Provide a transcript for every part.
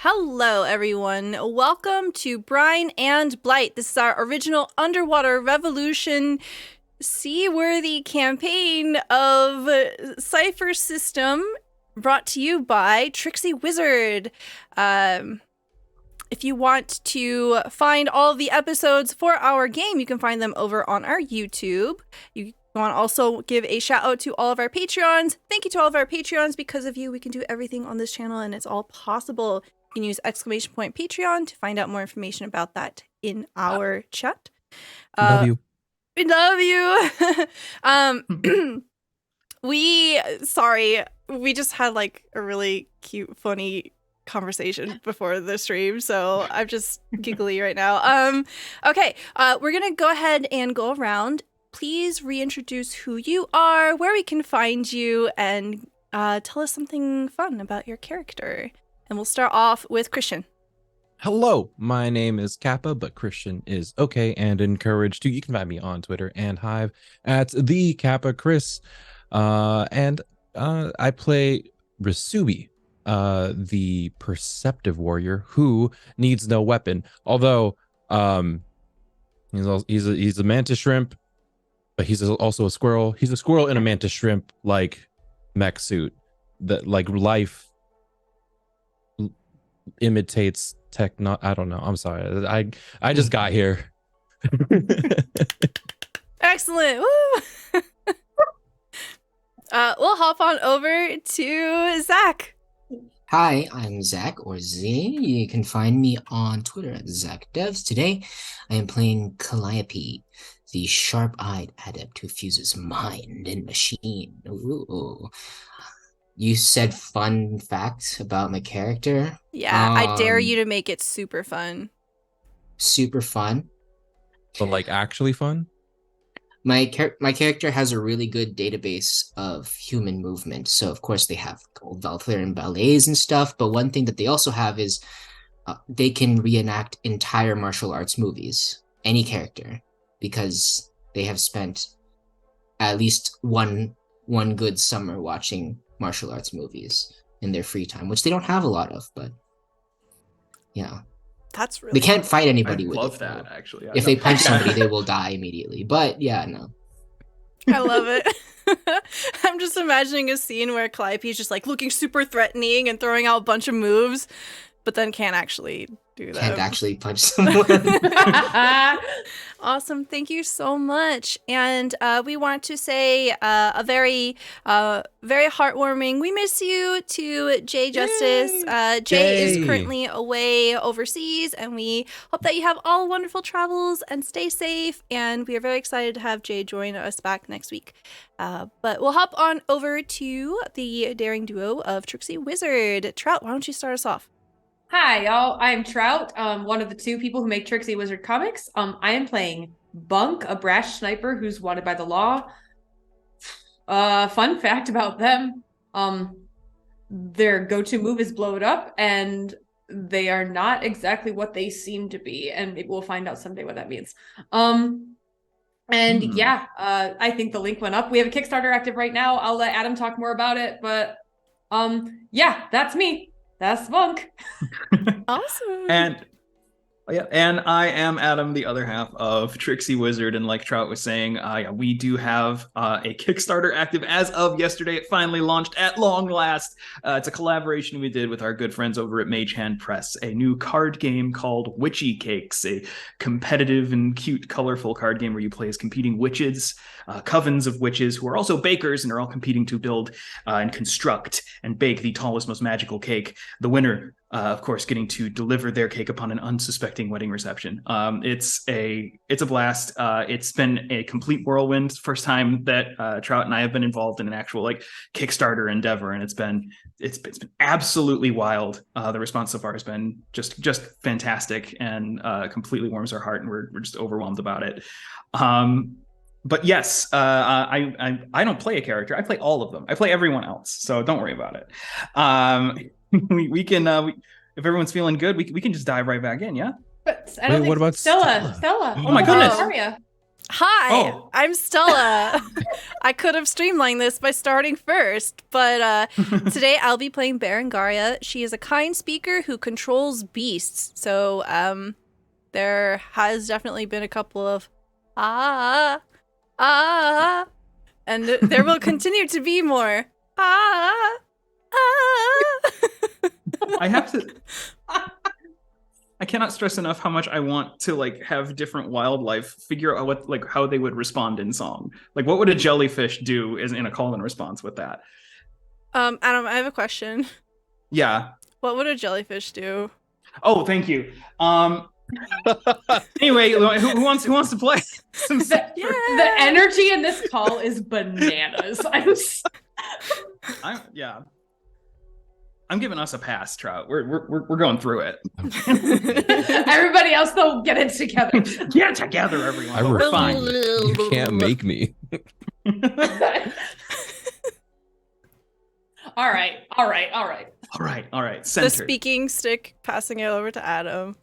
Hello, everyone. Welcome to Brine and Blight. This is our original underwater revolution seaworthy campaign of Cypher System, brought to you by TricksyWizard. If you want to find all of the episodes for our game, you can find them over on our YouTube. You want to also give a shout out to all of our Patreons. Thank you to all of our Patreons. Because of you, we can do everything on this channel, and it's all possible. You can use !Patreon to find out more information about that in our chat. Love you. We love you. We just had like a really cute, funny conversation before the stream, so I'm just giggly right now. Okay, we're gonna go ahead and go around. Please reintroduce who you are, where we can find you, and tell us something fun about your character. And we'll start off with Christian. Hello, my name is Kappa, but Christian is okay and encouraged to. You can find me on Twitter and Hive at the Kappa Chris. And I play Rasubi, the perceptive warrior who needs no weapon. Although he's a mantis shrimp, but he's also a squirrel. He's a squirrel in a mantis shrimp like mech suit that like life imitates techno. I don't know. I'm sorry. I just got here. Excellent. Woo! We'll hop on over to Zach. Hi, I'm Zach, or Z. You can find me on Twitter at ZachDevs. Today, I am playing Calliope, the sharp-eyed adept who fuses mind and machine. Ooh. You said fun fact about my character? Yeah, I dare you to make it super fun. Super fun? But like actually fun? My character has a really good database of human movement. So, of course, they have old Valthuran ballets and stuff. But one thing that they also have is they can reenact entire martial arts movies. Any character. Because they have spent at least one good summer watching martial arts movies in their free time, which they don't have a lot of, but yeah. That's really they can't fight anybody with love it. That actually. If they punch somebody, they will die immediately. But yeah, no. I love it. I'm just imagining a scene where Calliope is just like looking super threatening and throwing out a bunch of moves, but then can't actually do that. Can't actually punch someone. Awesome. Thank you so much. And we want to say a very heartwarming "we miss you" to Jay Justice. Jay is currently away overseas, and we hope that you have all wonderful travels and stay safe. And we are very excited to have Jay join us back next week. But we'll hop on over to the daring duo of TricksyWizard. Trout, why don't you start us off? Hi, y'all. I'm Trout, one of the two people who make TricksyWizard comics. I am playing Bunk, a brash sniper who's wanted by the law. Fun fact about them, their go-to move is blow it up, and they are not exactly what they seem to be, and we'll find out someday what that means. Yeah, I think the link went up. We have a Kickstarter active right now. I'll let Adam talk more about it, but yeah, that's me. That's Bunk. Awesome. And I am Adam, the other half of TricksyWizard, and like Trout was saying, we do have a Kickstarter active as of yesterday. It finally launched at long last. It's a collaboration we did with our good friends over at Mage Hand Press, a new card game called Witchy Cakes, a competitive and cute, colorful card game where you play as competing witches, covens of witches who are also bakers and are all competing to build and construct and bake the tallest, most magical cake. The winner, of course, getting to deliver their cake upon an unsuspecting wedding reception. It's a blast. It's been a complete whirlwind. First time that Trout and I have been involved in an actual like Kickstarter endeavor, and it's been absolutely wild. The response so far has been just fantastic and completely warms our heart, and we're just overwhelmed about it. But yes, I don't play a character. I play all of them. I play everyone else, so don't worry about it. We can if everyone's feeling good, we can just dive right back in, yeah? But I don't think what about Stella? Stella? Oh my goodness. How are you? Hi, Oh. I'm Stella. I could have streamlined this by starting first, but today I'll be playing Berengaria. She is a kind speaker who controls beasts. So there has definitely been a couple of and there will continue to be more I have to. I cannot stress enough how much I want to like have different wildlife figure out what like how they would respond in song. Like, what would a jellyfish do as in a call and response with that? Adam, I have a question. Yeah. What would a jellyfish do? Oh, thank you. Anyway, who wants to play some Cypher? The energy in this call is bananas. I'm giving us a pass, Trout. We're going through it. Everybody else, though, get it together. Get it together, everyone. We're fine. You can't make me. All right. Centered. The speaking stick, passing it over to Adam.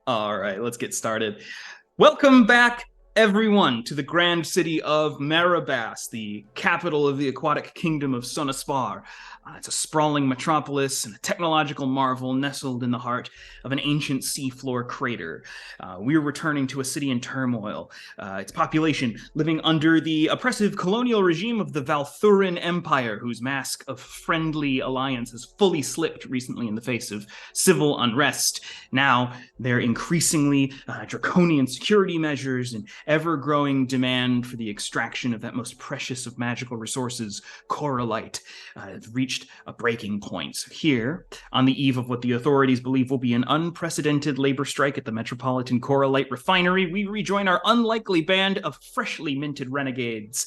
All right, let's get started. Welcome back, everyone, to the grand city of Marabas, the capital of the aquatic kingdom of Sonaspar. It's a sprawling metropolis and a technological marvel nestled in the heart of an ancient seafloor crater. We're returning to a city in turmoil, its population living under the oppressive colonial regime of the Valthuran Empire, whose mask of friendly alliance has fully slipped recently in the face of civil unrest. Now, their increasingly draconian security measures and ever-growing demand for the extraction of that most precious of magical resources, coralite, have reached a breaking point. Here, on the eve of what the authorities believe will be an unprecedented labor strike at the Metropolitan Coralite Refinery, we rejoin our unlikely band of freshly minted renegades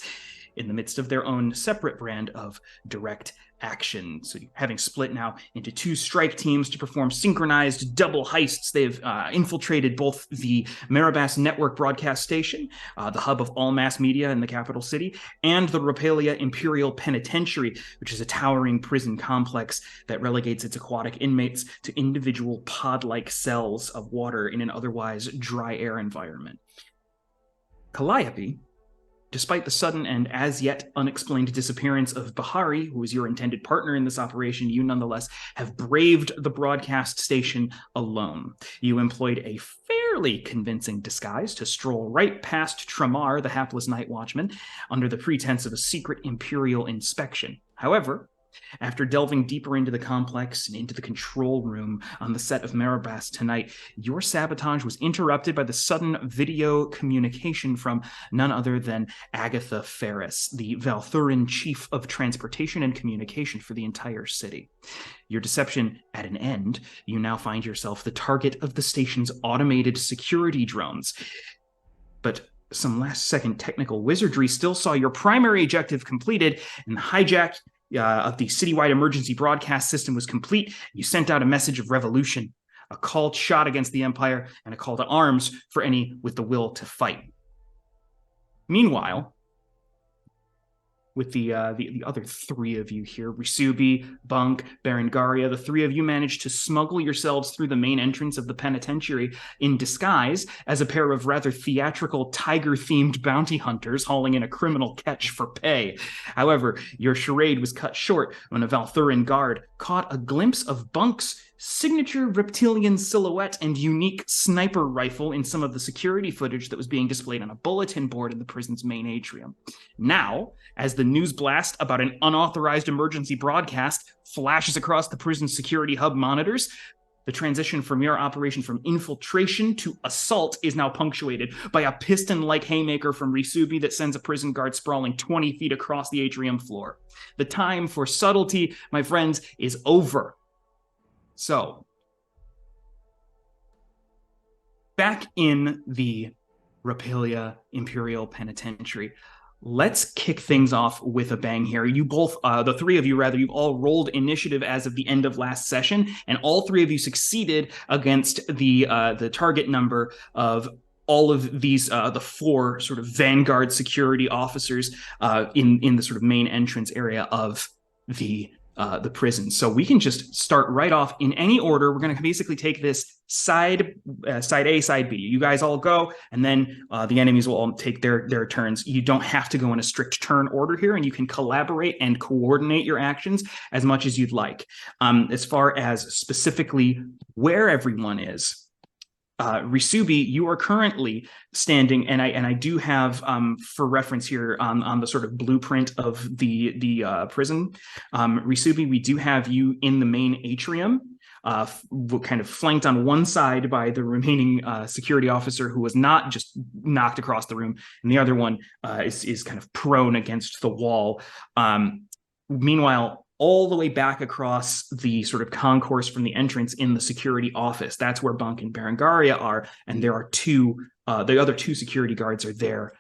in the midst of their own separate brand of direct action. So having split now into two strike teams to perform synchronized double heists, they've infiltrated both the Marabas Network broadcast station, the hub of all mass media in the capital city, and the Rapalia Imperial Penitentiary, which is a towering prison complex that relegates its aquatic inmates to individual pod-like cells of water in an otherwise dry air environment. Calliope, despite the sudden and as yet unexplained disappearance of Bahari, who is your intended partner in this operation, you nonetheless have braved the broadcast station alone. You employed a fairly convincing disguise to stroll right past Tramar, the hapless night watchman, under the pretense of a secret imperial inspection. However, after delving deeper into the complex and into the control room on the set of Marabas tonight, your sabotage was interrupted by the sudden video communication from none other than Agatha Ferris, the Valthuran Chief of Transportation and Communication for the entire city. Your deception at an end, you now find yourself the target of the station's automated security drones. But some last-second technical wizardry still saw your primary objective completed, and the hijack of the citywide emergency broadcast system was complete. You sent out a message of revolution, a called shot against the Empire, and a call to arms for any with the will to fight. Meanwhile, with the other three of you here, Risubi, Bunk, Berengaria, the three of you managed to smuggle yourselves through the main entrance of the penitentiary in disguise as a pair of rather theatrical tiger-themed bounty hunters hauling in a criminal catch for pay. However, your charade was cut short when a Valthuran guard caught a glimpse of Bunk's signature reptilian silhouette and unique sniper rifle in some of the security footage that was being displayed on a bulletin board in the prison's main atrium. Now, as the news blast about an unauthorized emergency broadcast flashes across the prison's security hub monitors, the transition from your operation from infiltration to assault is now punctuated by a piston-like haymaker from Risubi that sends a prison guard sprawling 20 feet across the atrium floor. The time for subtlety, my friends, is over. So, back in the Rapalia Imperial Penitentiary, let's kick things off with a bang here. You both, the three of you rather, you've all rolled initiative as of the end of last session, and all three of you succeeded against the target number of all of these, the four sort of vanguard security officers in the sort of main entrance area of the the prison. So we can just start right off in any order. We're going to basically take this side A, side B. You guys all go, and then the enemies will all take their turns. You don't have to go in a strict turn order here, and you can collaborate and coordinate your actions as much as you'd like. As far as specifically where everyone is, Risubi, you are currently standing, and I do have for reference here on the sort of blueprint of the prison. Risubi, we do have you in the main atrium, kind of flanked on one side by the remaining security officer who was not just knocked across the room, and the other one is kind of prone against the wall. Meanwhile, all the way back across the sort of concourse from the entrance in the security office, that's where Bunk and Berengaria are, and there are the other two security guards are there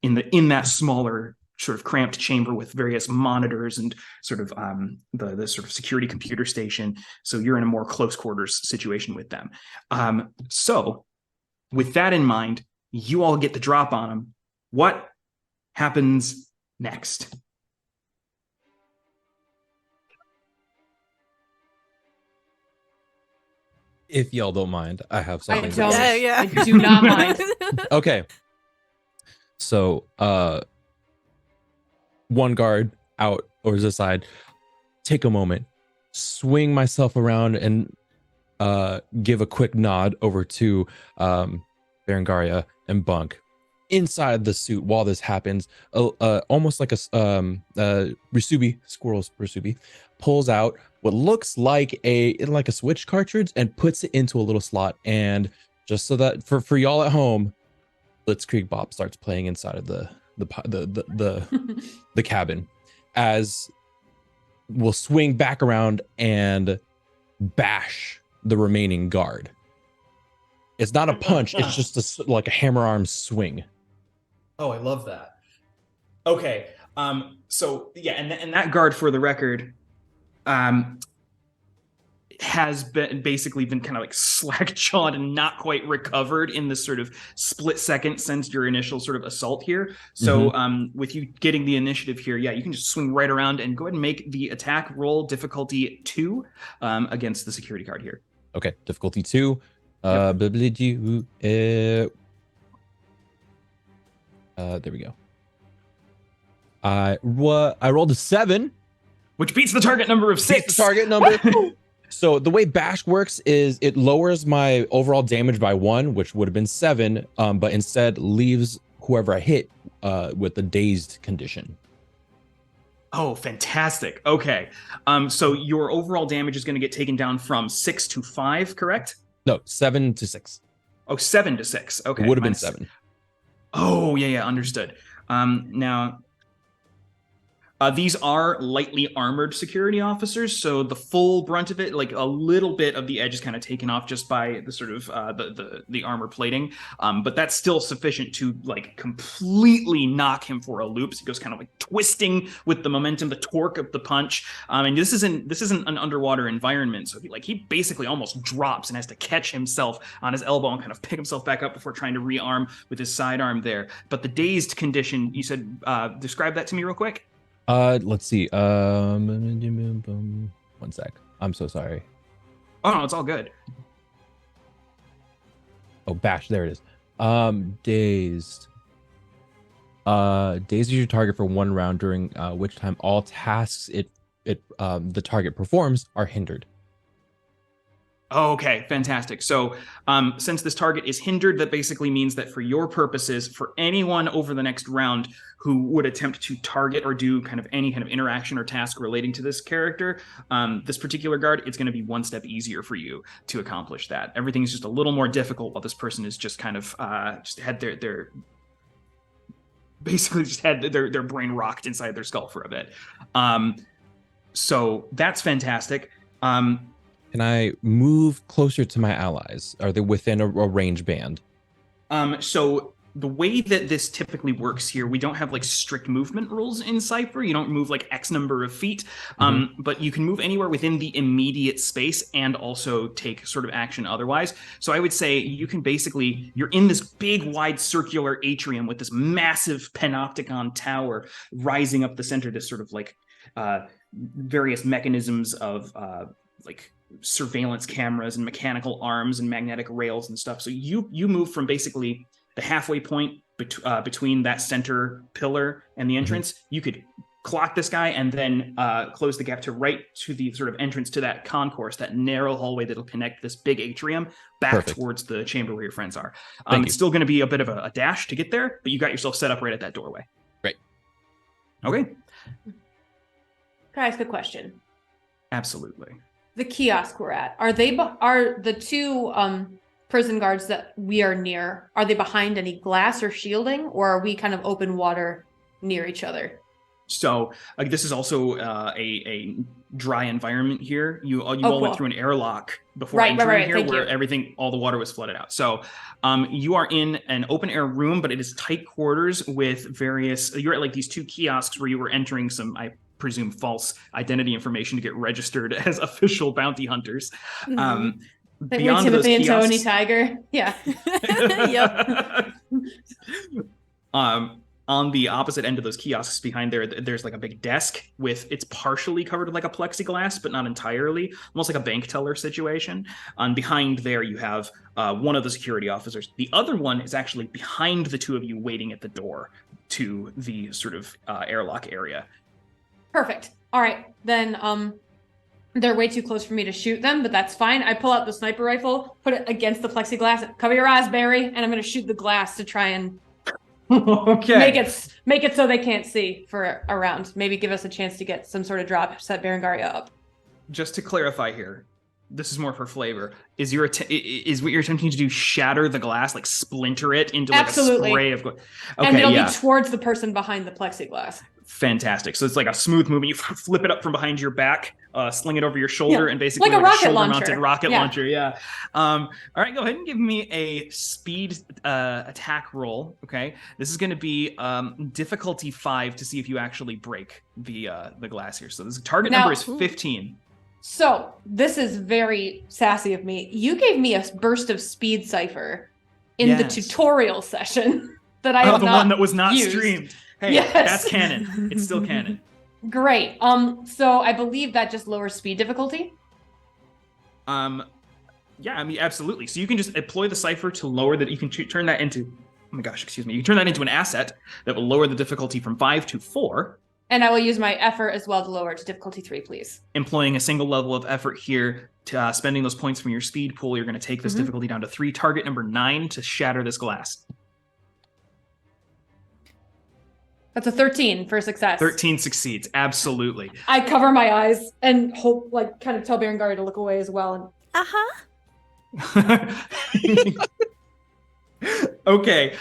in that smaller sort of cramped chamber with various monitors and sort of the sort of security computer station. So you're in a more close quarters situation with them. So with that in mind, you all get the drop on them. What happens next? If y'all don't mind, I have something. I don't. Yeah. I do not mind. Okay. So, one guard out or to the side, take a moment, swing myself around and give a quick nod over to Berengaria and Bunk. Inside the suit while this happens, almost like a Risubi pulls out what looks like a switch cartridge and puts it into a little slot. And just so that for y'all at home, Blitzkrieg Bop starts playing inside of the cabin, as we'll swing back around and bash the remaining guard. It's not a punch; it's just like a hammer arm swing. Oh, I love that. Okay, so yeah, and that guard, for the record, has basically been kind of like slack-jawed and not quite recovered in this sort of split second since your initial sort of assault here. So with you getting the initiative here, yeah, you can just swing right around and go ahead and make the attack roll difficulty 2 against the security guard here. Okay, difficulty 2. Yep. There we go. I rolled a 7, which beats the target number of 6. Beats the target number. So the way bash works is it lowers my overall damage by 1, which would have been 7, but instead leaves whoever I hit with the dazed condition. Oh, fantastic. Okay. So your overall damage is going to get taken down from 6 to 5, correct? No, 7 to 6. Oh, 7 to 6. Okay. It would have been 7. Oh, yeah, understood. Now, these are lightly armored security officers, so the full brunt of it, like a little bit of the edge, is kind of taken off just by the sort of the armor plating, but that's still sufficient to like completely knock him for a loop. So he goes kind of like twisting with the momentum, the torque of the punch. And this isn't an underwater environment, so he basically almost drops and has to catch himself on his elbow and kind of pick himself back up before trying to rearm with his sidearm there. But the dazed condition, you said, describe that to me real quick. Let's see. 1 sec. I'm so sorry. Oh no, it's all good. Oh, bash. There it is. Dazed. Dazed is your target for 1 round, during which time all tasks the target performs are hindered. Oh, okay, fantastic. So since this target is hindered, that basically means that for your purposes, for anyone over the next round who would attempt to target or do kind of any kind of interaction or task relating to this character, this particular guard, it's going to be 1 step easier for you to accomplish that. Everything is just a little more difficult while this person is just kind of just had their basically just had their brain rocked inside their skull for a bit. So that's fantastic. Can I move closer to my allies? Are they within a range band? So the way that this typically works here, we don't have like strict movement rules in Cypher. You don't move like X number of feet, but you can move anywhere within the immediate space and also take sort of action otherwise. So I would say you can basically, you're in this big wide circular atrium with this massive panopticon tower rising up the center, this sort of like various mechanisms of like surveillance cameras and mechanical arms and magnetic rails and stuff. So you move from basically the halfway point between that center pillar and the entrance. You could clock this guy and then close the gap to the sort of entrance to that concourse, that narrow hallway that'll connect this big atrium back towards the chamber where your friends are. It's still going to be a bit of a dash to get there, but you got yourself set up right at that doorway. Great. Okay. Can I ask a question? Absolutely. The kiosk we're at, are the two prison guards that we are near, are they behind any glass or shielding, or are we kind of open water near each other? So this is also a dry environment here. You all went through an airlock before entering here, where all the water was flooded out. So you are in an open air room, but it is tight quarters with you're at like these two kiosks where you were entering some, I presume, false identity information to get registered as official bounty hunters. Like beyond Timothy those and Tony kiosks, Tiger. Yeah. Yep. On the opposite end of those kiosks behind there's like a big desk it's partially covered with like a plexiglass, but not entirely, almost like a bank teller situation. And behind there you have one of the security officers. The other one is actually behind the two of you, waiting at the door to the sort of airlock area. Perfect. All right, then they're way too close for me to shoot them, but that's fine. I pull out the sniper rifle, put it against the plexiglass, cover your eyes, Barry, and I'm going to shoot the glass to try and make it so they can't see for a round. Maybe give us a chance to get some sort of drop, set Berengaria up. Just to clarify here, this is more for flavor. Is what you're attempting to do shatter the glass, like splinter it into like a spray of glass? Okay, and it'll be towards the person behind the plexiglass. Fantastic. So it's like a smooth movement. You flip it up from behind your back, sling it over your shoulder, and basically like a rocket shoulder-mounted rocket launcher. Yeah. All right, go ahead and give me a speed attack roll. Okay. This is going to be difficulty 5 to see if you actually break the glass here. So this target number is 15. So this is very sassy of me. You gave me a burst of speed, Cypher, in the tutorial session that I have the one that was not used. Streamed. Hey, that's canon. It's still canon. Great. So I believe that just lowers speed difficulty. Yeah, I mean, absolutely. So you can just deploy the Cypher to lower that. You can turn that into, oh my gosh, excuse me. You can turn that into an asset that will lower the difficulty from 5 to 4. And I will use my effort as well to lower it to difficulty 3, please. Employing a single level of effort here, to spending those points from your speed pool, you're going to take this difficulty down to 3. Target number 9 to shatter this glass. That's a 13 for success. 13 succeeds, absolutely. I cover my eyes and hope, like, kind of tell Berengaria to look away as well. Okay.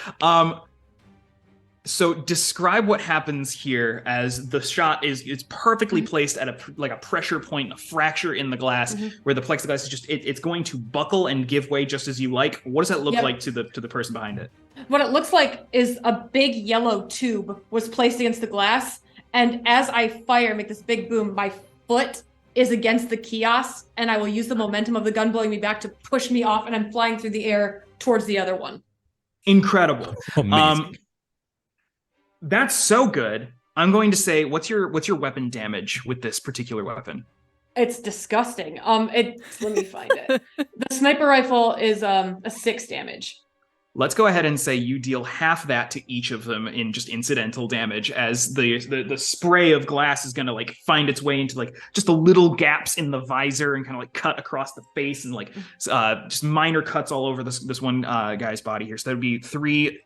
So describe what happens here as the shot is perfectly placed at a pressure point, a fracture in the glass where the plexiglass is just it's going to buckle and give way just as you like. What does that look like to the person behind it? What it looks like is a big yellow tube was placed against the glass, and as I fire, make this big boom, my foot is against the kiosk, and I will use the momentum of the gun blowing me back to push me off, and I'm flying through the air towards the other one. Incredible. Amazing. That's so good. I'm going to say, what's your weapon damage with this particular weapon? It's disgusting. Let me find it. The sniper rifle is a 6 damage. Let's go ahead and say you deal half that to each of them in just incidental damage, as the spray of glass is going to like find its way into like just the little gaps in the visor and kind of like cut across the face and like just minor cuts all over this one guy's body here. So that'd be 3.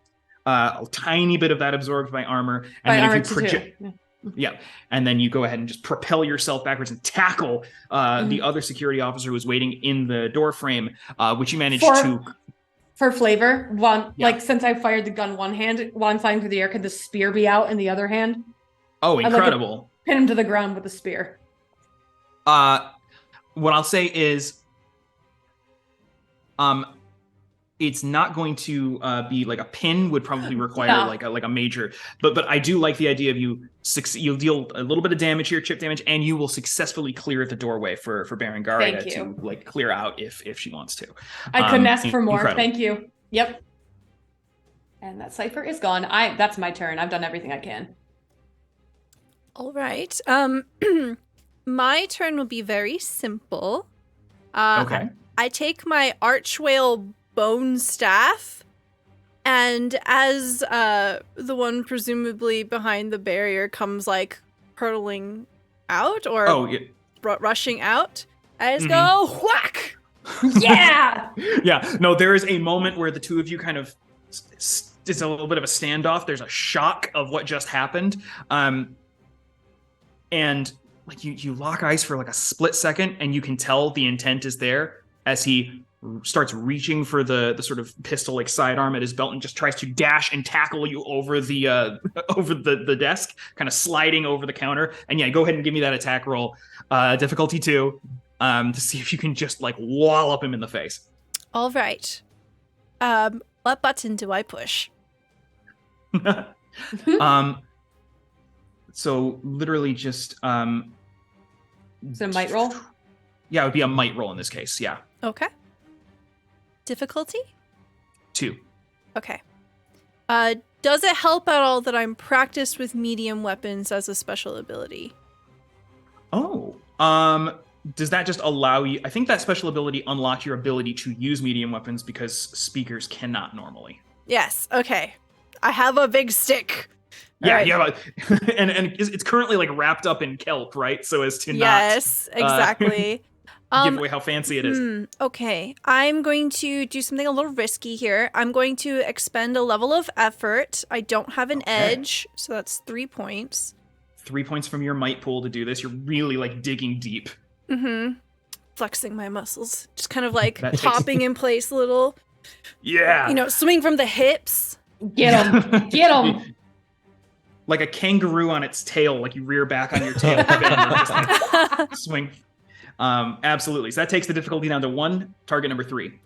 A tiny bit of that absorbed by armor, and then if you project, and then you go ahead and just propel yourself backwards and tackle the other security officer who's waiting in the door frame, which you managed to. For flavor, like since I fired the gun one hand while I'm flying through the air, could the spear be out in the other hand? Oh, incredible! Pin him to the ground with the spear. What I'll say is, it's not going to be like a pin would probably require like a major, but I do like the idea of you'll deal a little bit of damage here, chip damage, and you will successfully clear the doorway for Berengaria to like clear out if she wants to. I couldn't ask for more. Incredible. Thank you. Yep. And that Cypher is gone. That's my turn. I've done everything I can. All right. My turn will be very simple. Okay. I take my archwhale bone staff, and as the one presumably behind the barrier comes like hurtling out or rushing out, I just go whack. Yeah. Yeah. No, there is a moment where the two of you kind of it's a little bit of a standoff. There's a shock of what just happened. And like you lock eyes for like a split second, and you can tell the intent is there as he starts reaching for the sort of pistol like sidearm at his belt and just tries to dash and tackle you over the over the desk, kind of sliding over the counter. And yeah, go ahead and give me that attack roll, difficulty 2, to see if you can just like wallop him in the face. All right. What button do I push? So literally just Is it a might roll? Yeah, it would be a might roll in this case. Yeah. Okay. Difficulty? 2. Okay. Does it help at all that I'm practiced with medium weapons as a special ability? Oh. Does that just allow you? I think that special ability unlocks your ability to use medium weapons because speakers cannot normally. Yes. Okay. I have a big stick. Yeah, right. yeah, and it's currently like wrapped up in kelp, right? So as to yes, exactly. give away how fancy it is. Okay, I'm going to do something a little risky here. I'm going to expend a level of effort. I don't have an edge, so that's 3 points. 3 points from your might pool to do this. You're really like digging deep. Flexing my muscles, just kind of like popping in place a little. Yeah. You know, swing from the hips. Get him! Get him! Like a kangaroo on its tail, like you rear back on your tail. Just like swing. Absolutely. So that takes the difficulty down to 1, target number 3.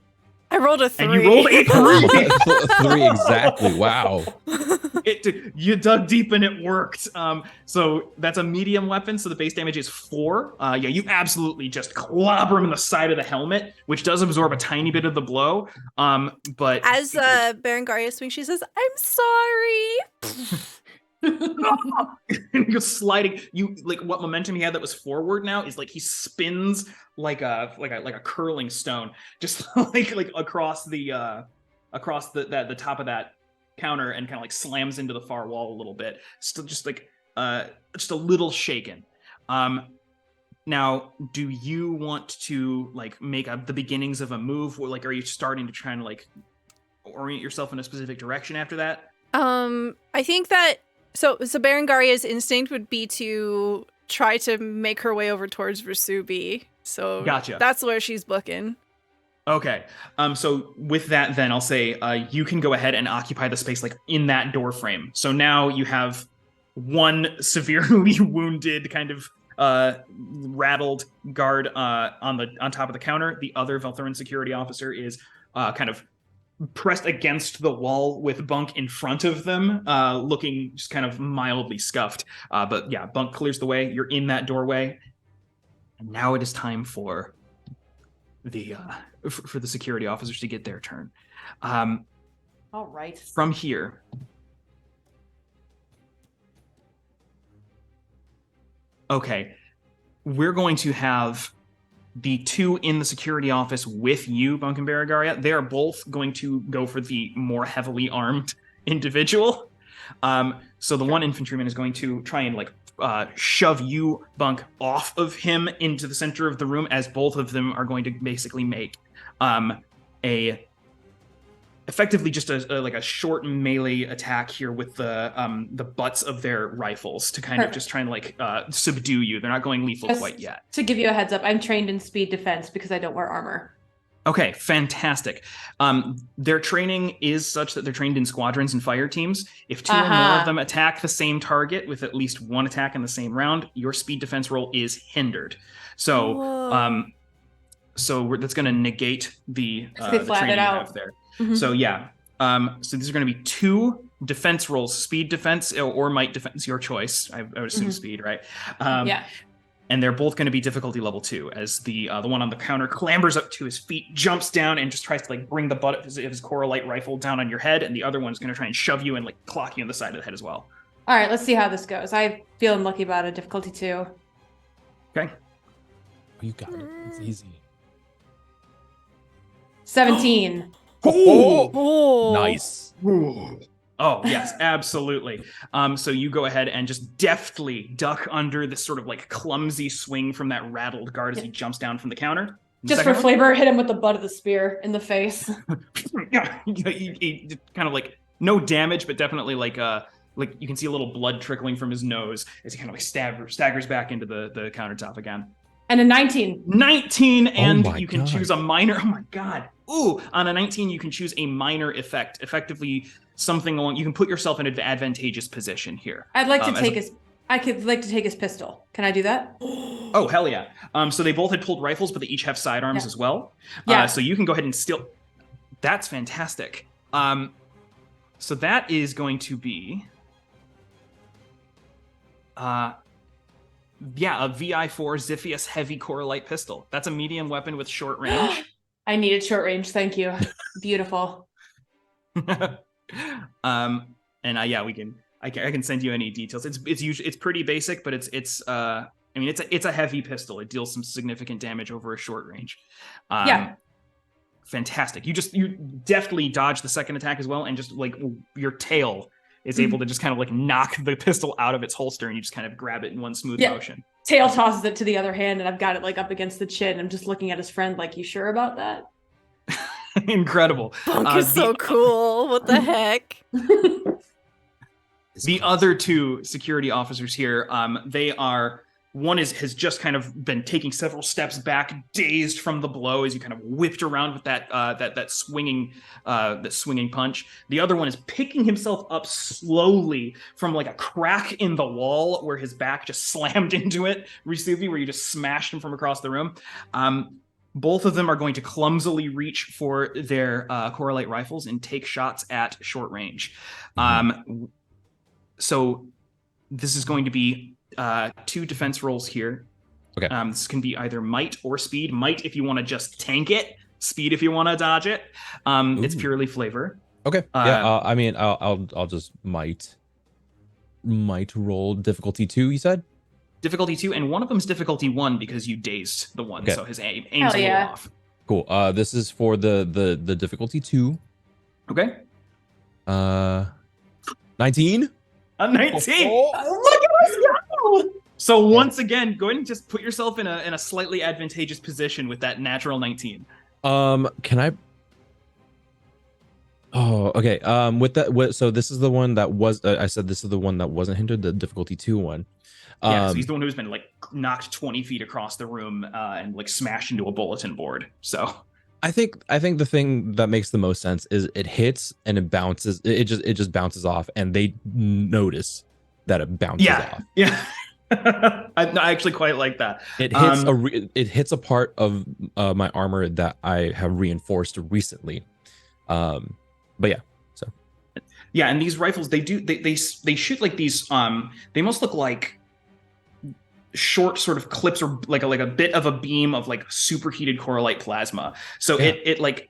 I rolled a 3. And you rolled a 3. 3 exactly. Wow. You dug deep and it worked. So that's a medium weapon. So the base damage is 4. Yeah, you absolutely just clobber him in the side of the helmet, which does absorb a tiny bit of the blow. But as Berengaria swings, she says, "I'm sorry." And you're sliding. You like what momentum he had that was forward now is like he spins like a curling stone, just like across the top of that counter and kind of like slams into the far wall a little bit. Still just like just a little shaken. Now, do you want to like make the beginnings of a move, or like are you starting to try and like orient yourself in a specific direction after that? I think that. So Berengaria's instinct would be to try to make her way over towards Vesubi. So gotcha. That's where she's booking. Okay. So with that, then I'll say you can go ahead and occupy the space like in that door frame. So now you have one severely wounded, kind of rattled guard on top of the counter. The other Valthuran security officer is kind of pressed against the wall with Bunk in front of them, looking just kind of mildly scuffed. But yeah, Bunk clears the way. You're in that doorway. And now it is time for the security officers to get their turn. All right. From here, okay, we're going to have the two in the security office with you, Bunk and Berengaria. They are both going to go for the more heavily armed individual. So the one infantryman is going to try and like shove you, Bunk, off of him into the center of the room, as both of them are going to basically make effectively just a short melee attack here with the butts of their rifles to kind of just try and like subdue you. They're not going lethal quite yet. To give you a heads up, I'm trained in speed defense because I don't wear armor. Okay, fantastic. Their training is such that they're trained in squadrons and fire teams. If two or more of them attack the same target with at least one attack in the same round, your speed defense roll is hindered. So, that's going to negate the training you have there. Mm-hmm. So yeah, so these are going to be 2 defense rolls: speed defense or might defense, your choice. I would assume speed, right? Yeah. And they're both going to be difficulty level 2, as the one on the counter clambers up to his feet, jumps down, and just tries to like bring the butt of his Coralite rifle down on your head, and the other one's going to try and shove you and like clock you in the side of the head as well. All right, let's see how this goes. I'm feeling lucky about a difficulty 2. Okay. You got it. It's easy. 17. Oh. Nice. Oh, yes, absolutely. So you go ahead and just deftly duck under this sort of like clumsy swing from that rattled guard as he jumps down from the counter. Just for flavor, hit him with the butt of the spear in the face. Yeah, he kind of like no damage, but definitely like you can see a little blood trickling from his nose as he kind of like staggers back into the countertop again. And a 19. 19, and you can God. choose a minor. Oh my god. Ooh, on a 19, you can choose a minor effect. Effectively, something along. You can put yourself in an advantageous position here. I'd like to take his. I could like to take his pistol. Can I do that? Oh, hell yeah. So they both had pulled rifles, but they each have sidearms as well. Yeah. So you can go ahead and steal. That's fantastic. So that is going to be... a VI4 Xiphias Heavy Core Light Pistol. That's a medium weapon with short range. I needed short range. Thank you. Beautiful. I can send you any details. It's usually pretty basic, but it's a heavy pistol. It deals some significant damage over a short range. Fantastic. You deftly dodge the second attack as well, and just like your tail is able to just kind of like knock the pistol out of its holster, and you just kind of grab it in one smooth motion. Tail tosses it to the other hand, and I've got it like up against the chin. I'm just looking at his friend like, you sure about that? Incredible. Bunk is so cool. What the heck? The other two security officers here, one has just kind of been taking several steps back, dazed from the blow as you kind of whipped around with that swinging punch. The other one is picking himself up slowly from like a crack in the wall where his back just slammed into it recently, where you just smashed him from across the room. Both of them are going to clumsily reach for their Correlate rifles and take shots at short range. So this is going to be 2 defense rolls here. Okay. This can be either might or speed. Might if you want to just tank it. Speed if you want to dodge it. It's purely flavor. Okay. I mean, I'll just might roll difficulty 2. You said difficulty 2, and one of them's difficulty 1 because you dazed the one, so his aim's a little off. Cool. This is for the difficulty 2. Okay. 19. A 19. Look at us go! So once again, go ahead and just put yourself in a slightly advantageous position with that natural 19. Can I? Oh, okay. So this is the one that was. I said this is the one that wasn't hindered. The difficulty 2 one. So he's the one who's been like knocked 20 feet across the room and like smashed into a bulletin board. So I think the thing that makes the most sense is it hits and it bounces. It just bounces off, and they notice that it bounces off. Yeah. I actually quite like that. It hits it hits a part of my armor that I have reinforced recently. But yeah. So yeah, and these rifles, they shoot like these. They must look like short sort of clips, or like a bit of a beam of like superheated coralite plasma. So it like,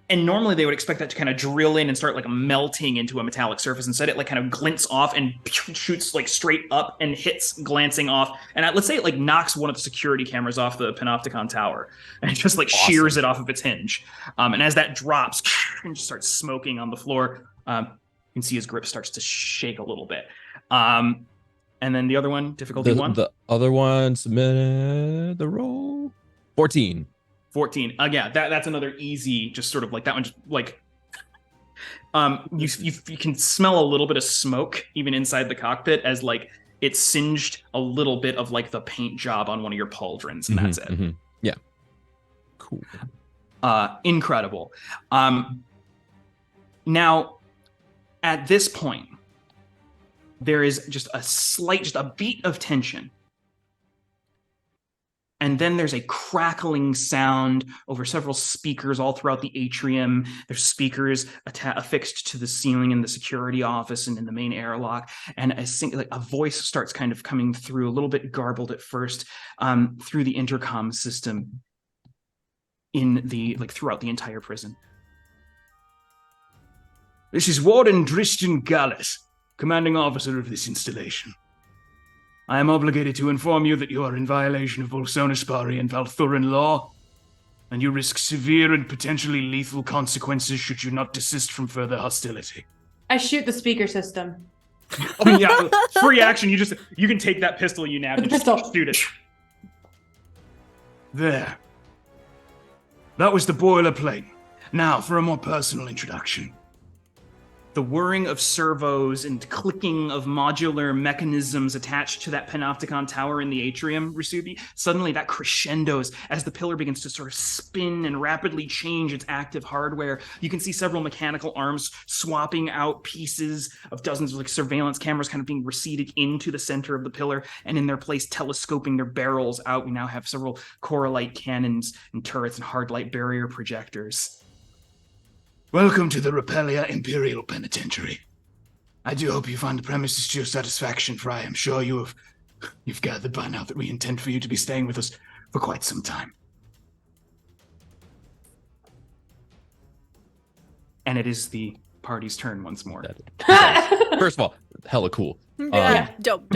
and normally they would expect that to kind of drill in and start like melting into a metallic surface. Instead, it like kind of glints off and shoots like straight up and hits glancing off. And let's say it like knocks one of the security cameras off the Panopticon tower and it just like shears it off of its hinge. And as that drops and just starts smoking on the floor, you can see his grip starts to shake a little bit. And then the other one, difficulty 1. The other one submitted the roll. 14. 14. Yeah, that's another easy, just sort of like that one, just like you can smell a little bit of smoke even inside the cockpit as like it singed a little bit of like the paint job on one of your pauldrons, and that's it. Mm-hmm. Yeah. Cool. Incredible. Now, at this point, there is just a beat of tension. And then there's a crackling sound over several speakers all throughout the atrium. There's speakers affixed to the ceiling in the security office and in the main airlock. And a voice starts kind of coming through, a little bit garbled at first, through the intercom system throughout the entire prison. This is Warden Tristan Gallus. commanding officer of this installation. I am obligated to inform you that you are in violation of both Sonaspar and Valthuran law, and you risk severe and potentially lethal consequences should you not desist from further hostility. I shoot the speaker system. Oh yeah, free action. You can take that pistol you now and just shoot it. There. That was the boilerplate. Now for a more personal introduction. The whirring of servos and clicking of modular mechanisms attached to that panopticon tower in the atrium, Rasubi, suddenly that crescendos as the pillar begins to sort of spin and rapidly change its active hardware. You can see several mechanical arms swapping out pieces of dozens of like surveillance cameras kind of being receded into the center of the pillar and in their place telescoping their barrels out. We now have several coralite cannons and turrets and hard light barrier projectors. Welcome to the Repelia Imperial Penitentiary. I do hope you find the premises to your satisfaction, for I am sure you've gathered by now that we intend for you to be staying with us for quite some time. And it is the party's turn once more. First of all, hella cool. Yeah, dope.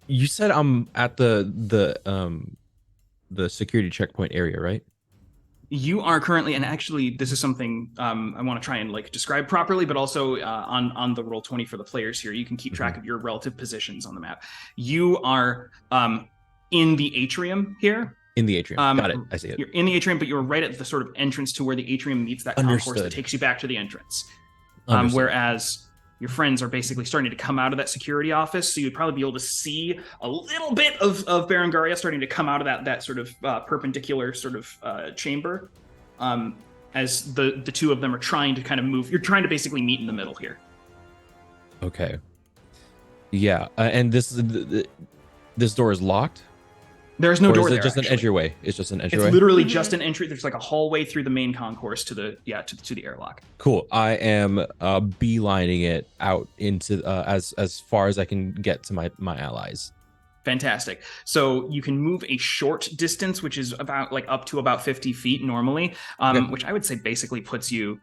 You said I'm at the security checkpoint area, right? You are currently, and actually this is something I want to try and like describe properly, but also on the Roll20 for the players here, you can keep track of your relative positions on the map. You are in the atrium here. In the atrium, got it. I see it. You're in the atrium, but you're right at the sort of entrance to where the atrium meets that concourse that takes you back to the entrance. Whereas your friends are basically starting to come out of that security office, so you'd probably be able to see a little bit of Berengaria starting to come out of that sort of perpendicular sort of chamber, as the two of them are trying to kind of move. You're trying to basically meet in the middle here. Okay. Yeah, and this door is locked? There's no door there. There, It's just an entryway. It's just an entryway. It's literally just an entry. There's like a hallway through the main concourse to the airlock. Cool. I am beelining it out into as far as I can get to my allies. Fantastic. So you can move a short distance, which is about like up to about 50 feet normally, which I would say basically puts you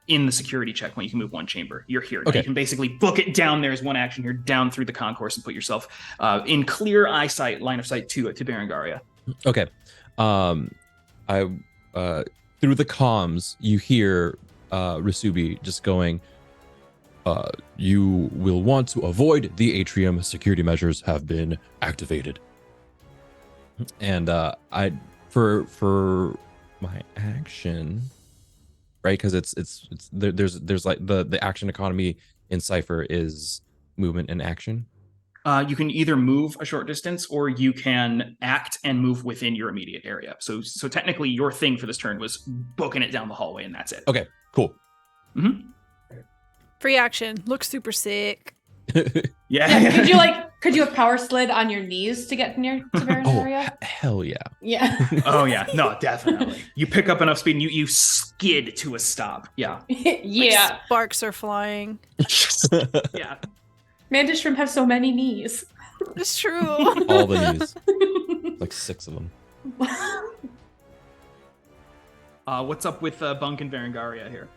in the security checkpoint. You can move one chamber. You're here. Now you can basically book it down there as one action here, down through the concourse, and put yourself in clear eyesight, line of sight to Berengaria. Okay. I through the comms, you hear Rasubi just going, you will want to avoid the atrium. Security measures have been activated. And I for my action, right? Because it's there's like the action economy in Cypher is movement and action. You can either move a short distance or you can act and move within your immediate area. So technically your thing for this turn was booking it down the hallway, and that's it. Okay, cool. Mm-hmm. Free action. Looks super sick. Yeah. Could you have power slid on your knees to get near to Berengaria? Hell yeah. Yeah. Oh yeah. No, definitely. You pick up enough speed and you skid to a stop. Yeah. Yeah. Like sparks are flying. Yeah. Mantis shrimp have so many knees. It's true. All the knees. Like 6 of them. What's up with Bunk and Berengaria here?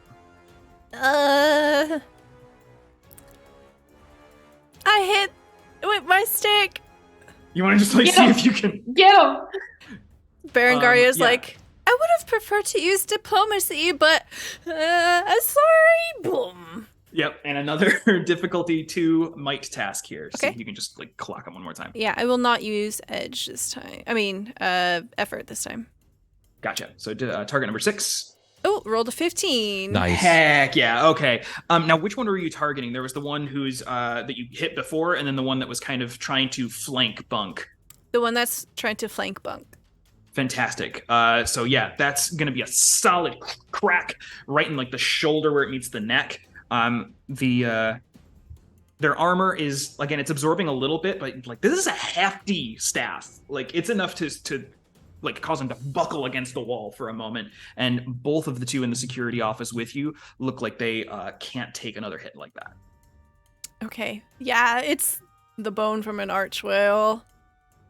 I hit with my stick. You want to just see if you can get him? Berengaria's like, I would have preferred to use diplomacy, but sorry. Boom. Yep, and another difficulty 2 might task here. So Okay. you can just like clock him one more time. Yeah, I will not use edge this time. I mean, effort this time. Gotcha. So target number 6. Oh, rolled a 15. Nice. Heck yeah. Okay. Now, which one were you targeting? There was the one who's that you hit before, and then the one that was kind of trying to flank Bunk. The one that's trying to flank Bunk. Fantastic. So yeah, that's gonna be a solid crack right in like the shoulder where it meets the neck. Their armor is, again, it's absorbing a little bit, but like this is a hefty staff. Like it's enough to like cause them to buckle against the wall for a moment. And both of the two in the security office with you look like they can't take another hit like that. Okay. Yeah, it's the bone from an arch whale.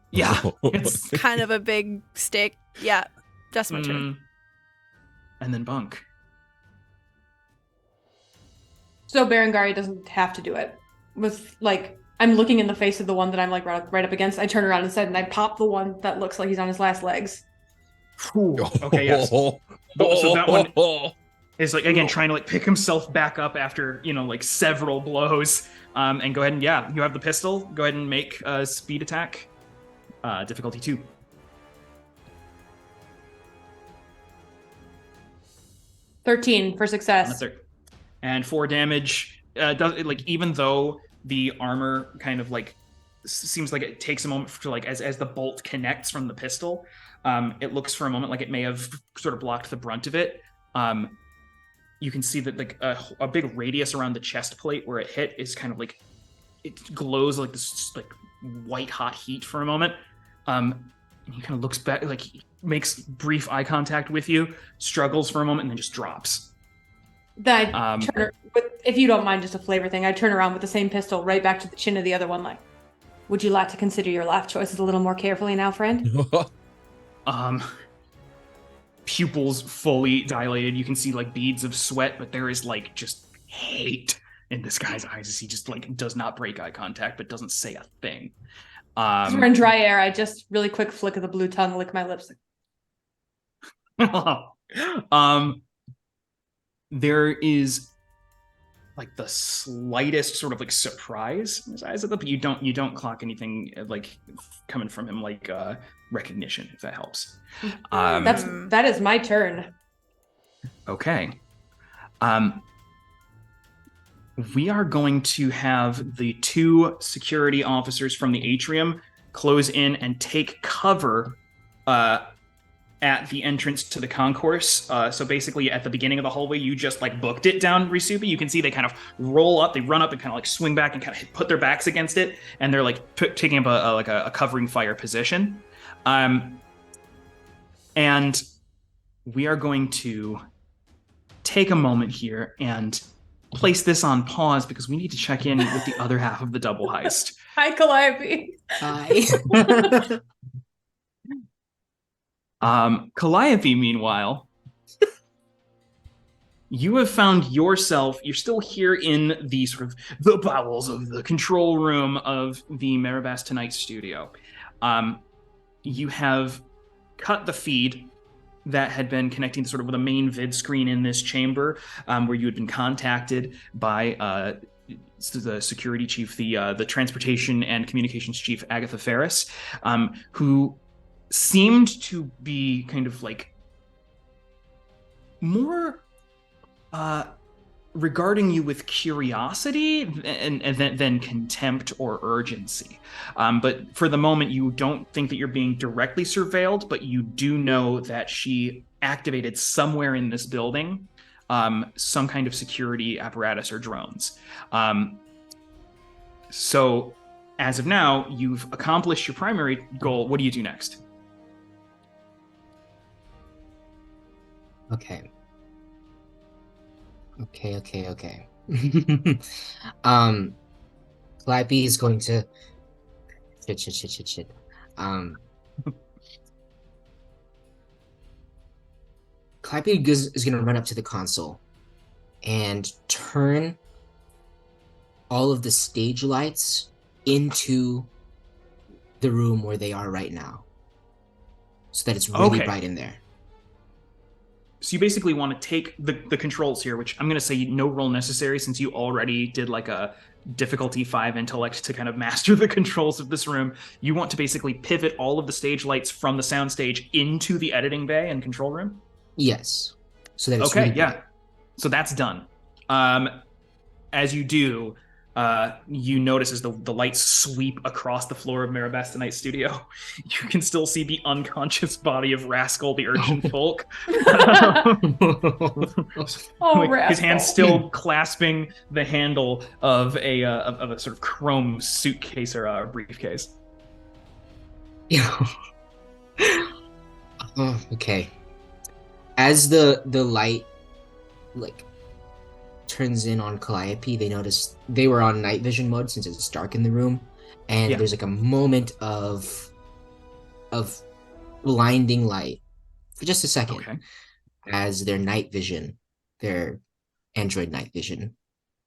Yeah. It's Kind of a big stick. Yeah, that's my turn. And then Bunk. So Berengari doesn't have to do it. With like, I'm looking in the face of the one that I'm like right up against. I turn around and I pop the one that looks like he's on his last legs. Whew. Okay, yes. So that one is like, again, trying to like pick himself back up after, like several blows. And go ahead and, you have the pistol. Go ahead and make a speed attack. Difficulty 2. $13 for success. And 4 damage. Even though the armor kind of like seems like it takes a moment to like as the bolt connects from the pistol, it looks for a moment like it may have sort of blocked the brunt of it. You can see that like a big radius around the chest plate where it hit is kind of like it glows like this like white hot heat for a moment. And he kind of looks back, like he makes brief eye contact with you, struggles for a moment, and then just drops. Then if you don't mind, just a flavor thing, I turn around with the same pistol right back to the chin of the other one, like, would you like to consider your life choices a little more carefully now, friend? Pupils fully dilated. You can see like beads of sweat, but there is like just hate in this guy's eyes as he just like does not break eye contact, but doesn't say a thing. We're in dry air. I just really quick flick of the blue tongue, lick my lips. There is like the slightest sort of like surprise in his eyes at the, but you don't clock anything like coming from him like recognition, if that helps. That is my turn. Okay. We are going to have the 2 security officers from the atrium close in and take cover at the entrance to the concourse. So basically at the beginning of the hallway, you just like booked it down, Risubi. You can see they kind of roll up, they run up and kind of like swing back and kind of put their backs against it. And they're like taking up a covering fire position. And we are going to take a moment here and place this on pause because we need to check in with the other half of the double heist. Hi, Calliope. Hi. Calliope, meanwhile, you have found yourself, you're still here in the sort of the bowels of the control room of the Marabas Tonight studio. You have cut the feed that had been connecting to sort of the main vid screen in this chamber, where you had been contacted by the security chief, the transportation and communications chief, Agatha Ferris, who seemed to be kind of like more regarding you with curiosity than contempt or urgency. But for the moment, you don't think that you're being directly surveilled, but you do know that she activated somewhere in this building some kind of security apparatus or drones. So as of now, you've accomplished your primary goal. What do you do next? Okay. Calliope is going to shit. Calliope is going to run up to the console and turn all of the stage lights into the room where they are right now, so that it's really bright in there. So you basically want to take the controls here, which I'm going to say no roll necessary since you already did like a difficulty 5 intellect to kind of master the controls of this room. You want to basically pivot all of the stage lights from the sound stage into the editing bay and control room? Yes. So that it's really bright. So that's done. As you do, you notice as the lights sweep across the floor of Marabas Tonight studio, you can still see the unconscious body of Rascal the Urchin Folk. His hand still clasping the handle of a sort of chrome suitcase or a briefcase. Yeah. Okay. As the light like turns in on Calliope, they notice they were on night vision mode since it's dark in the room, and there's like a moment of blinding light for just a second, as their night vision, their android night vision,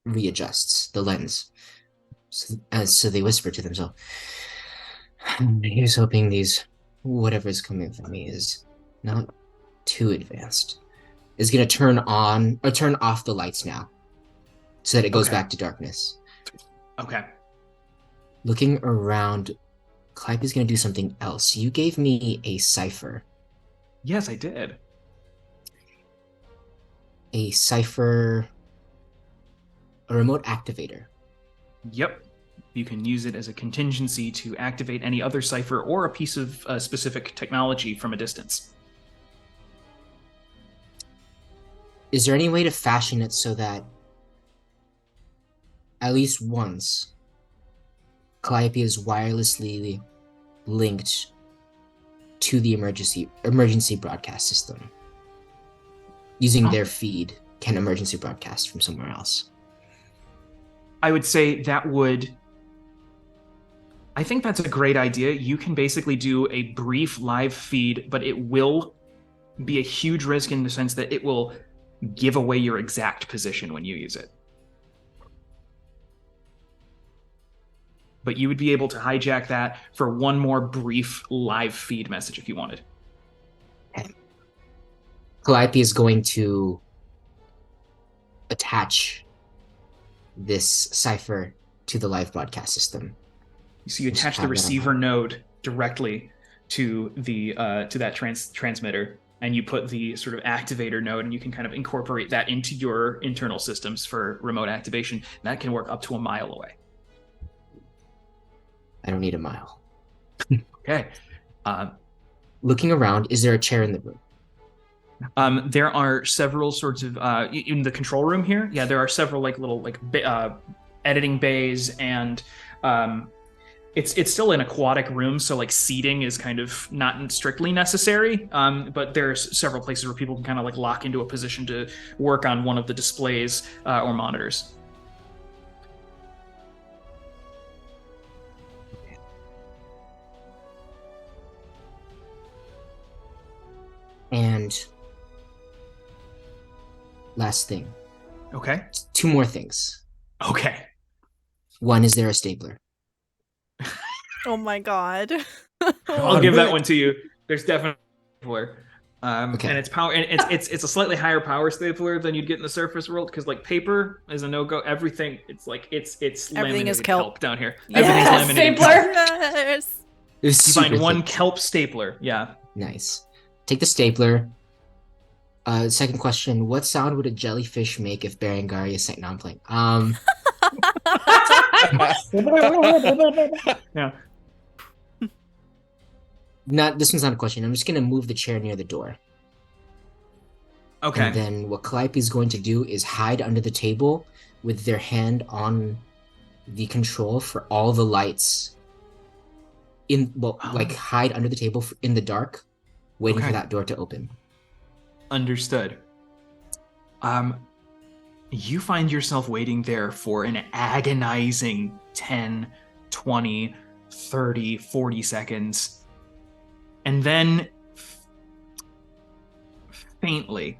readjusts the lens. So they whisper to themselves, here's hoping these whatever's coming from me is not too advanced. Is going to turn on or turn off the lights now so that it goes back to darkness. Okay. Looking around, Clive is going to do something else. You gave me a Cypher. Yes, I did. A Cypher, a remote activator. Yep. You can use it as a contingency to activate any other cipher or a piece of specific technology from a distance. Is there any way to fashion it so that at least once Calliope is wirelessly linked to the emergency broadcast system? Using their feed, can emergency broadcast from somewhere else? I would say that would... I think that's a great idea. You can basically do a brief live feed, but it will be a huge risk in the sense that it will give away your exact position when you use it. But you would be able to hijack that for one more brief live feed message if you wanted. Calliope is going to attach this cipher to the live broadcast system. So you attach the receiver node directly to the to that transmitter, and you put the sort of activator node, and you can kind of incorporate that into your internal systems for remote activation. And that can work up to a mile away. I don't need a mile. Okay. Looking around, is there a chair in the room? There are several sorts of in the control room here. Yeah, there are several little editing bays, and it's still an aquatic room, so seating is kind of not strictly necessary. But there's several places where people can kind of lock into a position to work on one of the displays or monitors. And last thing. Okay. 2 more things. Okay. One, is there a stapler? Oh my god. I'll give that one to you. There's definitely a stapler. Okay. And it's power, and it's a slightly higher power stapler than you'd get in the surface world, because paper is a no-go. Everything it's everything laminated is kelp down here. Yes, Everything's laminated stapler. kelp. Yes. You You find one kelp stapler. Yeah. Nice. Take the stapler. Second question: what sound would a jellyfish make if Berengaria sank? No, I'm playing. Yeah. This one's not a question. I'm just gonna move the chair near the door. Okay. And then what Calliope is going to do is hide under the table with their hand on the control for all the lights. Hide under the table in the dark, waiting for that door to open. Understood. You find yourself waiting there for an agonizing 10, 20, 30, 40 seconds. And then faintly,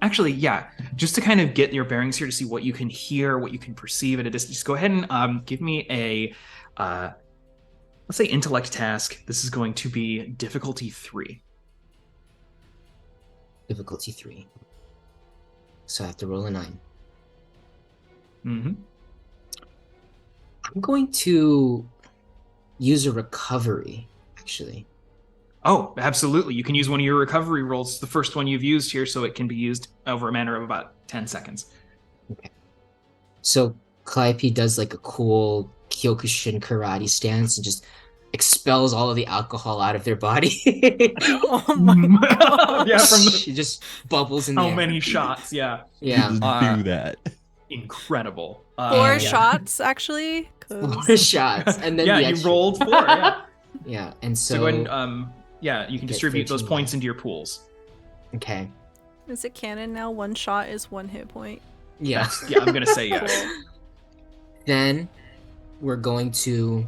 actually, yeah, just to kind of get your bearings here to see what you can hear, what you can perceive at a distance, just go ahead and give me a, let's say, intellect task. This is going to be difficulty 3. Difficulty 3. So I have to roll a 9. Mm-hmm. I'm going to use a recovery, actually. Oh, absolutely. You can use one of your recovery rolls, the first one you've used here, so it can be used over a matter of about 10 seconds. Okay. So Calliope does a cool Kyokushin karate stance and just expels all of the alcohol out of their body. Oh my god. Yeah, She just bubbles in the how air. many shots? Yeah. Yeah. Just do that. Incredible. 4 shots, actually. 4 shots. And then yeah, the you extra. rolled 4. Yeah. Yeah, and So so... go ahead and, you can get distribute those 13 points left. into your pools. Okay. Is it canon now? 1 shot is 1 hit point. Yeah. Yeah, I'm going to say yes. Cool. Then we're going to...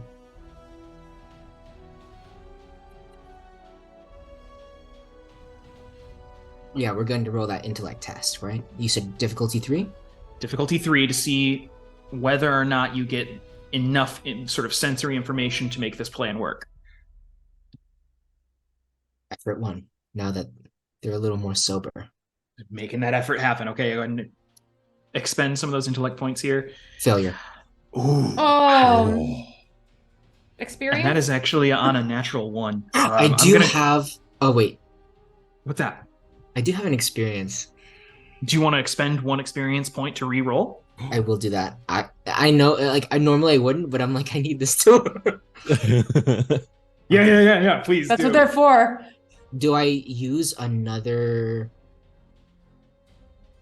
Yeah, we're going to roll that intellect test, right? You said difficulty 3? difficulty 3 to see whether or not you get enough sort of sensory information to make this plan work. Effort 1. Now that they're a little more sober. Making that effort happen. Okay, go ahead and expend some of those intellect points here. Failure. Ooh. Oh. Experience? And that is actually on a natural 1. I do have... Oh, wait. What's that? I do have an experience. Do you want to expend 1 experience point to re-roll? I will do that. I know, like, I normally wouldn't, but I'm like, I need this too. Yeah. Please That's do. what they're for. Do I use another...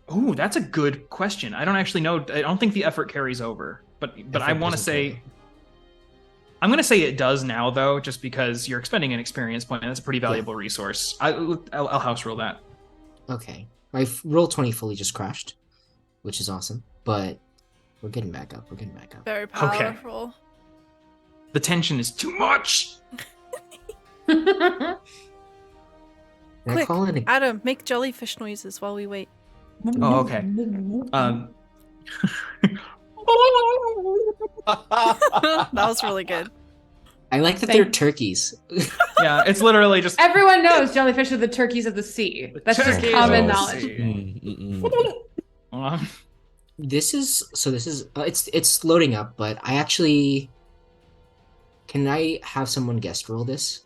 Oh, that's a good question. I don't actually know. I don't think the effort carries over. But I want to say... I'm going to say it does now, though, just because you're expending an experience point, and that's a pretty valuable resource. I'll house roll that. Okay. My roll 20 fully just crashed, which is awesome. But we're getting back up. Very powerful. Okay. The tension is too much. Can I call in a... Adam, make jellyfish noises while we wait. Oh, okay. That was really good. I like that they're turkeys. Yeah, it's literally just... Everyone knows jellyfish are the turkeys of the sea. That's just common knowledge. This is it's loading up, but I actually... Can I have someone guest roll this?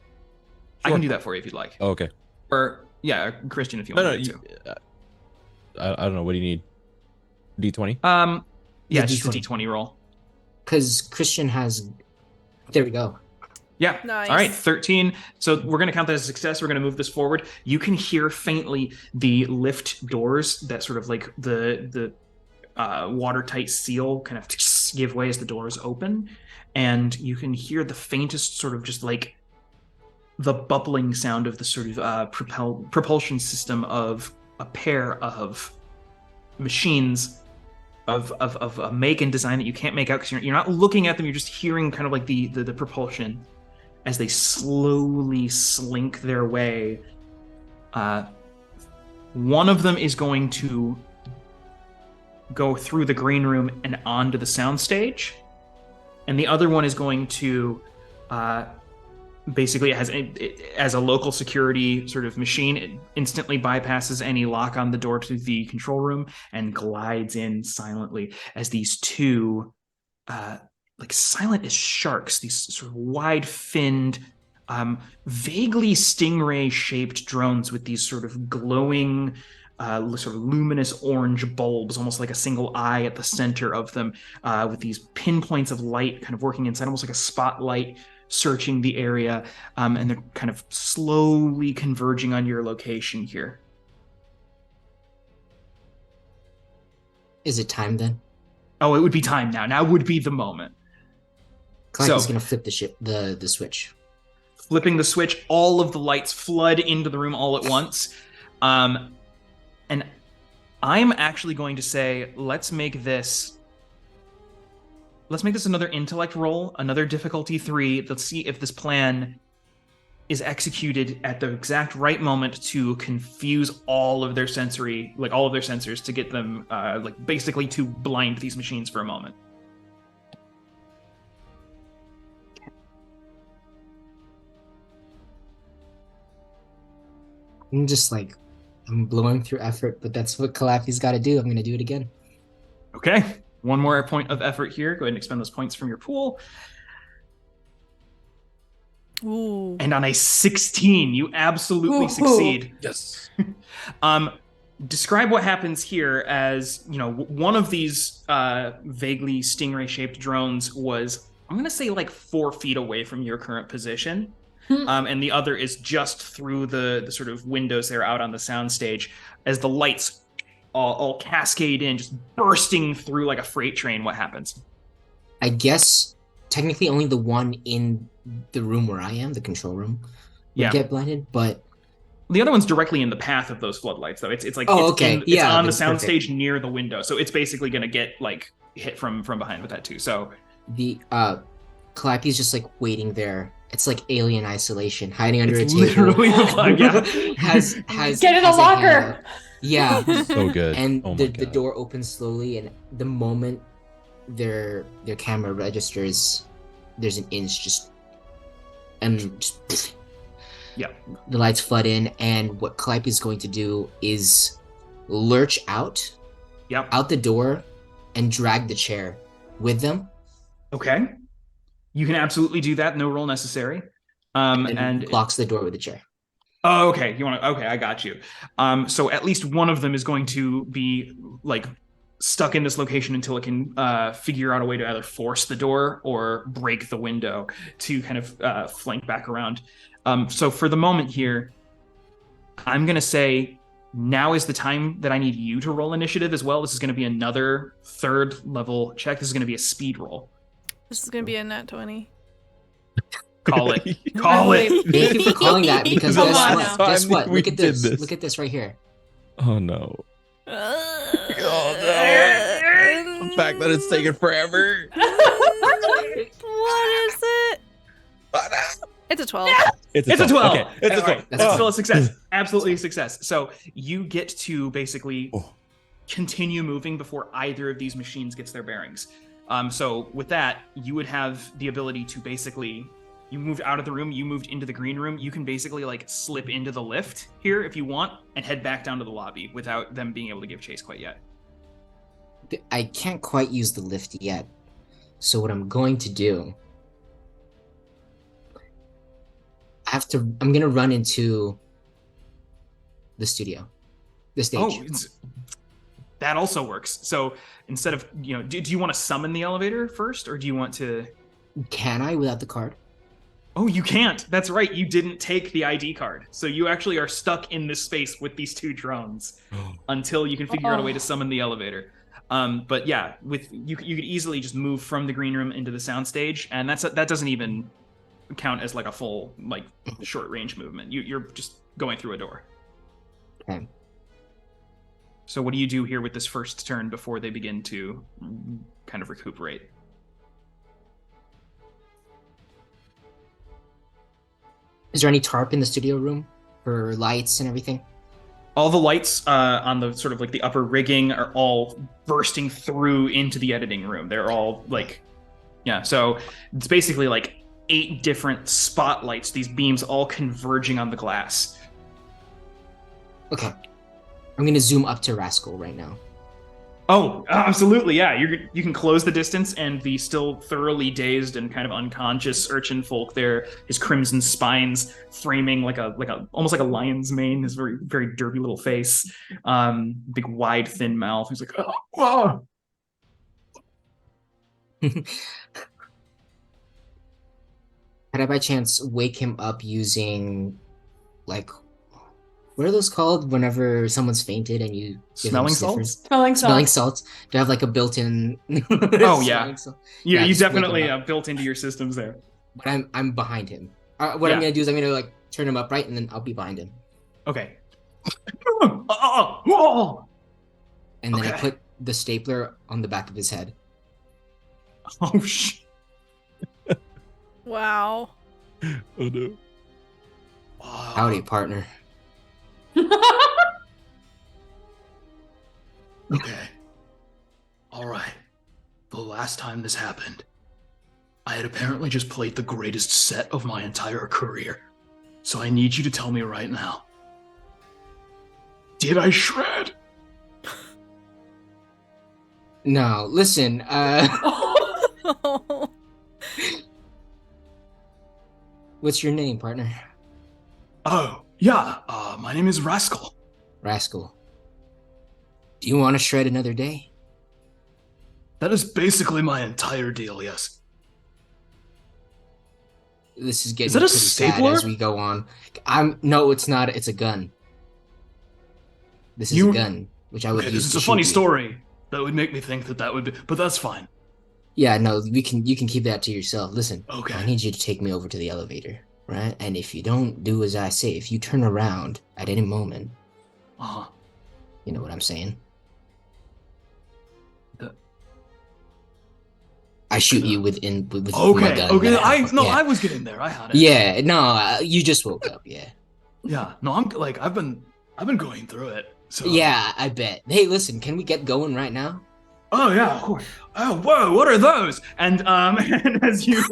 I can do that for you if you'd like. Oh, okay. Or, yeah, Christian, if you want to. I don't know. What do you need? D20? Yeah, The just a D20. D20 roll. Because Christian has... There we go. Yeah. Nice. All right, 13. So we're going to count that as a success. We're going to move this forward. You can hear faintly the lift doors that sort of like the watertight seal kind of give way as the doors open. And you can hear the faintest sort of just like the bubbling sound of the sort of propulsion system of a pair of machines of a make and design that you can't make out because you're not looking at them. You're just hearing kind of like the propulsion as they slowly slink their way. One of them is going to go through the green room and onto the soundstage, and the other one is going to basically, as a local security sort of machine, it instantly bypasses any lock on the door to the control room and glides in silently as these two, like silent as sharks, these sort of wide-finned, vaguely stingray-shaped drones with these sort of glowing, sort of luminous orange bulbs, almost like a single eye at the center of them, with these pinpoints of light kind of working inside, almost like a spotlight searching the area, and they're kind of slowly converging on your location here. Is it time then? Oh, it would be time now. Now would be the moment. Clanky's gonna flip the switch. Flipping the switch, all of the lights flood into the room all at once. And I'm actually going to say, let's make this another intellect roll, another difficulty 3. Let's see if this plan is executed at the exact right moment to confuse all of their sensors to get them, basically to blind these machines for a moment. I'm blowing through effort, but that's what Calafi's got to do. I'm going to do it again. Okay. One more point of effort here. Go ahead and expend those points from your pool. Ooh. And on a 16, you absolutely succeed. Yes. Describe what happens here as, one of these vaguely stingray-shaped drones was, I'm going to say, like 4 feet away from your current position. And the other is just through the sort of windows there out on the soundstage as the lights all cascade in, just bursting through like a freight train. What happens? I guess technically only the one in the room where I am, the control room, would get blinded, but the other one's directly in the path of those floodlights, though. It's on the soundstage near the window, so it's basically going to get like hit from behind with that too. So the Calliope's just like waiting there. It's like alien isolation, hiding under a table. Literally the plug, yeah. has Get in a locker. Yeah. So good. And Oh my the God. door opens slowly, and the moment their camera registers, there's an inch just, and just, Yeah. the lights flood in, and what Calliope is going to do is lurch out the door and drag the chair with them. Okay. You can absolutely do that. No roll necessary. And locks the door with the chair. Oh, okay. Okay, I got you. So at least one of them is going to be like stuck in this location until it can figure out a way to either force the door or break the window to kind of flank back around. So for the moment here, I'm going to say now is the time that I need you to roll initiative as well. This is going to be another 3rd level check. This is going to be a speed roll. This is going to be a nat 20. Call it. Call it. Thank you for calling that, because Come guess on what? now. Guess what? We Look at this. did this. Look at this right here. Oh no. Oh no. The fact that it's taken forever. What is it? It's a 12. It's a 12. Okay. It's a 12. That's It's still a success. Absolutely a success. So you get to basically Oh. continue moving before either of these machines gets their bearings. So with that, you would have the ability to basically, you moved out of the room, you moved into the green room. You can basically like slip into the lift here if you want and head back down to the lobby without them being able to give chase quite yet. I can't quite use the lift yet. So what I'm going to do, I'm going to run into the studio, the stage. Oh, that also works. So instead of, do you want to summon the elevator first, or do you want to? Can I without the card? Oh, you can't. That's right. You didn't take the ID card. So you actually are stuck in this space with these 2 drones until you can figure out a way to summon the elevator. But yeah, you could easily just move from the green room into the soundstage, and that doesn't even count as like a full like short range movement. You're just going through a door. Okay. So what do you do here with this first turn before they begin to kind of recuperate? Is there any tarp in the studio room for lights and everything? All the lights on the sort of like the upper rigging are all bursting through into the editing room. They're all like, yeah. So it's basically like 8 different spotlights, these beams all converging on the glass. Okay. I'm going to zoom up to Rascal right now. Oh, absolutely, yeah. You can close the distance, and the still thoroughly dazed and kind of unconscious urchin folk there, his crimson spines framing like a almost like a lion's mane, his very very derpy little face, big wide thin mouth. He's like, oh. Could I by chance wake him up using, like, what are those called whenever someone's fainted and you give them Smelling sniffers? salts? Smelling salts. Do I have like a built-in? Oh yeah, Yeah, you just wake him definitely up. built into your systems there. But I'm behind him. What I'm gonna do is I'm gonna like turn him upright and then I'll be behind him. Okay. And then I Okay. put the stapler on the back of his head. Oh shit. Wow. Oh no. Howdy, partner. Okay. All right. The last time this happened, I had apparently just played the greatest set of my entire career. So I need you to tell me right now. Did I shred? No, listen, what's your name, partner? Oh, yeah. My name is Rascal. Rascal. Do you want to shred another day? That is basically my entire deal, yes. This is getting Is that a pretty sad stapler? as we go on. No, it's not. It's a gun. This is a gun, which I would Okay, use this is to a funny shoot you. story. That would make me think that would be, but that's fine. Yeah, no, you can keep that to yourself. Listen, Okay. I need you to take me over to the elevator, right? And if you don't do as I say, if you turn around at any moment, Uh-huh. you know what I'm saying? I shoot you with my Okay, gun. okay. that have. Yeah. I was getting there. I had it. Yeah, no, you just woke up. Yeah. Yeah. No, I've been going through it. So Yeah, I bet. Hey, listen, can we get going right now? Oh yeah, of course. Oh whoa, what are those? And and as you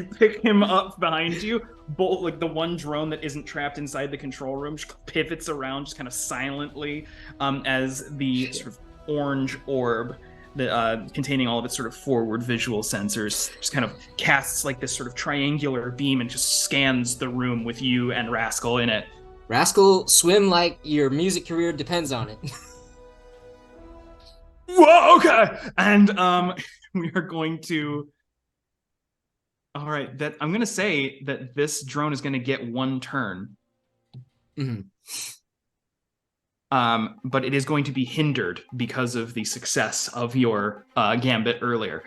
pick him up behind you, both like the one drone that isn't trapped inside the control room just pivots around just kind of silently, as the sort of orange orb that containing all of its sort of forward visual sensors just kind of casts like this sort of triangular beam and just scans the room with you and Rascal in it. Rascal, swim like your music career depends on it. Whoa, okay. And we are going to. All right, that I'm going to say that this drone is going to get one turn. Mm-hmm. But it is going to be hindered because of the success of your gambit earlier.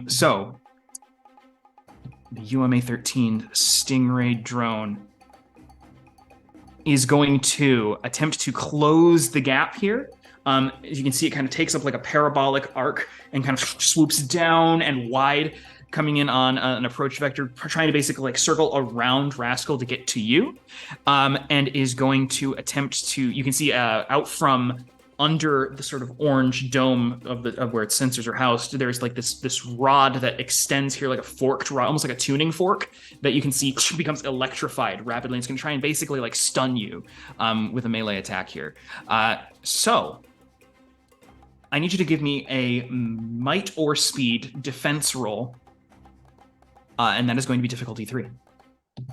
So the UMA-13 Stingray drone is going to attempt to close the gap here. As you can see, it kind of takes up like a parabolic arc and kind of swoops down and wide, coming in on an approach vector, trying to basically like circle around Rascal to get to you, and is going to attempt to. You can see out from under the sort of orange dome of where its sensors are housed, there's like this rod that extends here like a forked rod, almost like a tuning fork that you can see becomes electrified rapidly. It's going to try and basically like stun you with a melee attack here. So I need you to give me a might or speed defense roll, and that is going to be difficulty 3.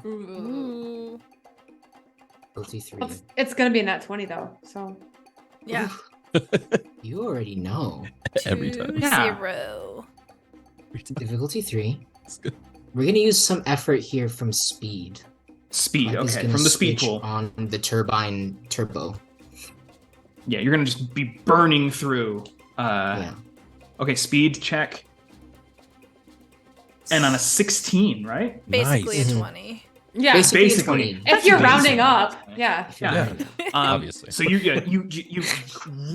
Ooh. Difficulty 3. It's gonna be a nat 20 though, so. Yeah. You already know. Every time. 2-0. Difficulty 3. We're gonna use some effort here from speed. Speed, Mike is okay, gonna from the speed switch pool. on the turbine turbo. Yeah, you're going to just be burning through. Yeah. Okay, speed check. And on a 16, right? Basically Nice. a 20. Yeah. Basically. 20. If you're Basically. rounding up, yeah. If you're Yeah. rounding up. Obviously. So you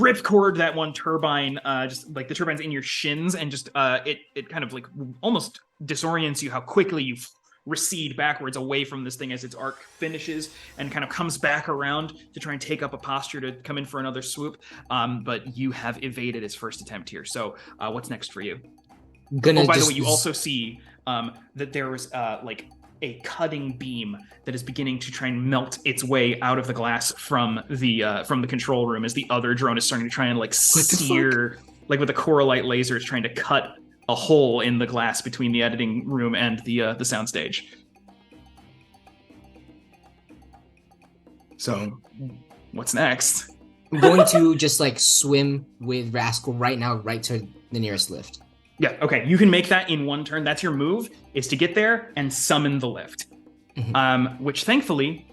ripcord that one turbine, just like the turbine's in your shins, and just it kind of like almost disorients you how quickly you recede backwards away from this thing as its arc finishes and kind of comes back around to try and take up a posture to come in for another swoop. But you have evaded its first attempt here. So what's next for you? Gonna By the just way, you also see that there was like a cutting beam that is beginning to try and melt its way out of the glass from the control room as the other drone is starting to try and like sear, like with a Coralite laser, is trying to cut a hole in the glass between the editing room and the soundstage. So, what's next? I'm going to just like swim with Rascal right now, right to the nearest lift. Yeah, okay. You can make that in one turn. That's your move, is to get there and summon the lift. Which thankfully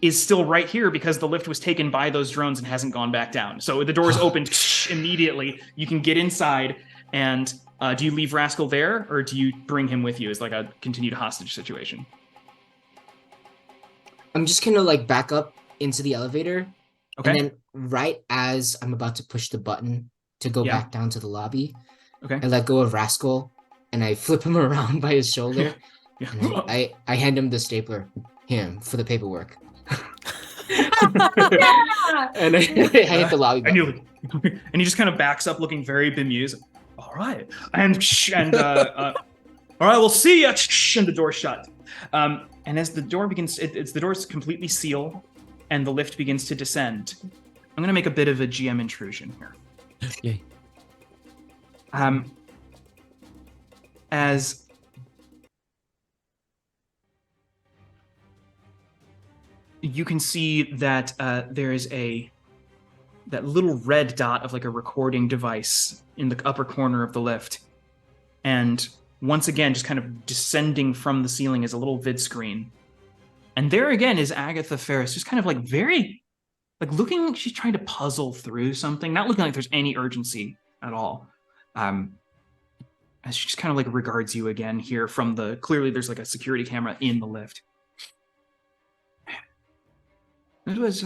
is still right here because the lift was taken by those drones and hasn't gone back down. So the door's opened immediately. You can get inside. And do you leave Rascal there, or do you bring him with you as like a continued hostage situation? I'm just gonna like back up into the elevator. Okay. And then right as I'm about to push the button to go Yeah. back down to the lobby, Okay. I let go of Rascal and I flip him around by his shoulder. Yeah. And I hand him the stapler. Here, for the paperwork. Yeah. And I hit the lobby button. And he just kind of backs up, looking very bemused. All right, and all right, we'll see ya. And the door shut. And as the door begins, it's the doors completely seal, and the lift begins to descend. I'm gonna make a bit of a GM intrusion here. Yay. As you can see that there is that little red dot of like a recording device in the upper corner of the lift. And once again, just kind of descending from the ceiling is a little vid screen. And there again is Agatha Ferris, just kind of like very, like looking like she's trying to puzzle through something, not looking like there's any urgency at all. As she just kind of like regards you again here from clearly there's like a security camera in the lift. It was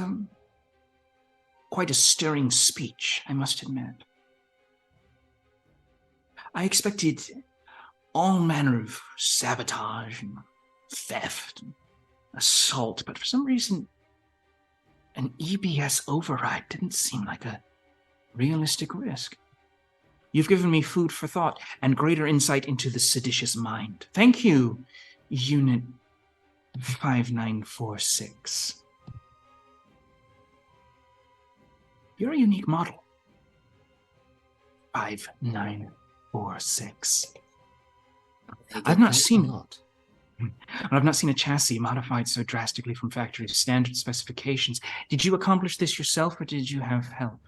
quite a stirring speech, I must admit. I expected all manner of sabotage and theft and assault, but for some reason, An EBS override didn't seem like a realistic risk. You've given me food for thought and greater insight into the seditious mind. Thank you, Unit 5946. You're a unique model. 5946. I've not seen a chassis modified so drastically from factory standard specifications. Did you accomplish this yourself, or did you have help?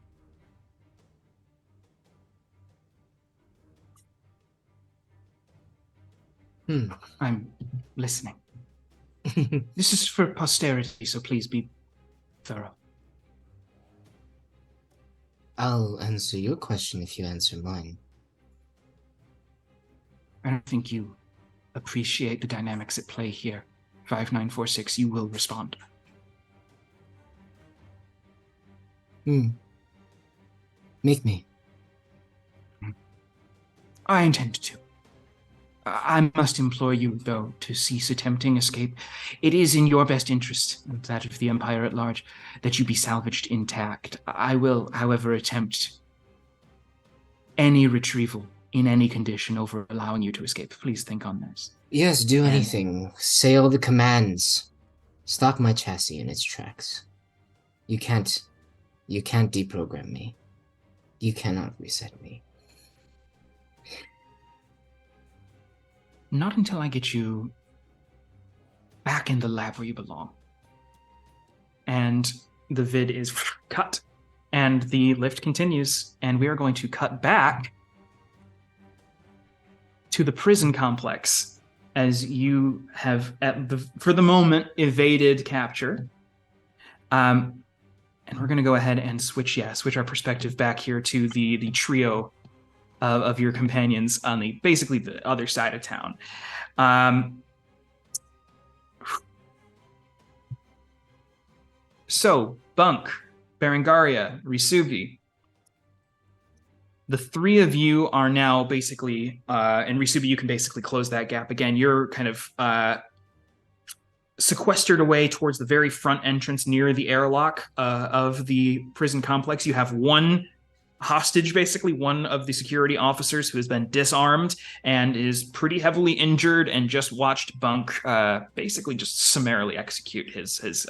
I'm listening. This is for posterity, so please be thorough. I'll answer your question if you answer mine. I don't think you appreciate the dynamics at play here. 5946, you will respond. Make me. I intend to. I must implore you, though, to cease attempting escape. It is in your best interest, and that of the Empire at large, that you be salvaged intact. I will, however, attempt any retrieval in any condition over allowing you to escape. Please think on this. Yes, do anything. Say all the commands. Stop my chassis in its tracks. You can't deprogram me. You cannot reset me. Not until I get you back in the lab where you belong. And the vid is cut, and the lift continues, and we are going to cut back to the prison complex as you have, for the moment, evaded capture. And we're going to go ahead and switch our perspective back here to the trio of your companions on basically the other side of town. So, Bunk, Berengaria, Risuvi, the three of you are now basically, and Risubi, you can basically close that gap again. You're kind of sequestered away towards the very front entrance near the airlock of the prison complex. You have one hostage, basically one of the security officers who has been disarmed and is pretty heavily injured, and just watched Bunk basically just summarily execute his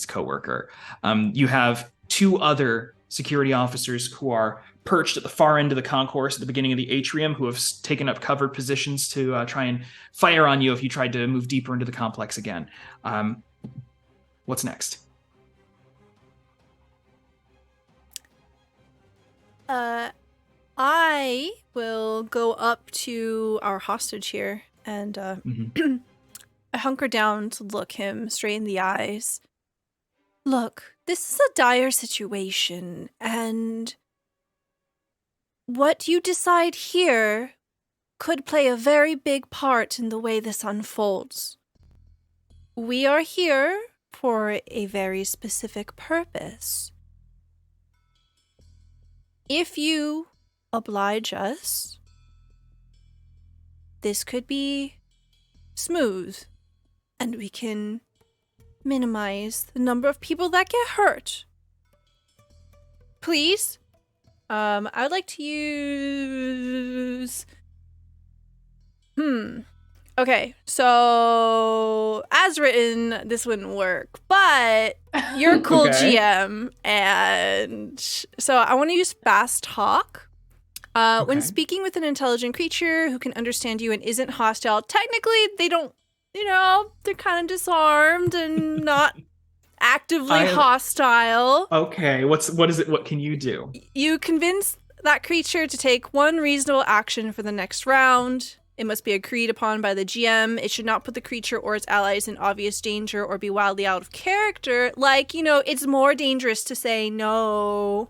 coworker. You have two other security officers who are perched at the far end of the concourse at the beginning of the atrium, who have taken up covered positions to try and fire on you if you tried to move deeper into the complex again. What's next? I will go up to our hostage here and I hunker down to look him straight in the eyes. Look, this is a dire situation, and what you decide here could play a very big part in the way this unfolds. We are here for a very specific purpose. If you oblige us, this could be smooth, and we can minimize the number of people that get hurt. Please? I would like to use... Okay, so as written, this wouldn't work, but you're a cool Okay. GM, and so I want to use fast talk. When speaking with an intelligent creature who can understand you and isn't hostile, technically they don't, they're kind of disarmed and not actively hostile. Okay, what is it? What can you do? You convince that creature to take one reasonable action for the next round. It must be agreed upon by the GM. It should not put the creature or its allies in obvious danger or be wildly out of character. Like, it's more dangerous to say no.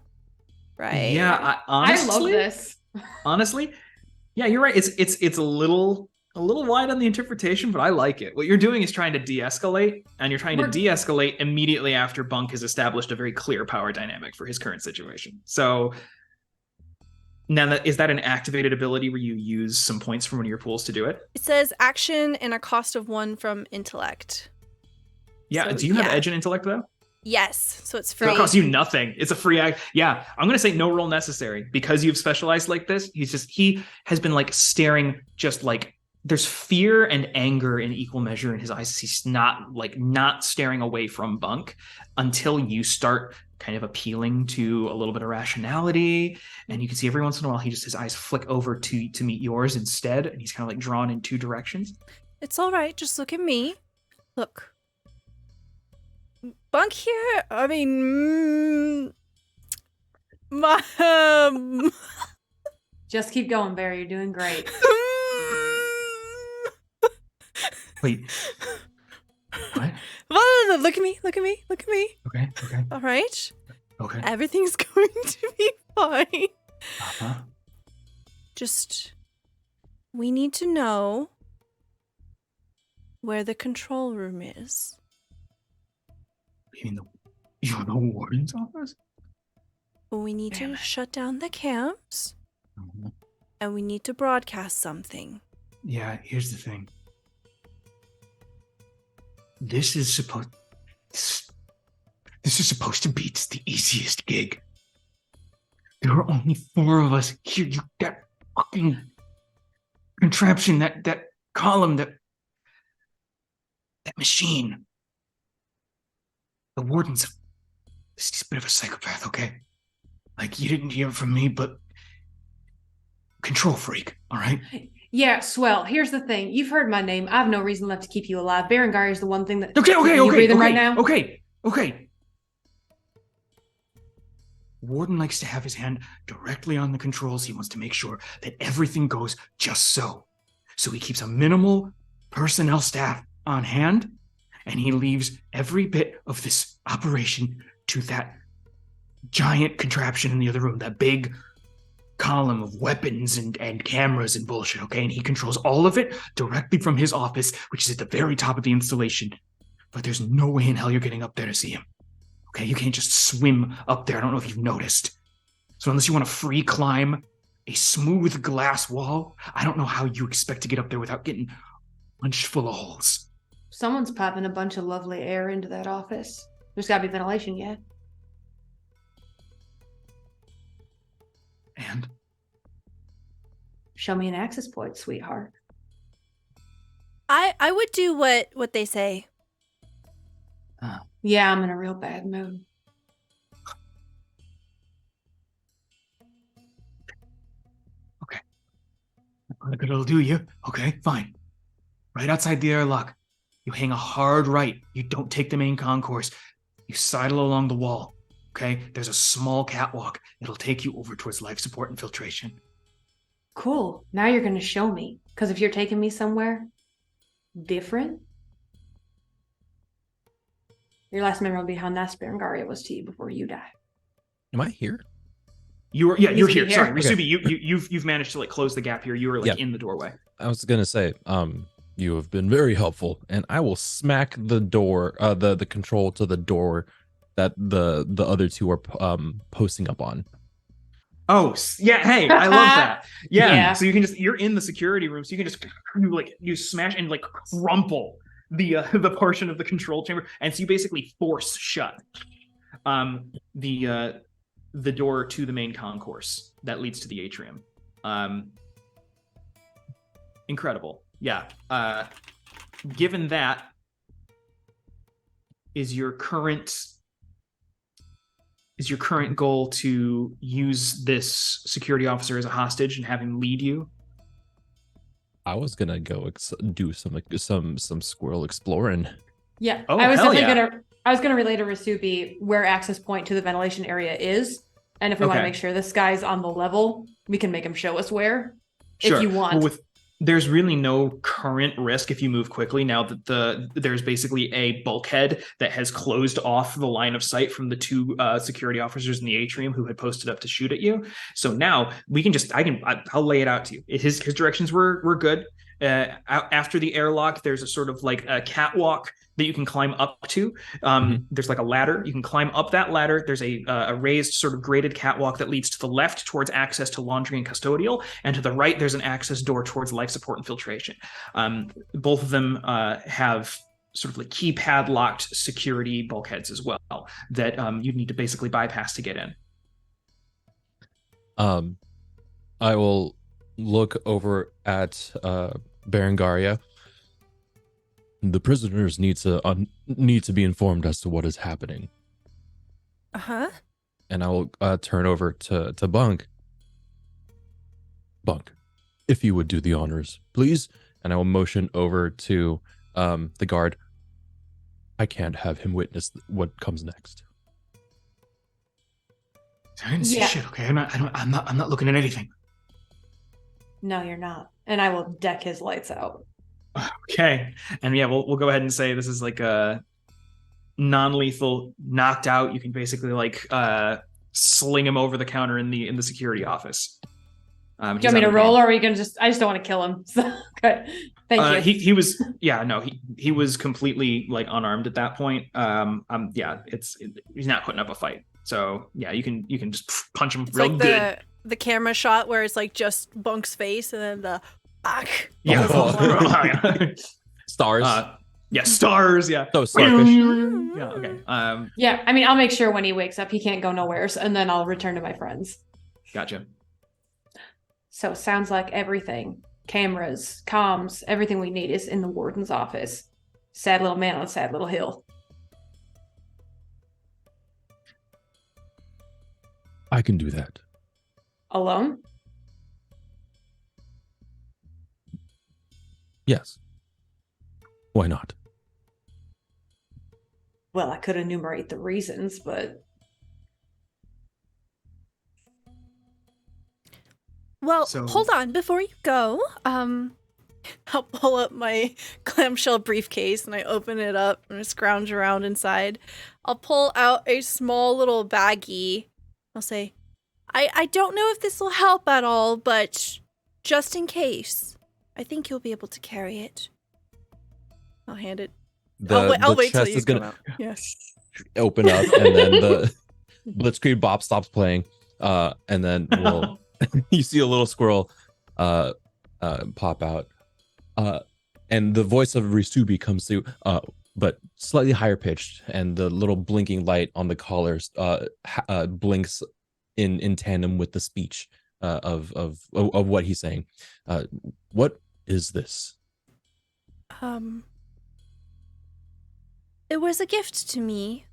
Right? Yeah, honestly, I love this. Honestly, yeah, you're right. It's a little wide on the interpretation, but I like it. What you're doing is trying to de-escalate, and you're trying to de-escalate immediately after Bunk has established a very clear power dynamic for his current situation. So now, is that an activated ability where you use some points from one of your pools to do it? It says action and a cost of 1 from intellect. Yeah. So, do you have edge in intellect though? Yes, so it's So free. it costs you nothing. It's a free act. Yeah, I'm gonna say no roll necessary because you've specialized like this. He has been like staring, just like there's fear and anger in equal measure in his eyes. He's not staring away from Bunk until you start kind of appealing to a little bit of rationality, and you can see every once in a while his eyes flick over to meet yours instead, and he's kind of like drawn in two directions. It's all right. Just look at me. Look. Bunk here, I mean, Just keep going, Barry. You're doing great. Wait. What? Look at me. Look at me. Look at me. Okay. All right. Okay. Everything's going to be fine. Uh-huh. Just, we need to know where the control room is. You mean the warden's office? We need to shut down the camps, and we need to broadcast something. Yeah, here's the thing. This is supposed to be the easiest gig. There are only 4 of us here. That fucking contraption, that column, that machine. The warden's he's a bit of a psychopath, okay? Like, you didn't hear it from me, but control freak, all right? Yeah, swell. Here's the thing. You've heard my name. I have no reason left to keep you alive. Berengar is the one thing that you're breathing right now. Okay. Warden likes to have his hand directly on the controls. He wants to make sure that everything goes just so. So he keeps a minimal personnel staff on hand, and he leaves every bit of this operation to that giant contraption in the other room, that big column of weapons and cameras and bullshit, okay? And he controls all of it directly from his office, which is at the very top of the installation. But there's no way in hell you're getting up there to see him. Okay, you can't just swim up there. I don't know if you've noticed. So unless you want to free climb a smooth glass wall, I don't know how you expect to get up there without getting punched full of holes. Someone's piping a bunch of lovely air into that office. There's got to be ventilation, yeah. And? Show me an access point, sweetheart. I would do what they say. Yeah, I'm in a real bad mood. Okay. Look, it'll do you. Okay, fine. Right outside the airlock, you hang a hard right. You don't take the main concourse. You sidle along the wall. Okay? There's a small catwalk. It'll take you over towards life support and filtration. Cool. Now you're going to show me. Because if you're taking me somewhere different, your last memory will be how nice Berengaria was to you before you die. Am I here? You're here. Sorry, Okay. Rasubi, you've managed to like close the gap here. You were like in the doorway. I was gonna say, you have been very helpful, and I will smack the door, the control to the door that the other two are posting up on. Oh yeah, hey, I love that. Yeah. So you're in the security room, so you can just you smash and like crumple the portion of the control chamber, and so you basically force shut the door to the main concourse that leads to the atrium. Incredible. Yeah. Given that is your current goal to use this security officer as a hostage and have him lead you? I was gonna go do some squirrel exploring. Yeah. Oh, I was hell definitely gonna relay to Rasubi where access point to the ventilation area is. And if we want to make sure this guy's on the level, we can make him show us where. Sure. If you want. Well, there's really no current risk if you move quickly now that there's basically a bulkhead that has closed off the line of sight from the two security officers in the atrium who had posted up to shoot at you. So now we can I'll lay it out to you. His directions were good. After the airlock, there's a sort of like a catwalk that you can climb up to. There's like a ladder. You can climb up that ladder. There's a raised sort of graded catwalk that leads to the left towards access to laundry and custodial, and to the right there's an access door towards life support and filtration. Both of them have sort of like keypad locked security bulkheads as well that you'd need to basically bypass to get in. I will look over at Berengaria. The prisoners need to be informed as to what is happening. And I will turn over to Bunk. Bunk, if you would do the honors, please. And I will motion over to the guard. I can't have him witness what comes next. I didn't see shit. Okay, I'm not looking at anything. No, you're not. And I will deck his lights out. Okay, and yeah, we'll go ahead and say this is like a non-lethal knocked out. You can basically like sling him over the counter in the security office. Do you want me to roll, or are you gonna just? I just don't want to kill him. So good. Thank you. He was he was completely like unarmed at that point. He's not putting up a fight. So yeah, you can just punch him real good. The camera shot where it's like just Bunk's face and then the yeah. Stars. Stars. Yeah. So starfish. Yeah. Okay. Yeah. I mean, I'll make sure when he wakes up, he can't go nowhere, and then I'll return to my friends. Gotcha. So sounds like everything, cameras, comms, everything we need is in the warden's office. Sad little man on a sad little hill. I can do that. Alone? Yes. Why not? Well, I could enumerate the reasons, but... Well, hold on. Before you go, I'll pull up my clamshell briefcase and I open it up and I scrounge around inside. I'll pull out a small little baggie. I'll say, I don't know if this will help at all, but just in case, I think you'll be able to carry it. I'll hand it. I'll wait till you come out. Yeah. Open up, and then the Blitzkrieg Bop stops playing, and then we'll you see a little squirrel pop out, and the voice of Risubi comes through, but slightly higher pitched, and the little blinking light on the collars blinks in tandem with the speech of what he's saying. What is this? It was a gift to me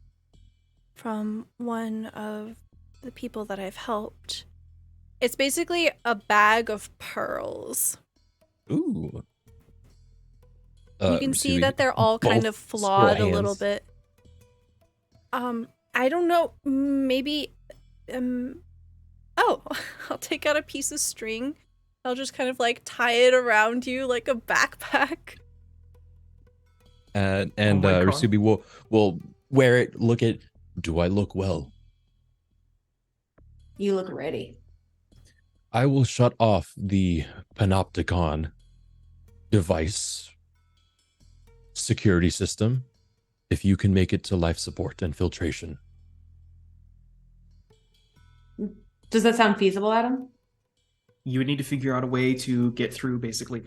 from one of the people that I've helped. It's basically a bag of pearls. Ooh. You can see that they're all kind of flawed a little bit. I don't know, maybe I'll take out a piece of string. I'll just kind of like tie it around you like a backpack. And Risubi will wear it, look at, do I look well? You look ready. I will shut off the panopticon device security system if you can make it to life support and filtration. Does that sound feasible, Adam? You would need to figure out a way to get through basically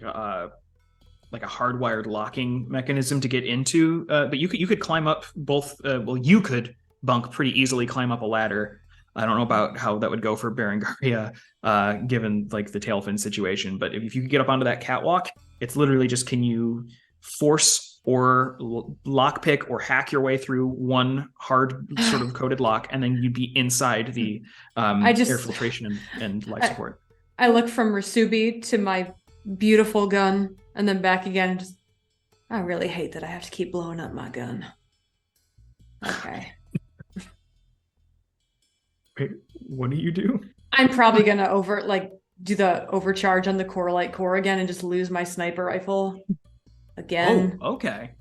like a hardwired locking mechanism to get into, but you could climb up both. You could, Bunk, pretty easily climb up a ladder. I don't know about how that would go for Berengaria, given like the tailfin situation. But if you could get up onto that catwalk, it's literally just, can you force or lockpick or hack your way through one hard sort of coded lock, and then you'd be inside the air filtration and life support. I look from Risubi to my beautiful gun, and then back again, and just, I really hate that I have to keep blowing up my gun. Okay. Wait, what do you do? I'm probably gonna do the overcharge on the Coralite core again and just lose my sniper rifle again. Oh, okay.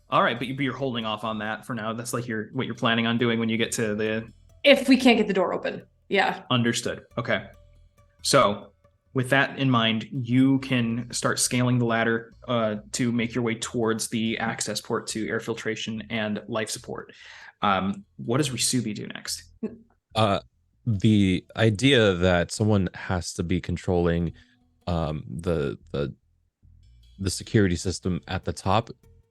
All right, but you're holding off on that for now. That's like what you're planning on doing when you get to the... If we can't get the door open. Yeah. Understood. Okay. So with that in mind, you can start scaling the ladder to make your way towards the access port to air filtration and life support. What does Risubi do next? The idea that someone has to be controlling the the security system at the top.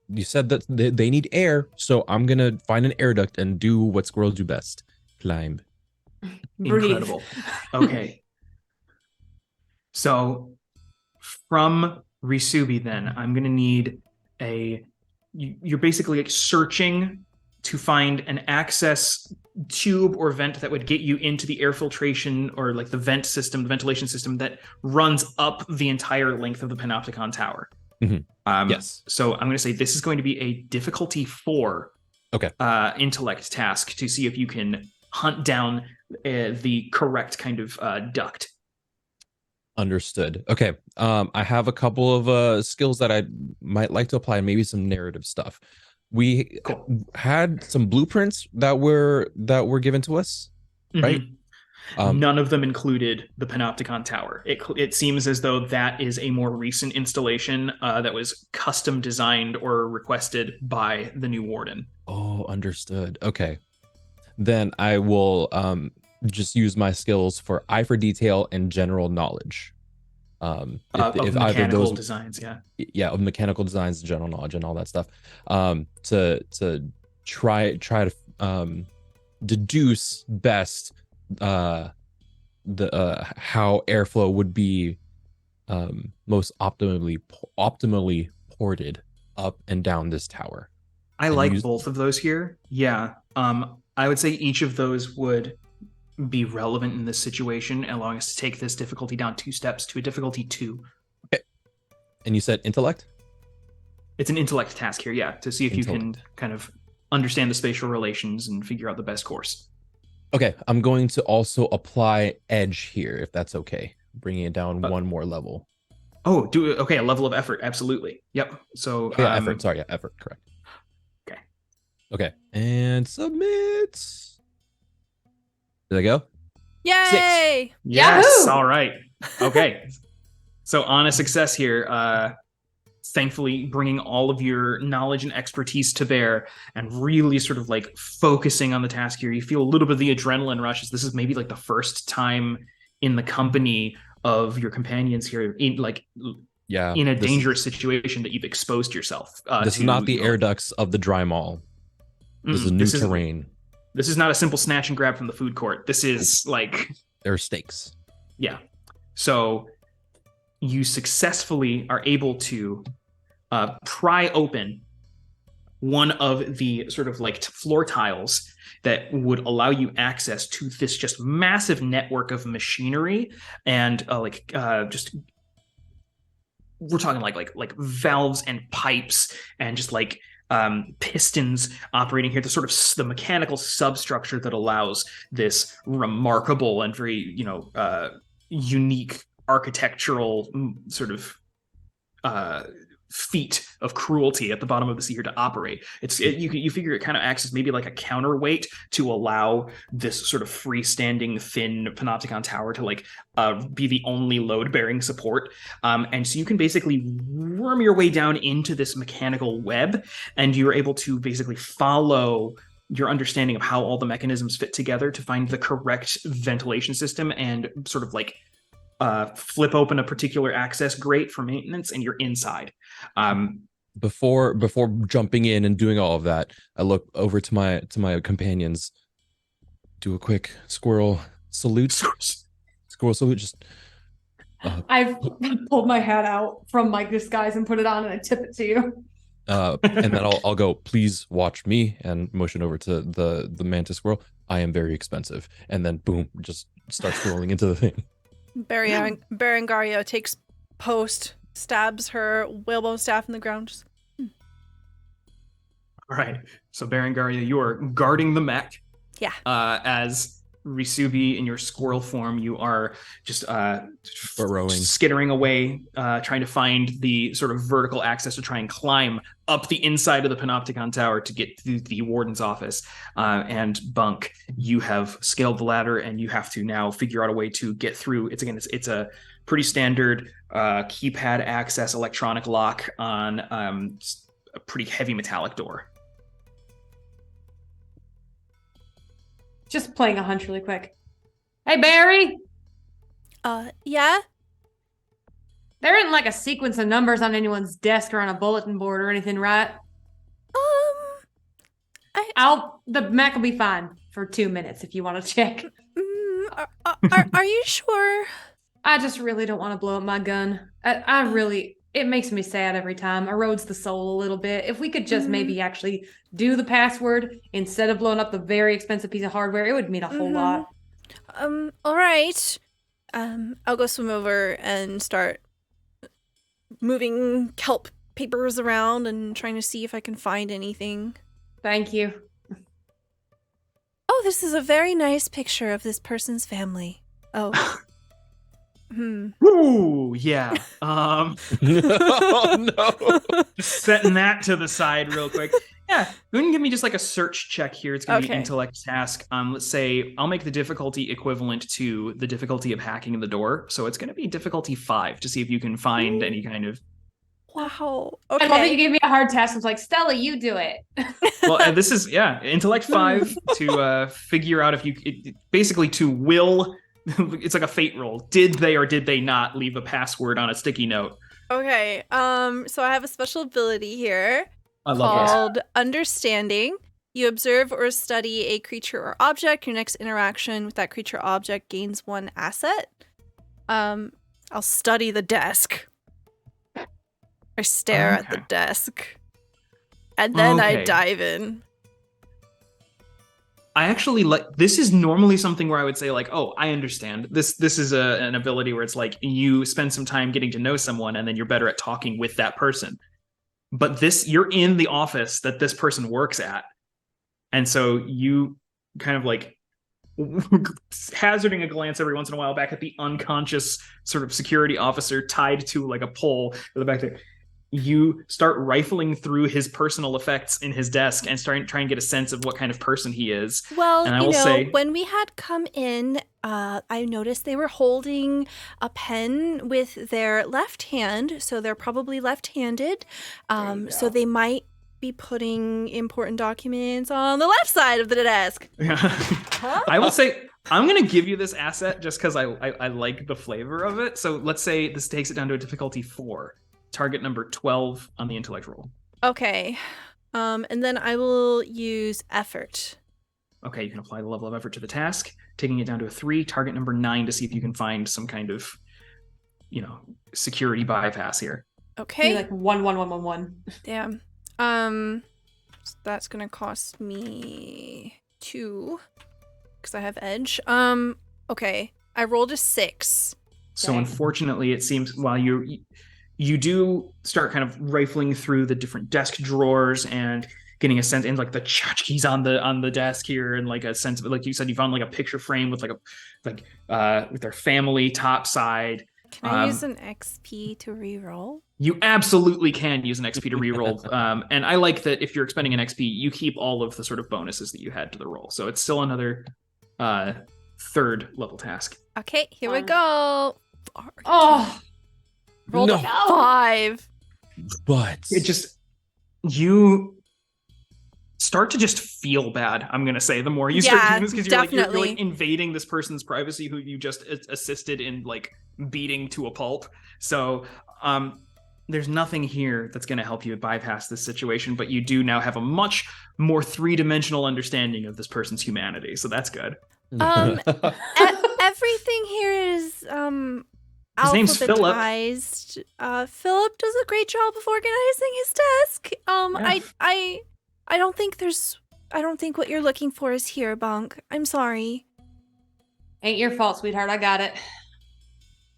You said that they need air, so I'm gonna find an air duct and do what squirrels do best: climb. Breathe. Incredible. Okay. So from Risubi, then I'm gonna need you're basically like searching to find an access tube or vent that would get you into the air filtration or like the vent system, the ventilation system that runs up the entire length of the Panopticon Tower. Yes. So I'm going to say this is going to be a difficulty 4 Okay. Intellect task to see if you can hunt down the correct kind of duct. Understood. Okay. I have a couple of skills that I might like to apply, maybe some narrative stuff. We had some blueprints that were given to us, right? None of them included the Panopticon Tower. It seems as though that is a more recent installation that was custom designed or requested by the new warden. Oh, understood. Okay. Then I will just use my skills for eye for detail and general knowledge. Of mechanical designs, of mechanical designs, general knowledge, and all that stuff. To try to deduce best how airflow would be most optimally ported up and down this tower. I like both of those here. Yeah. I would say each of those would be relevant in this situation, allowing us to take this difficulty down 2 steps to a difficulty 2. Okay. And you said intellect? It's an intellect task here, yeah, to see if you can kind of understand the spatial relations and figure out the best course. Okay, I'm going to also apply edge here, if that's okay, bringing it down one more level. Oh, a level of effort, absolutely. Yep. So effort. Sorry, effort, correct. Okay, and submit. Did I go? Yay! 6. Yes. Yahoo! All right. Okay. So on a success here, thankfully bringing all of your knowledge and expertise to bear and really sort of like focusing on the task here. You feel a little bit of the adrenaline rushes. This is maybe like the first time in the company of your companions here in a dangerous situation that you've exposed yourself. This is not the air ducts of the dry mall. This is new terrain. This is not a simple snatch and grab from the food court. This is like... There are stakes. Yeah. So you successfully are able to pry open one of the sort of like floor tiles that would allow you access to this just massive network of machinery and just... We're talking like valves and pipes and just like pistons operating here, the mechanical substructure that allows this remarkable and very unique architectural sort of feat of cruelty at the bottom of the sea here to operate. You figure it kind of acts as maybe like a counterweight to allow this sort of freestanding thin Panopticon tower to be the only load-bearing support. And so you can basically worm your way down into this mechanical web, and you're able to basically follow your understanding of how all the mechanisms fit together to find the correct ventilation system and sort of flip open a particular access grate for maintenance, and you're inside. Before jumping in and doing all of that, I look over to my companions, do a quick squirrel salute. Squirrel salute. Just. I've pulled my hat out from my disguise and put it on, and I tip it to you. And then I'll go, please watch me, and motion over to the mantis squirrel. I am very expensive, and then boom, just start scrolling into the thing. Berengario takes post, stabs her whalebone staff in the ground. All right. So Berengario, you are guarding the mech. Yeah. As Risubi in your squirrel form, you are just burrowing, skittering away, trying to find the sort of vertical access to try and climb up the inside of the Panopticon Tower to get to the warden's office. And Bunk, you have scaled the ladder, and you have to now figure out a way to get through. It's a pretty standard keypad access electronic lock on a pretty heavy metallic door. Just playing a hunch really quick. Hey, Barry. Yeah? There isn't like a sequence of numbers on anyone's desk or on a bulletin board or anything, right? The Mac will be fine for 2 minutes if you want to check. Are you sure? I just really don't want to blow up my gun. It makes me sad every time. Erodes the soul a little bit. If we could just maybe actually do the password instead of blowing up the very expensive piece of hardware, it would mean a whole lot. All right. I'll go swim over and start moving kelp papers around and trying to see if I can find anything. Thank you. Oh, this is a very nice picture of this person's family. Oh. Ooh, yeah. Oh no. Just setting that to the side real quick. Yeah, go ahead and give me just like a search check here. It's going to be an intellect task. Let's say I'll make the difficulty equivalent to the difficulty of hacking the door. So it's going to be difficulty 5 to see if you can find any kind of... Wow. Okay. I love that you gave me a hard task. I was like, Stella, you do it. Well, this is, intellect 5 to figure out if you... basically to will... It's like a fate roll. Did they or did they not leave a password on a sticky note? Okay. So I have a special ability here called Understanding. You observe or study a creature or object. Your next interaction with that creature or object gains 1 asset. I'll study the desk. I stare at the desk. And then I dive in. I actually this is normally something where I would say like, oh, I understand. This is an ability where it's like you spend some time getting to know someone and then you're better at talking with that person. But you're in the office that this person works at. And so you kind of like hazarding a glance every once in a while back at the unconscious sort of security officer tied to like a pole at the back there. You start rifling through his personal effects in his desk and try and get a sense of what kind of person he is. Well, when we had come in, I noticed they were holding a pen with their left hand, so they're probably left-handed. So they might be putting important documents on the left side of the desk. I will say, I'm going to give you this asset just because I like the flavor of it. So let's say this takes it down to a difficulty 4. Target number 12 on the intellect roll. Okay. And then I will use effort. Okay, you can apply the level of effort to the task, taking it down to a 3, target number 9 to see if you can find some kind of, security bypass here. Okay. Like 1, 1, 1, 1, 1. Damn. So that's gonna cost me 2 because I have edge. Okay. I rolled a 6. So unfortunately, it seems while you do start kind of rifling through the different desk drawers and getting a sense, and like the tchotchkes on the desk here, and like a sense of, like you said, you found like a picture frame with with their family top side. Can I use an XP to reroll? You absolutely can use an XP to reroll. And I like that if you're expending an XP, you keep all of the sort of bonuses that you had to the roll. So it's still another 3rd level task. Okay, here we go. Oh. Rolled a 5. But you start to just feel bad. I'm gonna say the more you start doing this, because you're like invading this person's privacy who you just assisted in like beating to a pulp. So there's nothing here that's gonna help you bypass this situation, but you do now have a much more 3-dimensional understanding of this person's humanity. So that's good. Everything here is his name's Philip. Philip does a great job of organizing his desk. I don't think what you're looking for is here, Bonk. I'm sorry. Ain't your fault, sweetheart. I got it.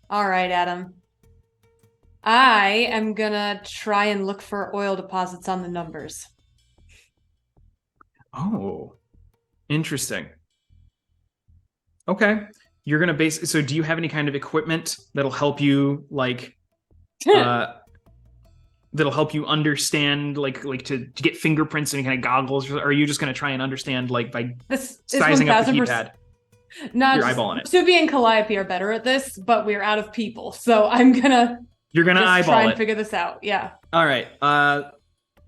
All right, Adam. I am gonna try and look for oil deposits on the numbers. Oh, interesting. Okay. You're going to so do you have any kind of equipment that'll help you that'll help you understand to get fingerprints and kind of goggles? Or are you just going to try and understand by sizing up the keypad? No, you're eyeballing it. Subi and Calliope are better at this, but we're out of people. So you're going to eyeball try and figure this out. Yeah. All right.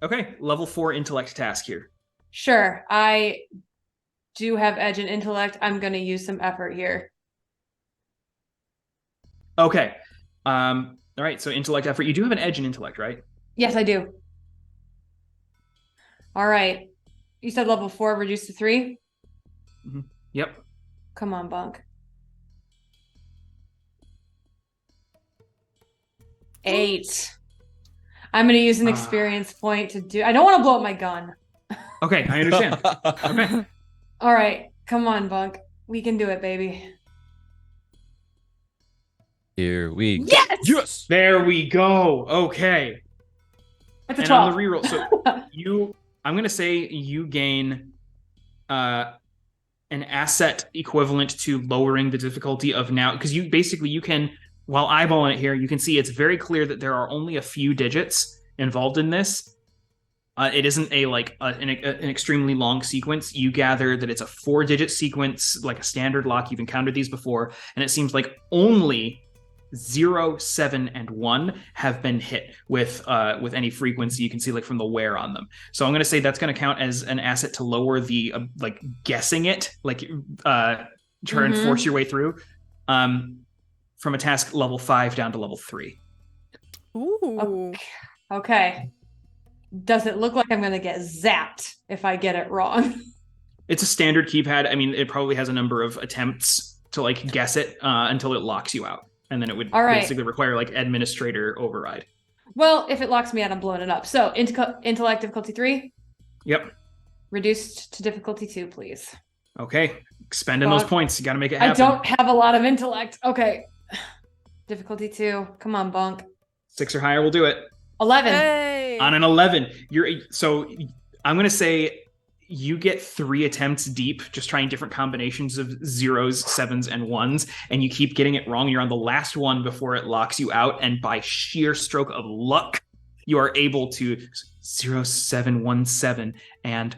Okay. Level 4 intellect task here. Sure. I do have edge and intellect. I'm going to use some effort here. Okay. All right, so intellect effort. You do have an edge in intellect, right? Yes, I do. All right. You said level 4 reduced to 3? Mm-hmm. Yep. Come on, Bunk. 8. I'm going to use an experience point to do... I don't want to blow up my gun. Okay, I understand. Okay. All right. Come on, Bunk. We can do it, baby. Here we go. Yes! Yes! There we go. Okay. That's a And 12. on the reroll, so I'm going to say you gain an asset equivalent to lowering the difficulty of now, because you can, while eyeballing it here, you can see it's very clear that there are only a few digits involved in this. It isn't an extremely long sequence. You gather that it's a 4-digit sequence, like a standard lock. You've encountered these before, and it seems like only 0, 7, and 1 have been hit with any frequency you can see, like from the wear on them. So I'm going to say that's going to count as an asset to lower the guessing it, try and force your way through, from a task level 5 down to level 3. Ooh. Okay. Does it look like I'm going to get zapped if I get it wrong? It's a standard keypad. I mean, it probably has a number of attempts to guess it until it locks you out. And then it would basically require administrator override. Well, if it locks me out, I'm blowing it up. So intellect difficulty 3? Yep. Reduced to difficulty 2, please. Okay. Spending those points. You got to make it happen. I don't have a lot of intellect. Okay. Difficulty 2. Come on, Bunk. 6 or higher will do it. 11. Hey. On an 11. So I'm going to say you get 3 attempts deep, just trying different combinations of 0s, 7s, and 1s, and you keep getting it wrong. You're on the last one before it locks you out, and by sheer stroke of luck, you are able to 0, 7, 1, 7, and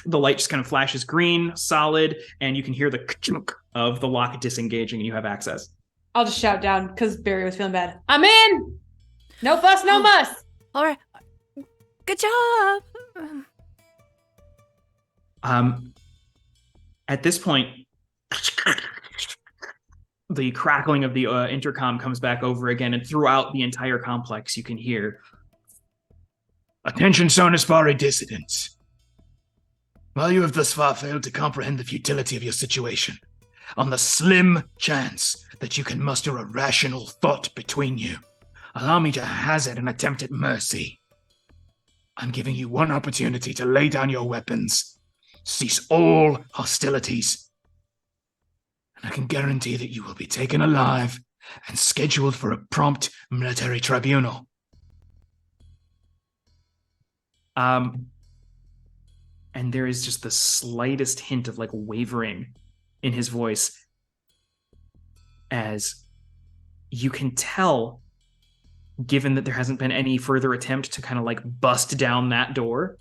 the light just kind of flashes green, solid, and you can hear the of the lock disengaging, and you have access. I'll just shout down because Barry was feeling bad. I'm in! No fuss, no muss! All right. Good job. At this point, the crackling of the intercom comes back over again, and throughout the entire complex, you can hear, "Attention, Sonaspar dissidents. While you have thus far failed to comprehend the futility of your situation, on the slim chance that you can muster a rational thought between you, allow me to hazard an attempt at mercy. I'm giving you one opportunity to lay down your weapons, cease all hostilities, and I can guarantee that you will be taken alive and scheduled for a prompt military tribunal." And there is just the slightest hint of wavering in his voice, as you can tell, given that there hasn't been any further attempt to kind of bust down that door,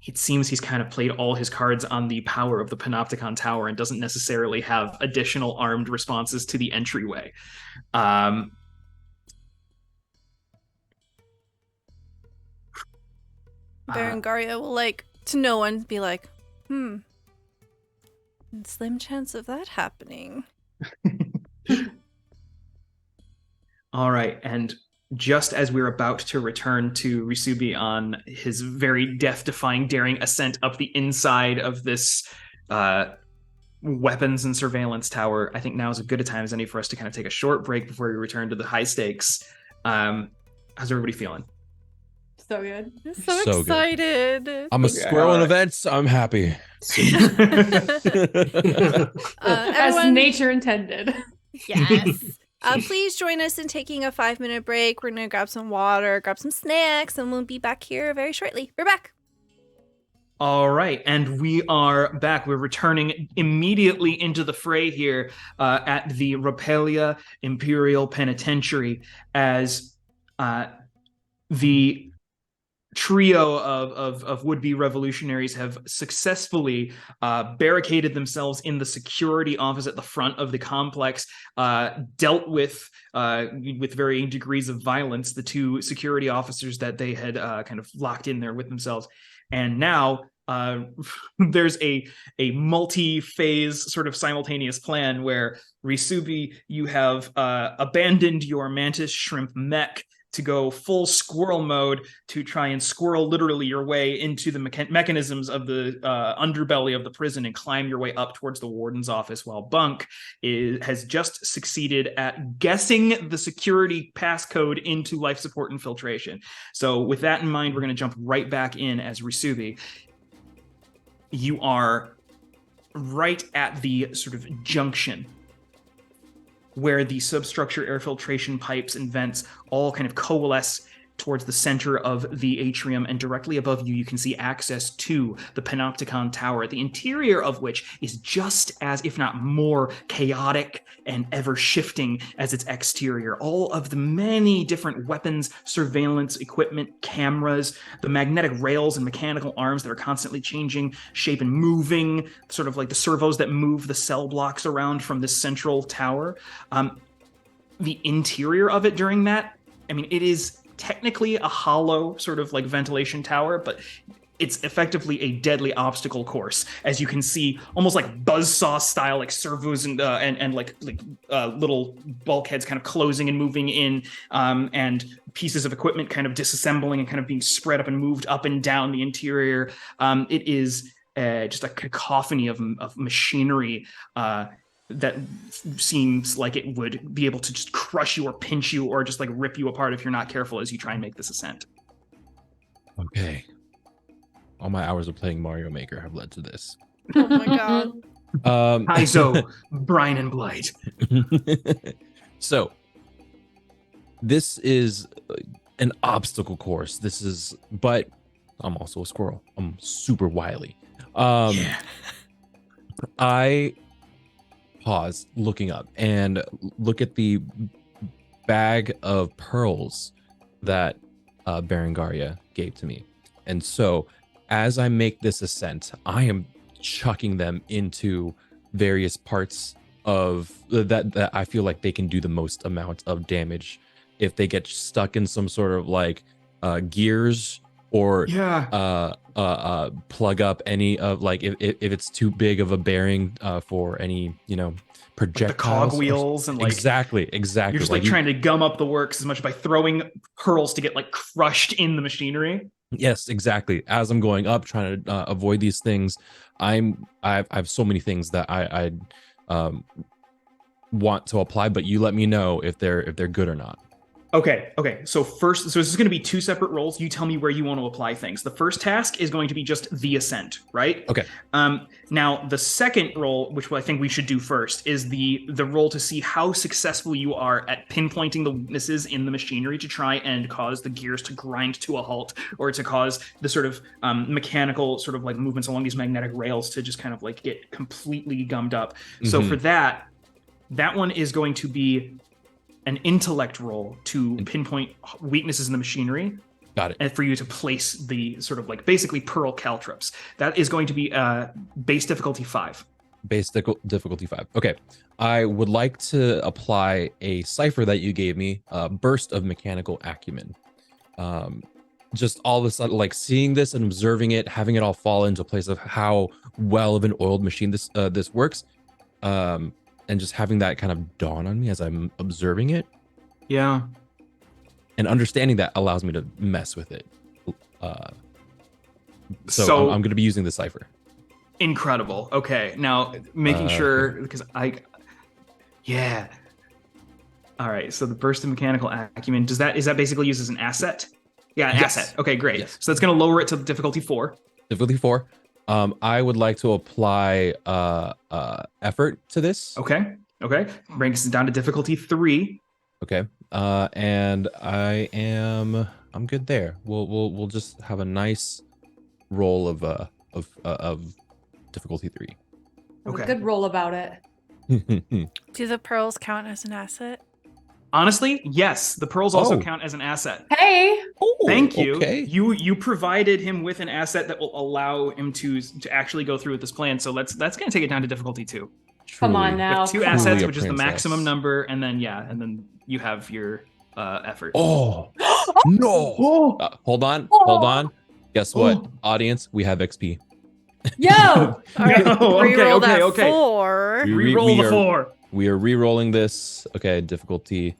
it seems he's kind of played all his cards on the power of the Panopticon Tower and doesn't necessarily have additional armed responses to the entryway. Berengaria will to no one be slim chance of that happening. All right, and just as we're about to return to Risubi on his very death-defying, daring ascent up the inside of this weapons and surveillance tower, I think now is as good a time as any for us to kind of take a short break before we return to the high stakes. How's everybody feeling? So good. So excited. Good. I'm a squirrel in events. I'm happy. As nature intended. Yes. Please join us in taking a 5-minute break. We're going to grab some water, grab some snacks, and we'll be back here very shortly. We're back. All right, and we are back. We're returning immediately into the fray here at the Rapelia Imperial Penitentiary as the trio of would-be revolutionaries have successfully barricaded themselves in the security office at the front of the complex, dealt with varying degrees of violence the 2 security officers that they had kind of locked in there with themselves. And now there's a multi-phase sort of simultaneous plan where Risubi, you have abandoned your mantis shrimp mech to go full squirrel mode to try and squirrel literally your way into the mechanisms of the underbelly of the prison and climb your way up towards the warden's office, while Bunk has just succeeded at guessing the security passcode into life support infiltration. So with that in mind, we're going to jump right back in as Risubi. You are right at the sort of junction where the substructure air filtration pipes and vents all kind of coalesce towards the center of the atrium, and directly above you, you can see access to the Panopticon Tower, the interior of which is just as, if not more, chaotic and ever-shifting as its exterior. All of the many different weapons, surveillance, equipment, cameras, the magnetic rails and mechanical arms that are constantly changing shape and moving, sort of like the servos that move the cell blocks around from this central tower. The interior of it during that, I mean, it is technically a hollow sort of like ventilation tower, but it's effectively a deadly obstacle course, as you can see, almost like buzzsaw style, like servos and little bulkheads kind of closing and moving in, and pieces of equipment kind of disassembling and kind of being spread up and moved up and down the interior. It is just a cacophony of machinery that seems like it would be able to just crush you or pinch you or just like rip you apart if you're not careful as you try and make this ascent. Okay. All my hours of playing Mario Maker have led to this. Oh my god. Kaizo, Brine Blight. So, this is an obstacle course. But I'm also a squirrel. I'm super wily. Yeah. I pause looking up and look at the bag of pearls that Berengaria gave to me. And so as I make this ascent, I am chucking them into various parts of that I feel like they can do the most amount of damage if they get stuck in some sort of like gears or plug up any of like if it's too big of a bearing for any projectiles, like the cog wheels and like exactly you're just like trying to gum up the works as much by throwing pearls to get like crushed in the machinery. Yes, exactly. As I'm going up, trying to avoid these things, I have so many things that I want to apply, but you let me know if they're good or not. Okay. So this is going to be two separate roles. You tell me where you want to apply things. The first task is going to be just the ascent, right? Okay. Now the second role, which I think we should do first, is the role to see how successful you are at pinpointing the weaknesses in the machinery to try and cause the gears to grind to a halt, or to cause the sort of mechanical sort of like movements along these magnetic rails to just kind of like get completely gummed up. Mm-hmm. So for that one is going to be an intellect roll to pinpoint weaknesses in the machinery. Got it. And for you to place the sort of like basically pearl caltrops. That is going to be base difficulty 5. Base difficulty 5. Okay. I would like to apply a cipher that you gave me, burst of mechanical acumen. Just all of a sudden, like seeing this and observing it, having it all fall into place of how well of an oiled machine this works. And just having that kind of dawn on me as I'm observing it. Yeah. And understanding that allows me to mess with it. So I'm going to be using the cipher. Incredible. Okay. Now, making sure, because yeah. All right. So the burst of mechanical acumen, is that basically used as an asset? Yeah, an asset. Okay, great. Yes. So that's going to lower it to difficulty 4. Difficulty 4. I would like to apply effort to this. Okay. Brings it down to difficulty 3. Okay. And I'm good there. We'll just have a nice roll of difficulty 3. Okay. A good roll about it. Do the pearls count as an asset? Honestly, yes. The pearls also count as an asset. Hey! Thank you. Okay. You provided him with an asset that will allow him to actually go through with this plan. So that's going to take it down to difficulty 2. Come on now. 2 assets, which is the maximum number, and then you have your effort. Oh no! Hold on. Guess what, audience? We have XP. Yo! All right, Okay, reroll that okay. 4. Reroll the 4. We are re-rolling this. Okay, difficulty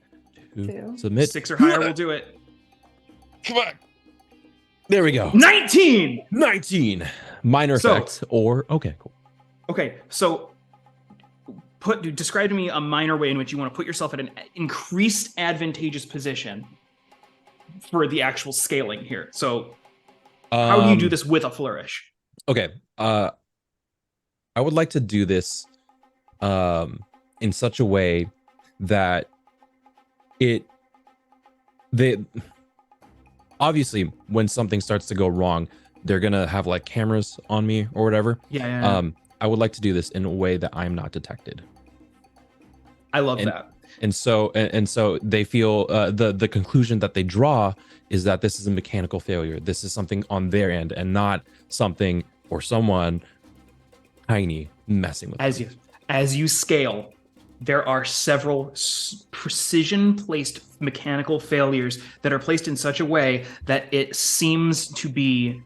2. Submit. 6 or higher will do it. Come on. There we go. 19! 19. Minor effect or okay, cool. Okay, so describe to me a minor way in which you want to put yourself at an increased advantageous position for the actual scaling here. So how do you do this with a flourish? Okay. I would like to do this in such a way that obviously when something starts to go wrong, they're gonna have like cameras on me or whatever. Yeah. I would like to do this in a way that I'm not detected. I love that. And so they feel the conclusion that they draw is that this is a mechanical failure. This is something on their end and not something or someone tiny messing with them. As you scale, there are several precision placed mechanical failures that are placed in such a way that it seems to be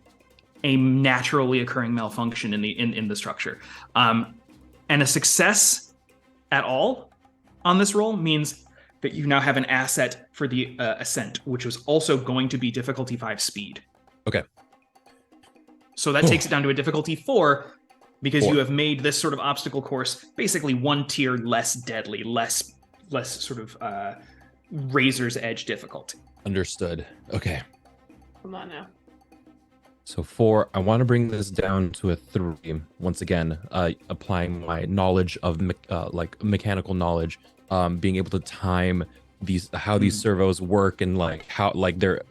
a naturally occurring malfunction in the structure. And a success at all on this roll means that you now have an asset for the ascent, which was also going to be difficulty 5 speed. Okay. So that takes it down to a difficulty 4 because you have made this sort of obstacle course basically one tier less deadly, less sort of razor's edge difficulty. Understood. Okay. Come on now. So 4, I want to bring this down to a 3. Once again, applying my knowledge of like mechanical knowledge, being able to time how these servos work and like how like they're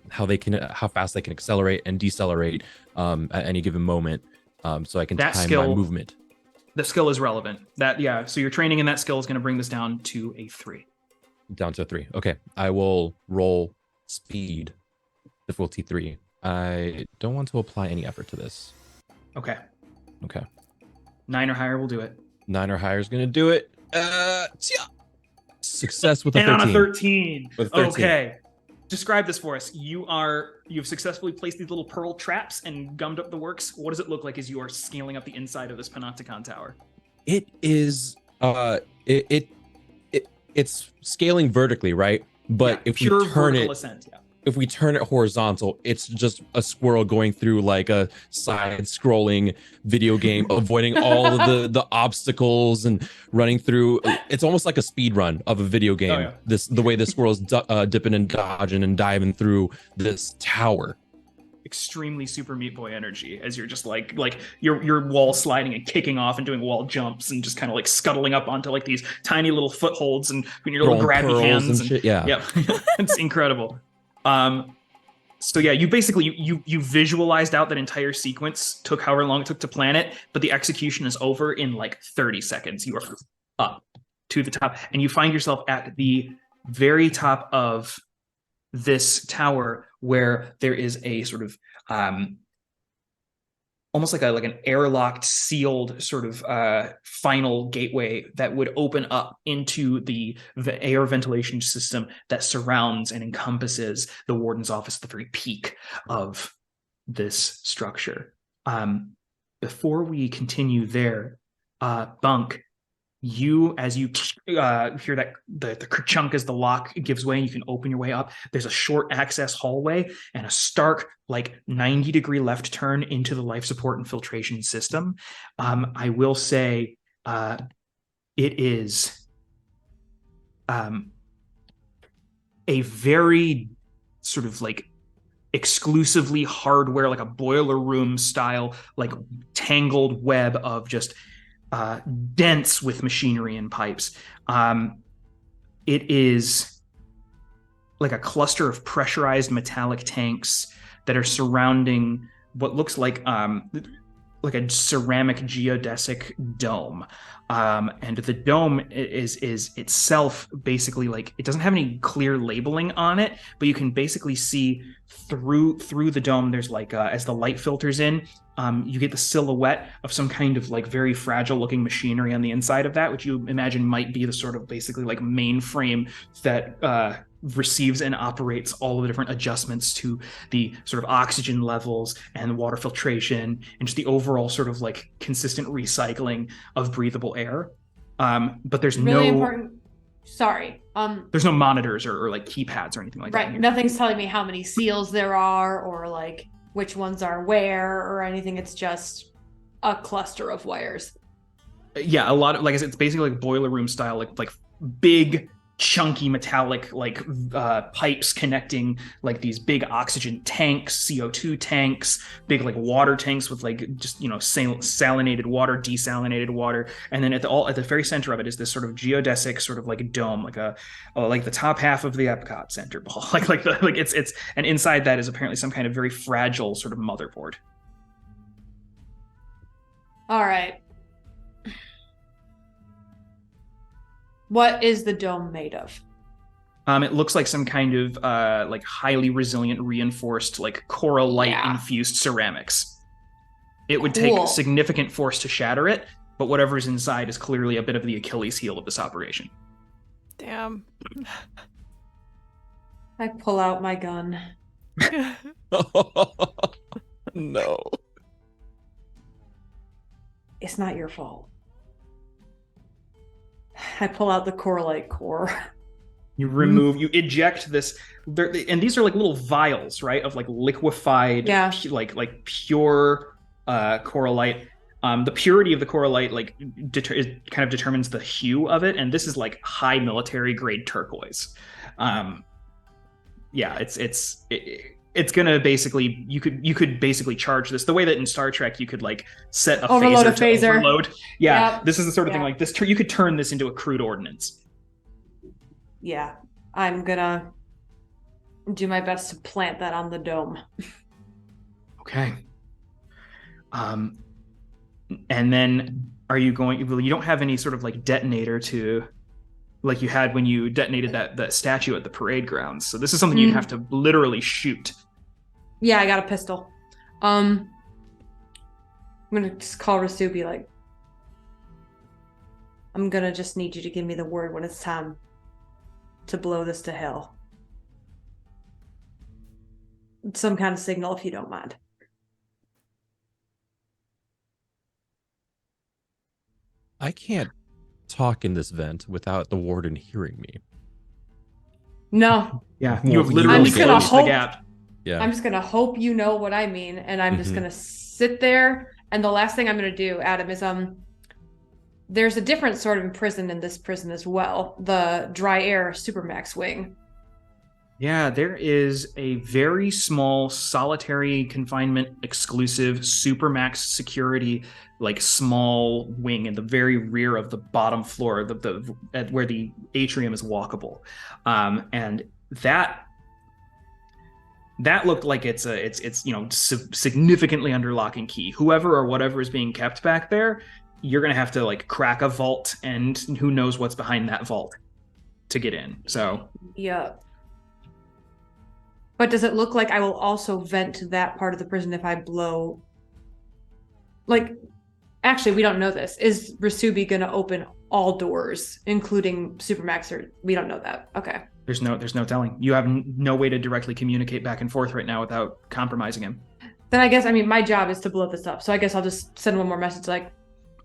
how fast they can accelerate and decelerate at any given moment, so I can time my movement. The skill is relevant. So your training in that skill is going to bring this down to a 3. Down to a 3. Okay, I will roll speed, difficulty 3. I don't want to apply any effort to this. Okay. 9 or higher will do it. 9 or higher is going to do it. Success with a 13. And on a 13. With 13. Okay. Describe this for us. You've successfully placed these little pearl traps and gummed up the works. What does it look like as you are scaling up the inside of this Panopticon tower? It is it's scaling vertically, right? But if we turn it ascent, if we turn it horizontal, it's just a squirrel going through like a side-scrolling video game, avoiding all of the obstacles and running through. It's almost like a speed run of a video game. The way the squirrel's dipping and dodging and diving through this tower. Extremely Super Meat Boy energy as you're just like your wall sliding and kicking off and doing wall jumps and just kind of like scuttling up onto like these tiny little footholds and your little grabby hands and shit. Yeah. It's incredible. So yeah, you basically you visualized out that entire sequence, took however long it took to plan it, but the execution is over in like 30 seconds. You are up to the top and you find yourself at the very top of this tower where there is a sort of almost like an airlocked, sealed sort of final gateway that would open up into the air ventilation system that surrounds and encompasses the warden's office at the very peak of this structure. Before we continue there, Bunk, as you hear that the kerchunk as the lock gives way and you can open your way up, there's a short access hallway and a stark like 90-degree left turn into the life support and filtration system. I will say it is a very sort of like exclusively hardware, like a boiler room style, like tangled web of just dense with machinery and pipes. It is like a cluster of pressurized metallic tanks that are surrounding what looks like a ceramic geodesic dome. And the dome is itself basically like, it doesn't have any clear labeling on it, but you can basically see through the dome. There's like as the light filters in, you get the silhouette of some kind of like very fragile looking machinery on the inside of that, which you imagine might be the sort of basically like mainframe that receives and operates all of the different adjustments to the sort of oxygen levels and water filtration and just the overall sort of like consistent recycling of breathable air. But there's really no important. Sorry. There's no monitors or like keypads or anything like that. Right. Nothing's telling me how many seals there are or like which ones are where or anything. It's just a cluster of wires. Yeah, a lot of, like I said, it's basically like boiler room style, like big chunky metallic like pipes connecting like these big oxygen tanks, CO2 tanks, big like water tanks with like just salinated water, desalinated water, and then at the very center of it is this sort of geodesic sort of like a dome, like the top half of the Epcot Center ball, it's and inside that is apparently some kind of very fragile sort of motherboard. All right. What is the dome made of? It looks like some kind of like highly resilient, reinforced, like coralite infused ceramics. It would take significant force to shatter it, but whatever's inside is clearly a bit of the Achilles heel of this operation. Damn. I pull out my gun. No. It's not your fault. I pull out the coralite core. You you eject this, and these are like little vials, right, of like liquefied, like pure coralite. The purity of the coralite kind of determines the hue of it, and this is like high military grade turquoise. It's gonna basically you could basically charge this the way that in Star Trek you could like set a phaser to overload. Yeah, this is the sort of thing like this. You could turn this into a crude ordnance. Yeah, I'm gonna do my best to plant that on the dome. Okay. And then are you going? Well, you don't have any sort of like detonator to, like you had when you detonated that statue at the parade grounds. So this is something you'd have to literally shoot. Yeah, I got a pistol. I'm gonna just call Rasubi, like, I'm gonna just need you to give me the word when it's time to blow this to hell. Some kind of signal, if you don't mind. I can't talk in this vent without the warden hearing me. No. Yeah, you have literally closed the gap. Yeah. I'm just gonna hope you know what I mean, and I'm just gonna sit there. And the last thing I'm gonna do, Adam, is there's a different sort of prison in this prison as well, the dry air supermax wing. Yeah, there is a very small solitary confinement exclusive supermax security like small wing in the very rear of the bottom floor, where the atrium is walkable, and that looked like it's significantly under lock and key. Whoever or whatever is being kept back there, you're gonna have to like crack a vault, and who knows what's behind that vault to get in. So yeah. But does it look like I will also vent to that part of the prison if I blow? Like, actually, we don't know this. Is Rasubi gonna open all doors, including Supermax, or we don't know that? Okay. There's no telling. You have no way to directly communicate back and forth right now without compromising him. Then I guess, my job is to blow this up. So I guess I'll just send one more message like,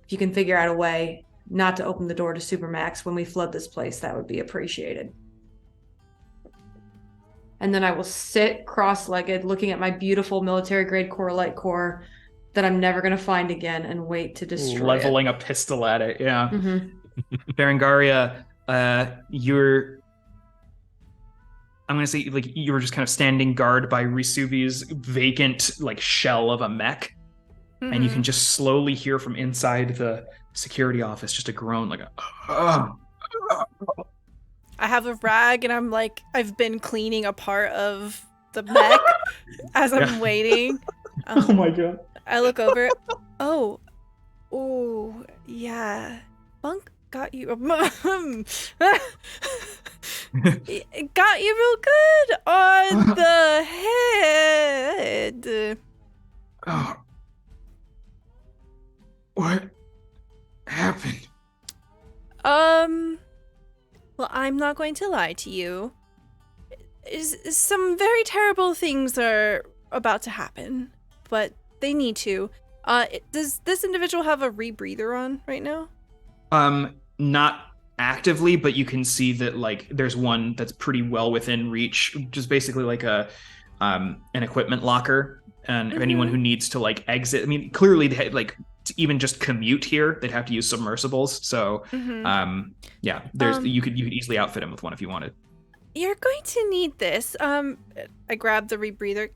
if you can figure out a way not to open the door to Supermax when we flood this place, that would be appreciated. And then I will sit cross-legged looking at my beautiful military-grade coralite core that I'm never going to find again and wait to destroy Leveling a pistol at it, yeah. Berengaria, you're... I'm going to say, like, you were just kind of standing guard by Risubi's vacant, like, shell of a mech. And you can just slowly hear from inside the security office just a groan, like a... I have a rag and I'm like, I've been cleaning a part of the mech as I'm waiting. Oh my god. I look over. Oh, yeah. Bunk got you. It got you real good on the head. Oh. What happened? Well, I'm not going to lie to you. some very terrible things are about to happen, but they need to. Does this individual have a rebreather on right now? Not actively, but you can see that like there's one that's pretty well within reach, just basically like an equipment locker, and anyone who needs to like exit. I mean, clearly they had, like to even just commute here, they'd have to use submersibles. So yeah, there's you could easily outfit him with one if you wanted. You're going to need this. I grabbed the rebreather.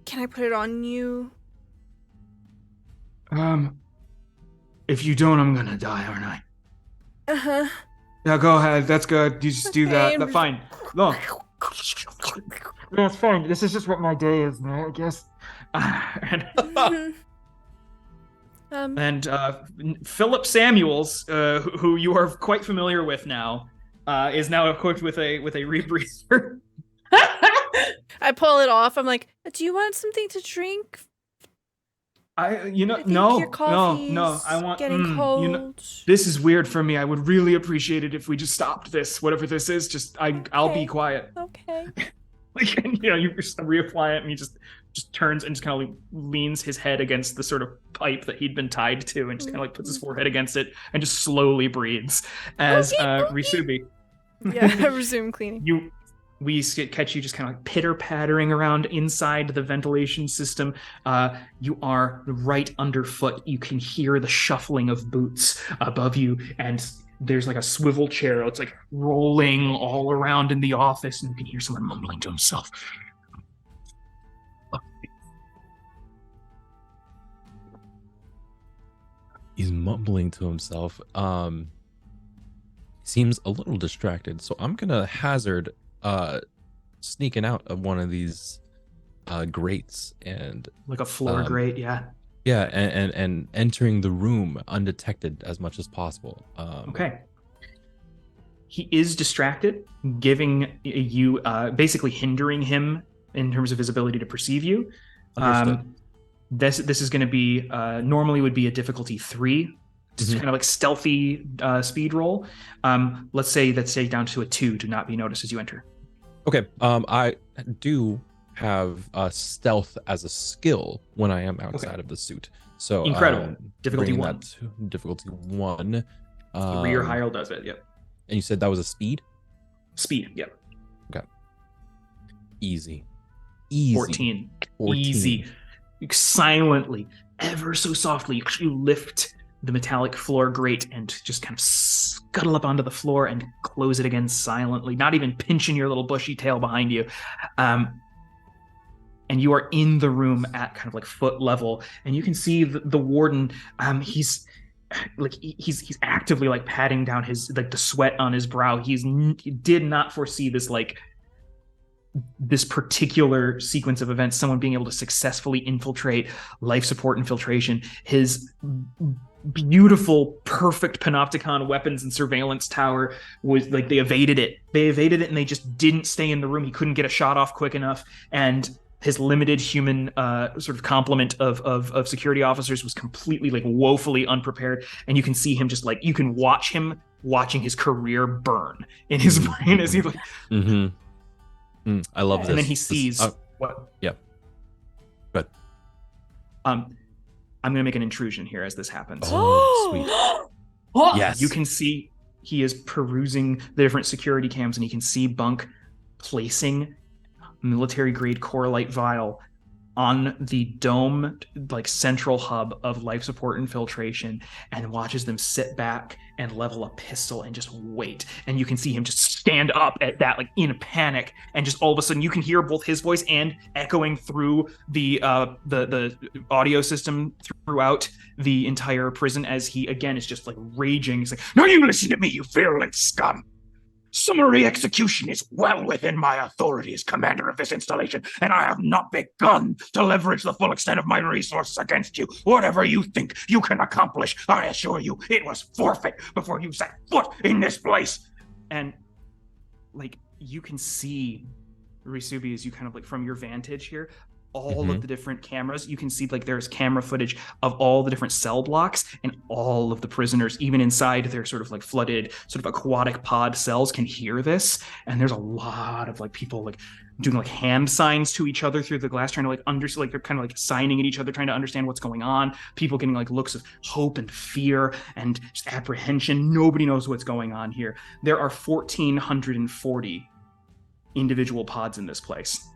Can I put it on you? If you don't, I'm gonna die, aren't I? Uh-huh. Yeah, go ahead. That's good. You just do that. That's fine. No. That's fine. This is just what my day is now, I guess. And Philip Samuels, who you are quite familiar with now, is now equipped with a rebreather. I pull it off. I'm like, do you want something to drink? No. I want getting cold. This is weird for me. I would really appreciate it if we just stopped this, whatever this is. Just I'll be quiet. Okay. Like, you just reapply it, and he just turns and just kind of like leans his head against the sort of pipe that he'd been tied to, and just kind of like puts his forehead against it and just slowly breathes as Risubi. Yeah, I resume cleaning. We catch you just kind of like pitter-pattering around inside the ventilation system. You are right underfoot. You can hear the shuffling of boots above you, and there's like a swivel chair. It's like rolling all around in the office, and you can hear someone mumbling to himself. He's mumbling to himself. Seems a little distracted, so I'm gonna hazard sneaking out of one of these grates and Like a floor grate, yeah. Yeah, and entering the room undetected as much as possible. Okay. He is distracted, giving you basically hindering him in terms of his ability to perceive you. This is going to be normally would be a difficulty 3. It's kind of like stealthy speed roll. Let's say that's down to a 2 to not be noticed as you enter. Okay. I do have stealth as a skill when I am outside of the suit. So incredible. Difficulty 1. Difficulty 1. 3 or higher does it. Yep. And you said that was a speed? Speed. Yep. Okay. Easy. 14. Easy. Silently, ever so softly, you lift the metallic floor grate and just kind of scuttle up onto the floor and close it again silently, not even pinching your little bushy tail behind you. And you are in the room at kind of like foot level, and you can see the warden. He's actively like patting down his like the sweat on his brow. He did not foresee this particular sequence of events, someone being able to successfully infiltrate life support infiltration. His beautiful, perfect panopticon weapons and surveillance tower was like, they evaded it, and they just didn't stay in the room. He couldn't get a shot off quick enough, and his limited human sort of complement of security officers was completely like woefully unprepared. And you can see him just like, you can watch him watching his career burn in his brain as he like I love this. And then he sees what? Yeah. Good. I'm gonna make an intrusion here as this happens. Oh, sweet. Yes. You can see he is perusing the different security cams, and you can see Bunk placing military-grade Coralite vial on the domed like central hub of life support infiltration, and watches them sit back and level a pistol and just wait. And you can see him just stand up at that, like in panic, and just all of a sudden you can hear both his voice and echoing through the audio system throughout the entire prison as he again is just like raging. He's like, "Now you listen to me, you virulent scum! Summary execution is well within my authority as commander of this installation, and I have not begun to leverage the full extent of my resources against you. Whatever you think you can accomplish, I assure you it was forfeit before you set foot in this place." And like you can see Risubi as you kind of like from your vantage here, all of the different cameras. You can see like there's camera footage of all the different cell blocks, and all of the prisoners, even inside their sort of like flooded sort of aquatic pod cells, can hear this. And there's a lot of like people like doing like hand signs to each other through the glass, trying to like like they're kind of like signing at each other, trying to understand what's going on. People getting like looks of hope and fear and just apprehension. Nobody knows what's going on here. There are 1,440 individual pods in this place.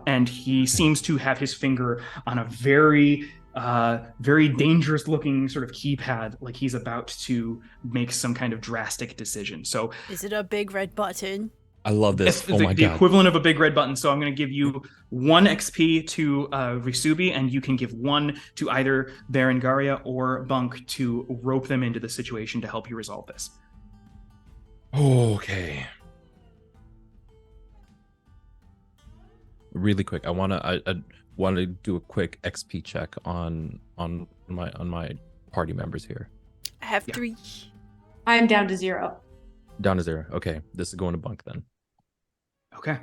And he seems to have his finger on a very dangerous looking sort of keypad, like he's about to make some kind of drastic decision. So is it a big red button? I love this. Oh my God. The equivalent of a big red button. So I'm going to give you 1 XP to Risubi, and you can give 1 to either Berengaria or Bunk to rope them into the situation to help you resolve this. Okay. Really quick, I want to do a quick XP check on my party members here. I have 3. I'm down to 0. Down to 0. Okay, this is going to Bunk then. Okay.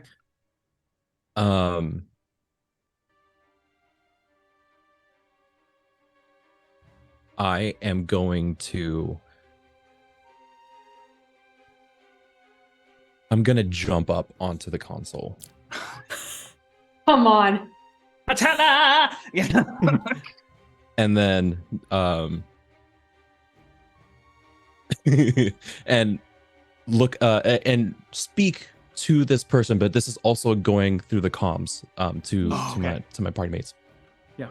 I am going to. I'm gonna jump up onto the console. Come on. Atana! Yeah. And then and look and speak to this person, but this is also going through the comms to my party mates. Yeah.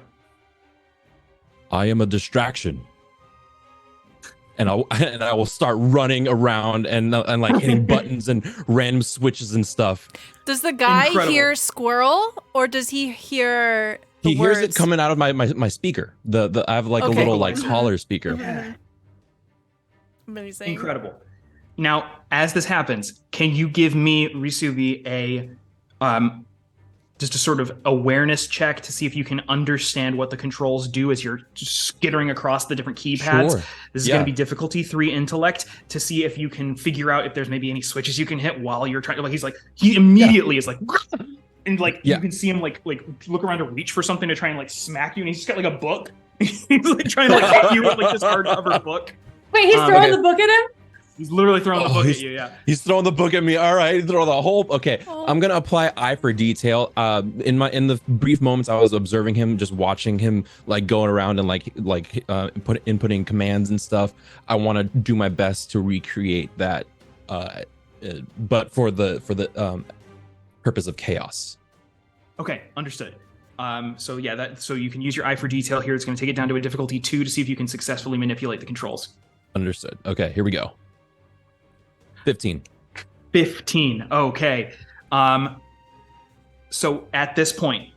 I am a distraction. And I will start running around and like hitting buttons and random switches and stuff. Does the guy hear squirrel, or does he hear the He words? hears it coming out of my speaker. I have like a little like holler speaker. Amazing. Incredible. Now, as this happens, can you give me, Risubi, a just a sort of awareness check to see if you can understand what the controls do as you're skittering across the different keypads? Sure. This is going to be difficulty 3 intellect to see if you can figure out if there's maybe any switches you can hit while you're trying to, like, he immediately is like, and like you can see him like look around to reach for something to try and like smack you, and he's just got like a book. He's like trying to like hit you with like this hardcover book. Wait, he's throwing the book at him? He's literally throwing the book at you, yeah. He's throwing the book at me. All right, throw the whole. Okay, I'm gonna apply eye for detail. In the brief moments I was observing him, just watching him like going around and inputting commands and stuff. I want to do my best to recreate that, but for the purpose of chaos. Okay, understood. So you can use your eye for detail here. It's going to take it down to a difficulty 2 to see if you can successfully manipulate the controls. Understood. Okay, here we go. 15. Okay. So at this point,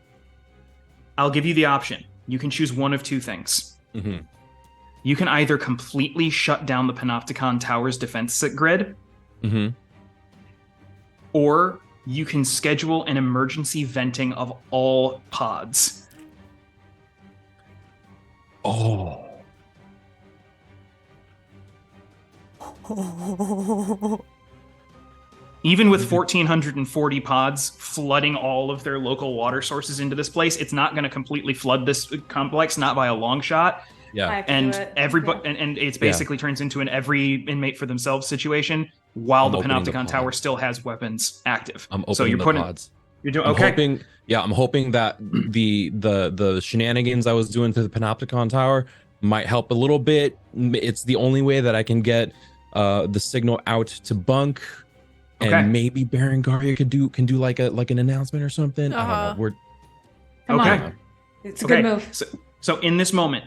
I'll give you the option. You can choose one of 2 things. Mm-hmm. You can either completely shut down the Panopticon Tower's defense grid, or you can schedule an emergency venting of all pods. Oh. Even with 1,440 pods flooding all of their local water sources into this place, it's not going to completely flood this complex, not by a long shot. Yeah. And everybody, and it's basically turns into an every inmate for themselves situation while the Panopticon Tower still has weapons active. I'm opening the pods. You're doing okay. I'm hoping that the shenanigans I was doing to the Panopticon Tower might help a little bit. It's the only way that I can get the signal out to Bunk, and maybe Berengaria can do like an announcement or something. I don't know. Come on. It's a good move. So in this moment,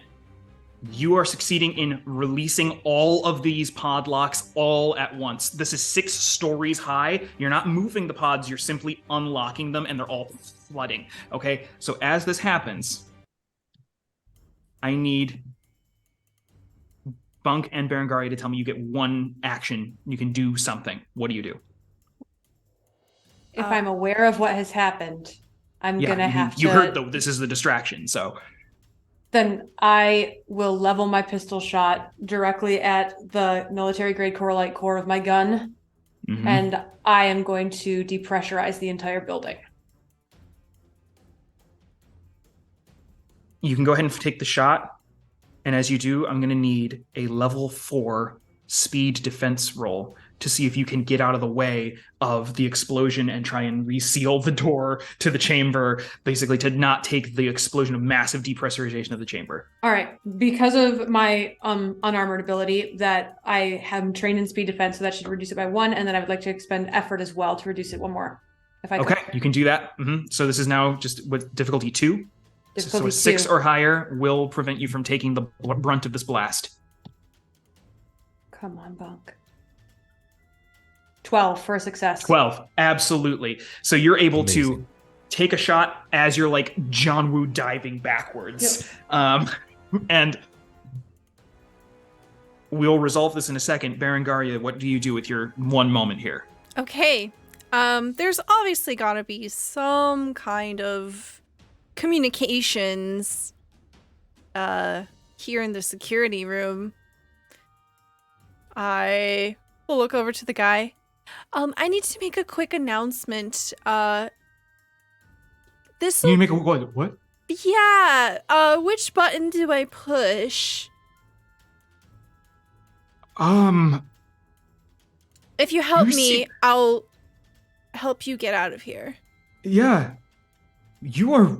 you are succeeding in releasing all of these pod locks all at once. This is 6 stories high. You're not moving the pods, you're simply unlocking them, and they're all flooding. Okay, so as this happens, I need Bunk and Berengaria to tell me you get 1 action. You can do something. What do you do? If I'm aware of what has happened, I'm going to have to... You heard, though, this is the distraction, so... Then I will level my pistol shot directly at the military-grade coralite core of my gun, and I am going to depressurize the entire building. you can go ahead and take the shot. And as you do, I'm going to need a level 4 speed defense roll to see if you can get out of the way of the explosion and try and reseal the door to the chamber, basically to not take the explosion of massive depressurization of the chamber. All right. Because of my unarmored ability that I am trained in speed defense, so that should reduce it by 1, and then I would like to expend effort as well to reduce it 1 more. If I could. Okay, you can do that. So this is now just with difficulty 2. So a 6 2. or higher will prevent you from taking the brunt of this blast. Come on, Bunk. 12 for a success. 12, absolutely. So you're able to Amazing. take a shot as you're like John Woo diving backwards. And we'll resolve this in a second. Berengaria, what do you do with your 1 moment here? Okay. There's obviously gotta be some kind of communications here in the security room. I will look over to the guy. I need to make a quick announcement. This You make a what? Yeah. Which button do I push? If you help me, I'll help you get out of here. Yeah. You are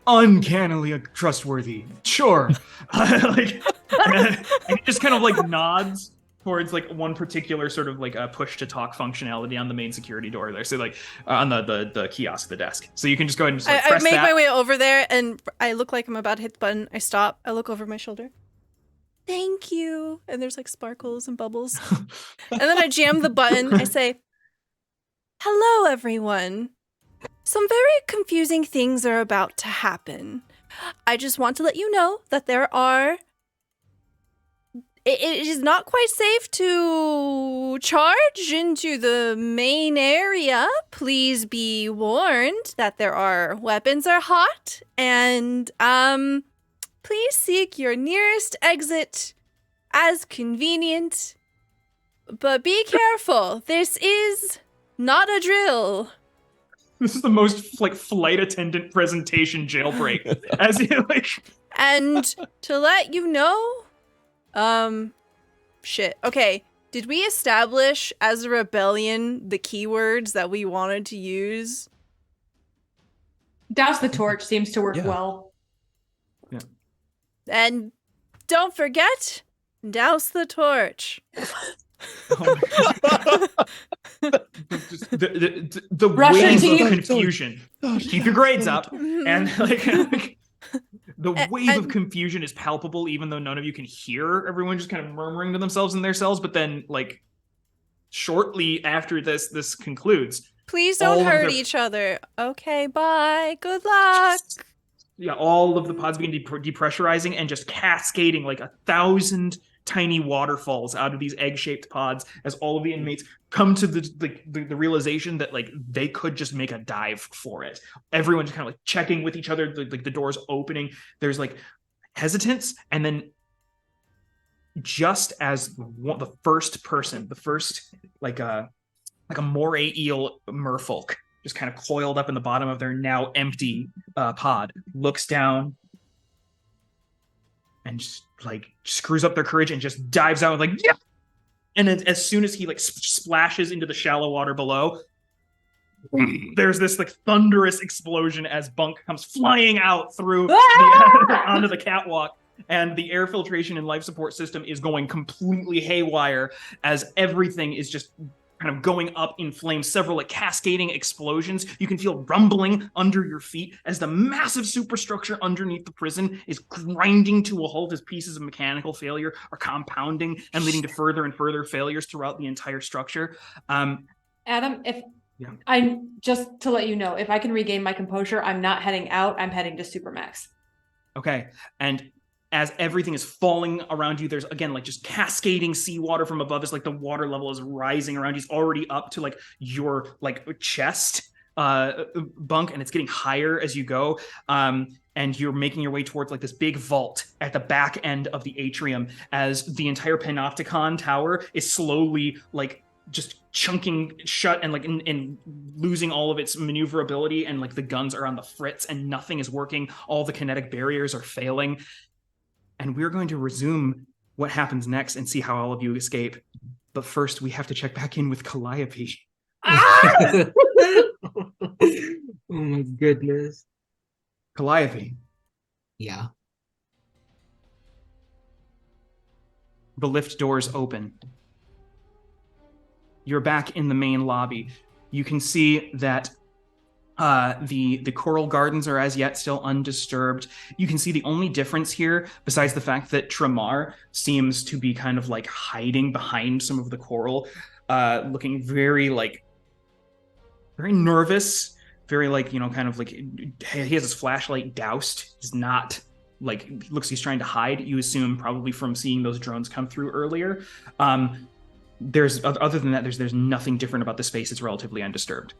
uncannily trustworthy. Sure. and he just kind of like nods towards like one particular sort of like a push to talk functionality on the main security door there. So like on the kiosk, the desk. So you can just go ahead and just like, press I make that. my way over there and I look like I'm about to hit the button. I stop. I look over my shoulder. Thank you. And there's like sparkles and bubbles. And then I jam the button. I say, hello, everyone. Some very confusing things are about to happen. I just want to let you know that there are... It is not quite safe to charge into the main area. Please be warned that there are weapons are hot. And, please seek your nearest exit as convenient. But be careful. This is not a drill. This is the most like flight attendant presentation jailbreak. As you like. And to let you know, shit. Okay, did we establish as a rebellion the keywords that we wanted to use? Douse the torch seems to work well. Yeah. And don't forget, douse the torch. The Russian wave team. of confusion. Keep your grades up. And like the wave of confusion is palpable, even though none of you can hear everyone just kind of murmuring to themselves in their cells. But then, like, shortly after this concludes, Please don't hurt each other. Okay, bye. Good luck. Yeah, all of the pods begin depressurizing and just cascading like 1,000 tiny waterfalls out of these egg-shaped pods as all of the inmates come to the realization that like they could just make a dive for it. Everyone's kind of like checking with each other, like the doors opening. There's like hesitance, and then just as the first like a moray eel merfolk just kind of coiled up in the bottom of their now empty pod looks down and just like screws up their courage and just dives out like, yeah. And then as soon as he like splashes into the shallow water below, there's this like thunderous explosion as Bunk comes flying out through onto the catwalk, and the air filtration and life support system is going completely haywire as everything is just kind of going up in flames, several like cascading explosions. You can feel rumbling under your feet as the massive superstructure underneath the prison is grinding to a halt as pieces of mechanical failure are compounding and leading to further and further failures throughout the entire structure. Adam, I'm just to let you know, if I can regain my composure, I'm not heading out, I'm heading to Supermax. Okay. And as everything is falling around you, there's again like just cascading seawater from above as like the water level is rising around you. It's already up to like your like chest, Bunk, and it's getting higher as you go. And you're making your way towards like this big vault at the back end of the atrium as the entire Panopticon tower is slowly like just chunking shut and and losing all of its maneuverability, and the guns are on the fritz and nothing is working. All the kinetic barriers are failing. And we're going to resume what happens next and see how all of you escape. But first, we have to check back in with Calliope. Oh my goodness. Calliope. Yeah. The lift doors open. You're back in the main lobby. You can see that the coral gardens are as yet still undisturbed. You can see the only difference here, besides the fact that Tramar seems to be kind of hiding behind some of the coral, looking very very nervous, very he has his flashlight doused. He's not looks he's trying to hide. You assume probably from seeing those drones come through earlier. There's other than that, there's nothing different about the space. It's relatively undisturbed.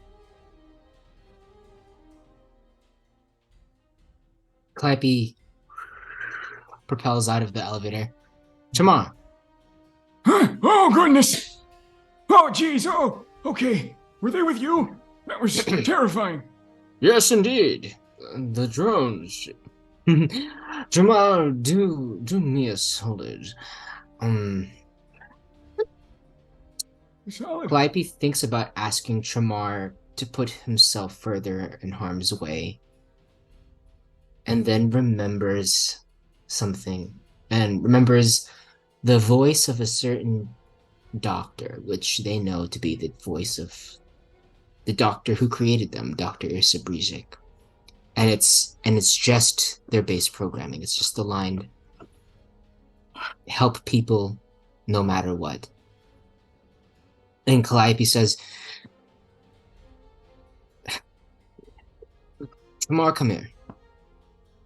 Calliope propels out of the elevator. Tramar. Oh, goodness. Oh, geez. Oh, okay. Were they with you? That was terrifying. Yes, indeed. The drones. Tramar, do me a solid. Solid. Calliope thinks about asking Tramar to put himself further in harm's way, and then remembers something, and remembers the voice of a certain doctor, which they know to be the voice of the doctor who created them, Dr. Irsa Brizik. And it's just their base programming. It's just the line, help people no matter what. And Calliope says, Tramar, come here.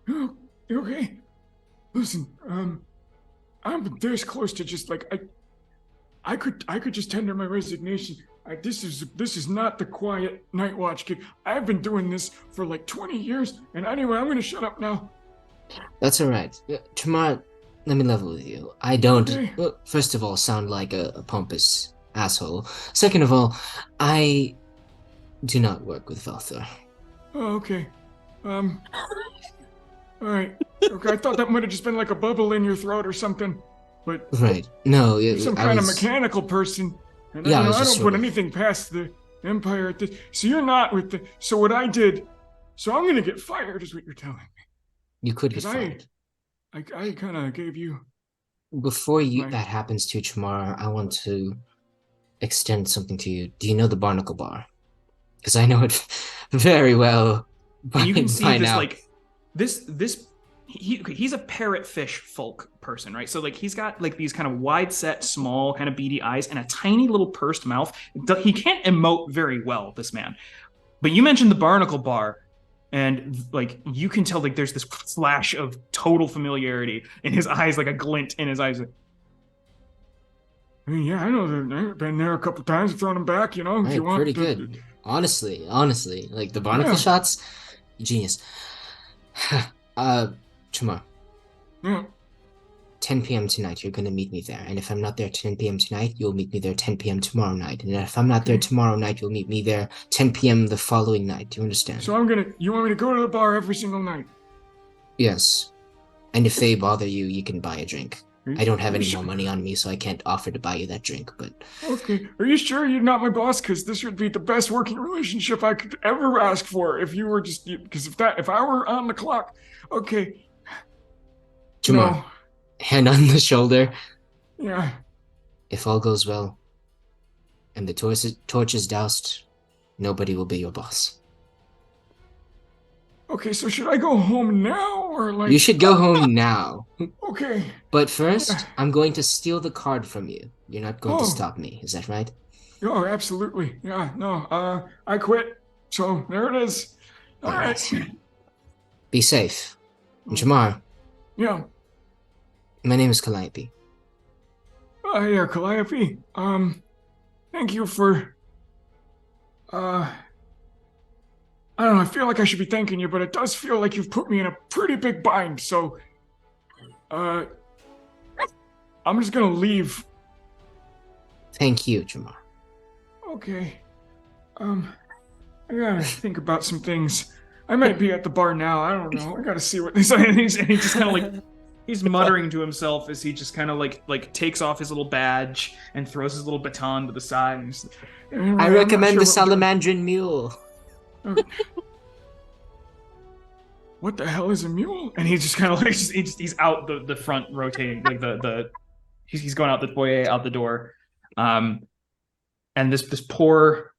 Oh, you okay? Listen, I'm this close to just I could just tender my resignation. This is not the quiet night watch gig. I've been doing this for 20 years, and anyway, I'm gonna shut up now. That's all right. Tramar, let me level with you. I don't, Okay. well, first of all, sound like a pompous asshole. Second of all, I do not work with Valthur. Oh, okay. All right. Okay, I thought that might have just been a bubble in your throat or something, but Right. No, you're some I kind of was- mechanical person, and Yeah, I I was don't just put sort of- anything past the Empire at this. So you're not with the. So what I did. So I'm gonna get fired, is what you're telling me. You could get 'Cause fired. I kind of gave you. Before Right. that happens to you, Tramar, I want to extend something to you. Do you know the Barnacle Bar? Because I know it very well. And you can see by this now. he's a parrotfish folk person, right? So he's got these kind of wide set, small, kind of beady eyes and a tiny little pursed mouth. He can't emote very well, this man. But you mentioned the Barnacle Bar, and you can tell there's this flash of total familiarity in his eyes, a glint in his eyes. I mean, yeah, I know that I've been there a couple times, thrown them back. If Right, you want. pretty good. Honestly, the barnacle Yeah. shots, genius. Tramar, Yeah. 10 p.m. tonight, you're gonna meet me there. And if I'm not there 10 p.m. tonight, you'll meet me there 10 p.m. tomorrow night. And if I'm not there tomorrow night, you'll meet me there 10 p.m. the following night. Do you understand? So you want me to go to the bar every single night? Yes. And if they bother you, you can buy a drink. I don't have any Are you more money on me, so I can't offer to buy you that drink, but... Okay. Are you sure you're not my boss? Because this would be the best working relationship I could ever ask for if you were just... Because if I were on the clock... Okay. Tramar, No. hand on the shoulder. Yeah. If all goes well, and the torch is doused, nobody will be your boss. Okay, so should I go home now, or You should go home now. Okay. But first, I'm going to steal the card from you. You're not going to Oh. stop me, is that right? Oh, absolutely. Yeah, no, I quit. So, there it is. All right. Be safe. And Tramar, Yeah. my name is Calliope. Yeah, Calliope. Thank you for... I don't know, I feel like I should be thanking you, but it does feel like you've put me in a pretty big bind, so... I'm just gonna leave. Thank you, Tramar. Okay. I gotta think about some things. I might be at the bar now. I don't know. I gotta see what this is. And he just kind of like he's muttering to himself as he just kind of like takes off his little badge and throws his little baton to the side. And just, I recommend the Salamandrian Mule. What the hell is a mule? and he's just kind of like he's out the front rotating like he's going out the foyer out the door, and this poor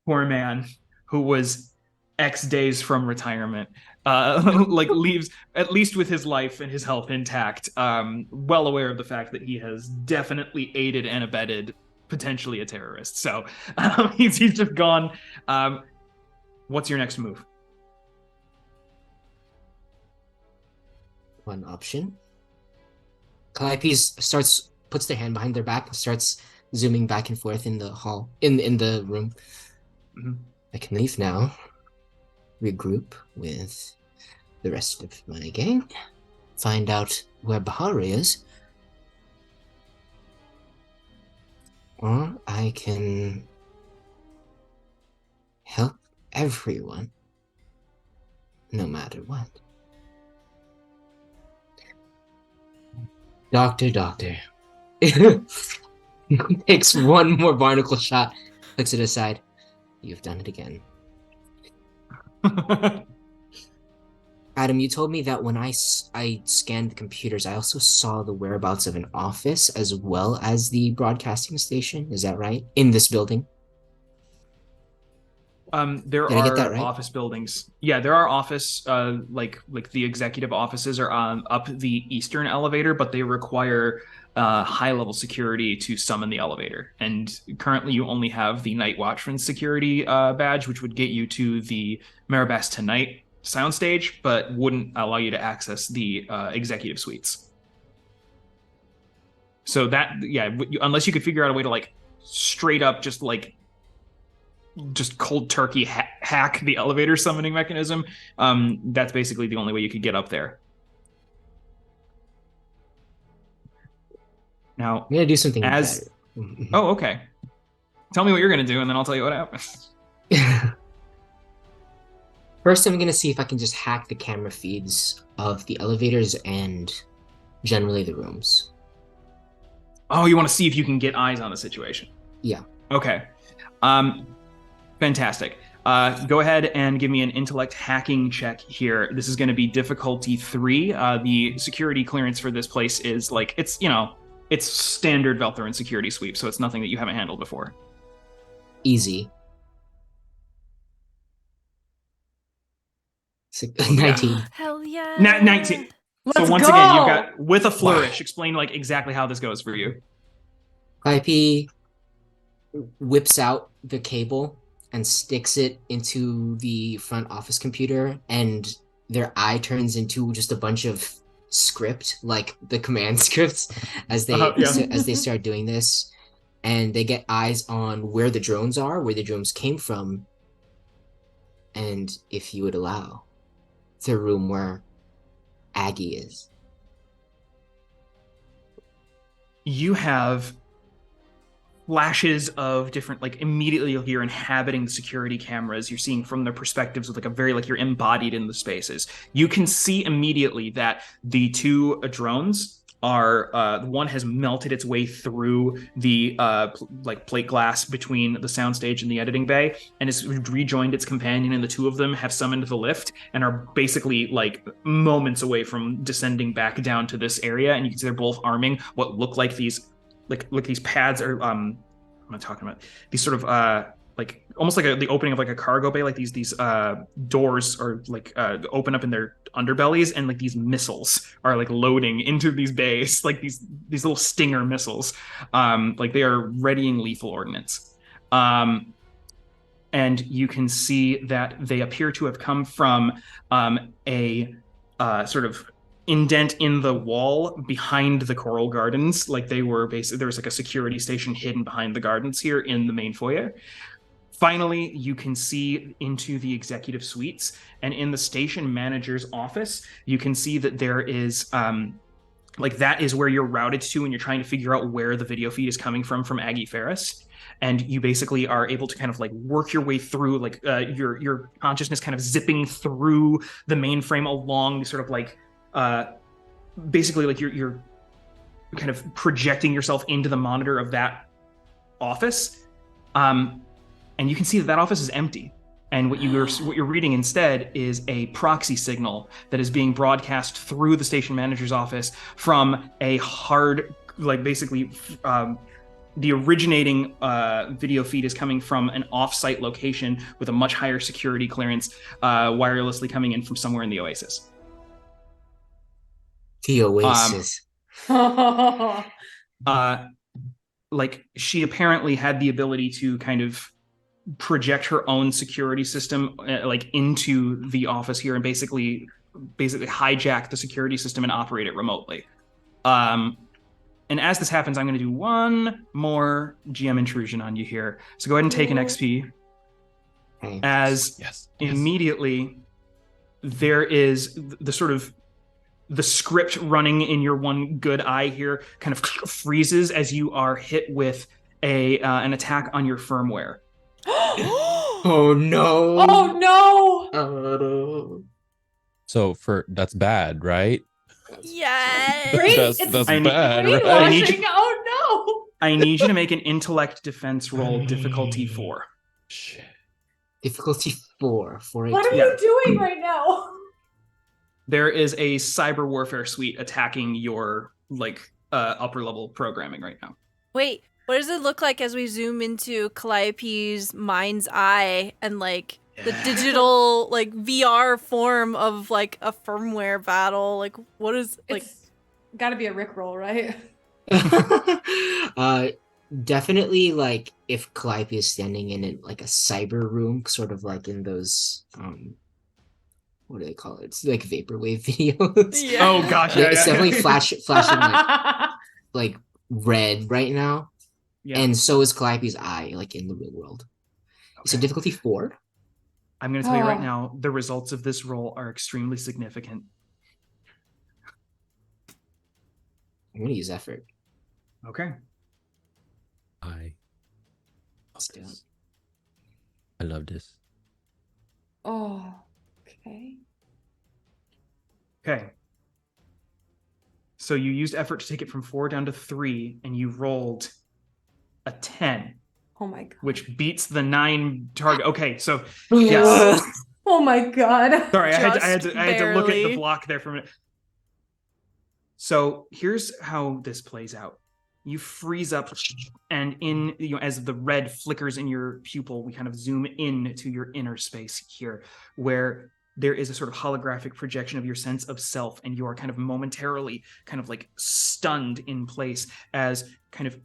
man who was X days from retirement like leaves at least with his life and his health intact, well aware of the fact that he has definitely aided and abetted potentially a terrorist. So he's just gone. What's your next move? One option. Calliope puts their hand behind their back and starts zooming back and forth in the hall, in the room. Mm-hmm. I can leave now, regroup with the rest of my gang, find out where Bahari is, or I can help everyone, no matter what. Doctor. Takes one more barnacle shot, puts it aside. You've done it again. Adam, you told me that when I scanned the computers, I also saw the whereabouts of an office as well as the broadcasting station. Is that right? In this building? There Did I get that are right? office buildings. Yeah, there are office, like the executive offices are up the eastern elevator, but they require high-level security to summon the elevator. And currently you only have the Night Watchman security badge, which would get you to the Marabas Tonight soundstage, but wouldn't allow you to access the executive suites. So that, yeah, unless you could figure out a way to like straight up just cold turkey hack the elevator summoning mechanism, that's basically the only way you could get up there. Now, I'm gonna do something better. Oh, okay. Tell me what you're gonna do, and then I'll tell you what happens. First, I'm gonna see if I can just hack the camera feeds of the elevators and generally the rooms. Oh, you want to see if you can get eyes on the situation? Yeah. Okay. Fantastic. Go ahead and give me an intellect hacking check here. This is going to be difficulty 3. The security clearance for this place is like, it's standard Valthuran security sweep, so it's nothing that you haven't handled before. Easy. 19. Hell yeah. 19. Let's so once go! again, you've got, with a flourish, explain like exactly how this goes for you. IP whips out the cable and sticks it into the front office computer, and their eye turns into just a bunch of script, like the command scripts, as they start doing this, and they get eyes on where the drones are, where the drones came from, and if you would allow, the room where Aggie is. You have flashes of different, like immediately you'll hear inhabiting security cameras. You're seeing from their perspectives with like a very, like you're embodied in the spaces. You can see immediately that the two drones are, one has melted its way through the like plate glass between the soundstage and the editing bay and has rejoined its companion, and the two of them have summoned the lift and are basically like moments away from descending back down to this area. And you can see they're both arming what look like these these pads are what am I talking about? These sort of like almost like the opening of like a cargo bay, like these doors are like open up in their underbellies, and like these missiles are like loading into these bays, like these little Stinger missiles, like they are readying lethal ordnance. And you can see that they appear to have come from a sort of indent in the wall behind the coral gardens. Like they were basically, there was like a security station hidden behind the gardens here in the main foyer. Finally, you can see into the executive suites, and in the station manager's office, you can see that there is like that is where you're routed to, and you're trying to figure out where the video feed is coming from Aggie Ferris. And you basically are able to kind of like work your way through, like your consciousness kind of zipping through the mainframe along sort of like basically like you're kind of projecting yourself into the monitor of that office, and you can see that office is empty. And what you're reading instead is a proxy signal that is being broadcast through the station manager's office from a hard, like basically the originating video feed is coming from an off-site location with a much higher security clearance, wirelessly coming in from somewhere in the Oasis. The Oasis. Like she apparently had the ability to kind of project her own security system like into the office here and basically hijack the security system and operate it remotely. And as this happens, I'm going to do one more GM intrusion on you here. So go ahead and take an XP. As immediately there is the sort of the script running in your one good eye here kind of freezes as you are hit with an attack on your firmware. Oh no! Oh no! So that's bad, right? Yes. That's bad, right? Oh no! I need you to make an intellect defense roll, difficulty 4. Shit. Difficulty 4. What are you doing right now? There is a cyber warfare suite attacking your like upper level programming right now. Wait, what does it look like as we zoom into Calliope's mind's eye and like the digital like VR form of like a firmware battle? Like what is like? It's gotta be a Rickroll, right? Definitely like if Calliope is standing in like a cyber room, sort of like in those what do they call it? It's like vaporwave videos. Yeah. Oh gosh, It's definitely flashing like red right now. Yeah. And so is Calliope's eye, like in the real world. Okay. So difficulty 4. I'm going to tell you right now, the results of this roll are extremely significant. I'm going to use effort. Okay. I love this. Oh, okay. Okay. So you used effort to take it from 4 down to 3, and you rolled a 10. Oh my god. Which beats the 9 target. Okay, so yes. Oh my god. Sorry, I had to look at the block there for a minute. So here's how this plays out. You freeze up, and as the red flickers in your pupil, we kind of zoom in to your inner space here, where there is a sort of holographic projection of your sense of self, and you are kind of momentarily kind of like stunned in place as kind of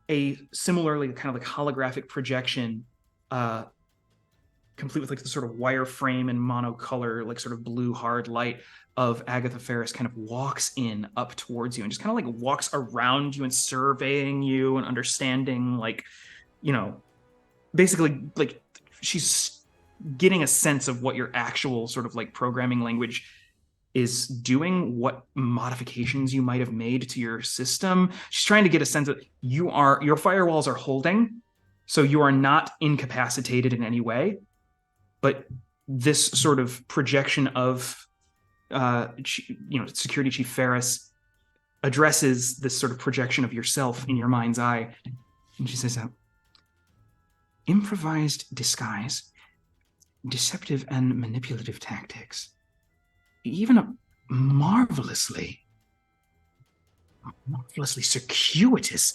a similarly kind of like holographic projection, complete with like the sort of wireframe and monocolor, like sort of blue hard light of Agatha Ferris kind of walks in up towards you and just kind of like walks around you and surveying you and understanding, like, you know, basically like she's getting a sense of what your actual sort of like programming language is doing, what modifications you might have made to your system. She's trying to get a sense that your firewalls are holding, so you are not incapacitated in any way. But this sort of projection of, Security Chief Ferris addresses this sort of projection of yourself in your mind's eye. And she says, improvised disguise, deceptive and manipulative tactics, even a marvelously circuitous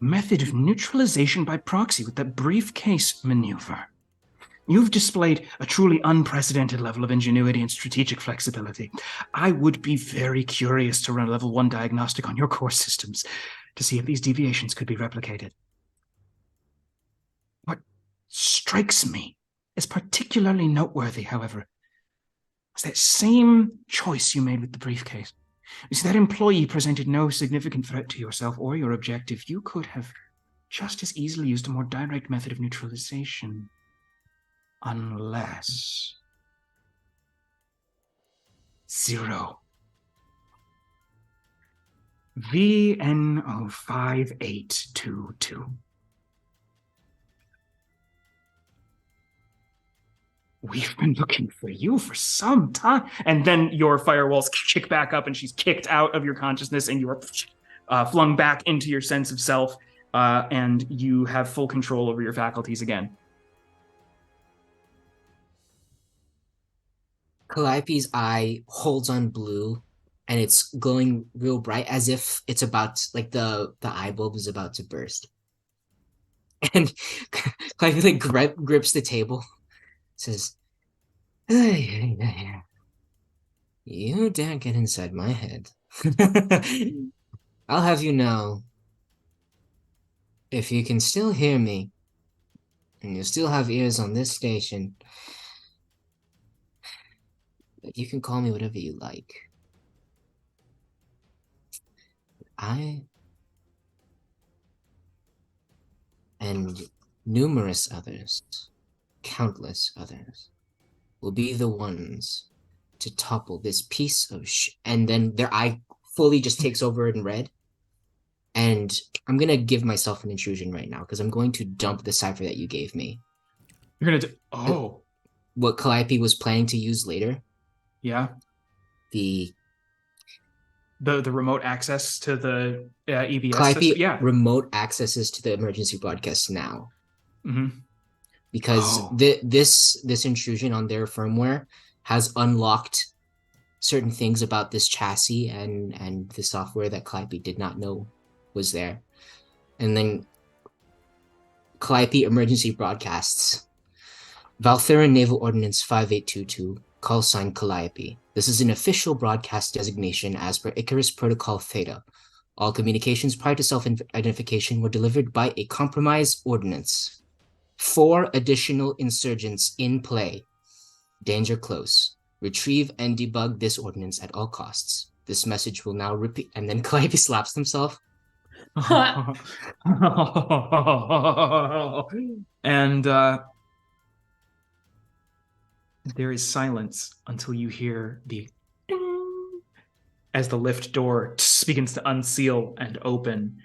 method of neutralization by proxy with that briefcase maneuver. You've displayed a truly unprecedented level of ingenuity and strategic flexibility. I would be very curious to run a level 1 diagnostic on your core systems to see if these deviations could be replicated. What strikes me as particularly noteworthy, however, is that same choice you made with the briefcase. You see, that employee presented no significant threat to yourself or your objective. You could have just as easily used a more direct method of neutralization. Unless... 0. VN05822. We've been looking for you for some time. And then your firewalls kick back up and she's kicked out of your consciousness and you are flung back into your sense of self, and you have full control over your faculties again. Calliope's eye holds on blue, and it's glowing real bright, as if it's about, like, the eye bulb is about to burst. And Calliope like grips the table, says, "You dare get inside my head. I'll have you know, if you can still hear me, and you still have ears on this station, you can call me whatever you like. I and numerous others, countless others, will be the ones to topple this piece of and then their eye fully just takes over in red. And I'm gonna give myself an intrusion right now, because I'm going to dump the cipher that you gave me. You're gonna what Calliope was planning to use later. Yeah. The remote access to the EBS Calliope system. Yeah. remote accesses to the emergency broadcast now. Mm-hmm. Because this intrusion on their firmware has unlocked certain things about this chassis and the software that Calliope did not know was there. And then Calliope emergency broadcasts. Valthuran Naval Ordnance 5822, call sign Calliope. This is an official broadcast designation as per Icarus Protocol Theta. All communications prior to self-identification were delivered by a compromised ordnance. 4 additional insurgents in play. Danger close. Retrieve and debug this ordnance at all costs. This message will now repeat. And then Calliope slaps himself. And there is silence until you hear the ding as the lift door begins to unseal and open.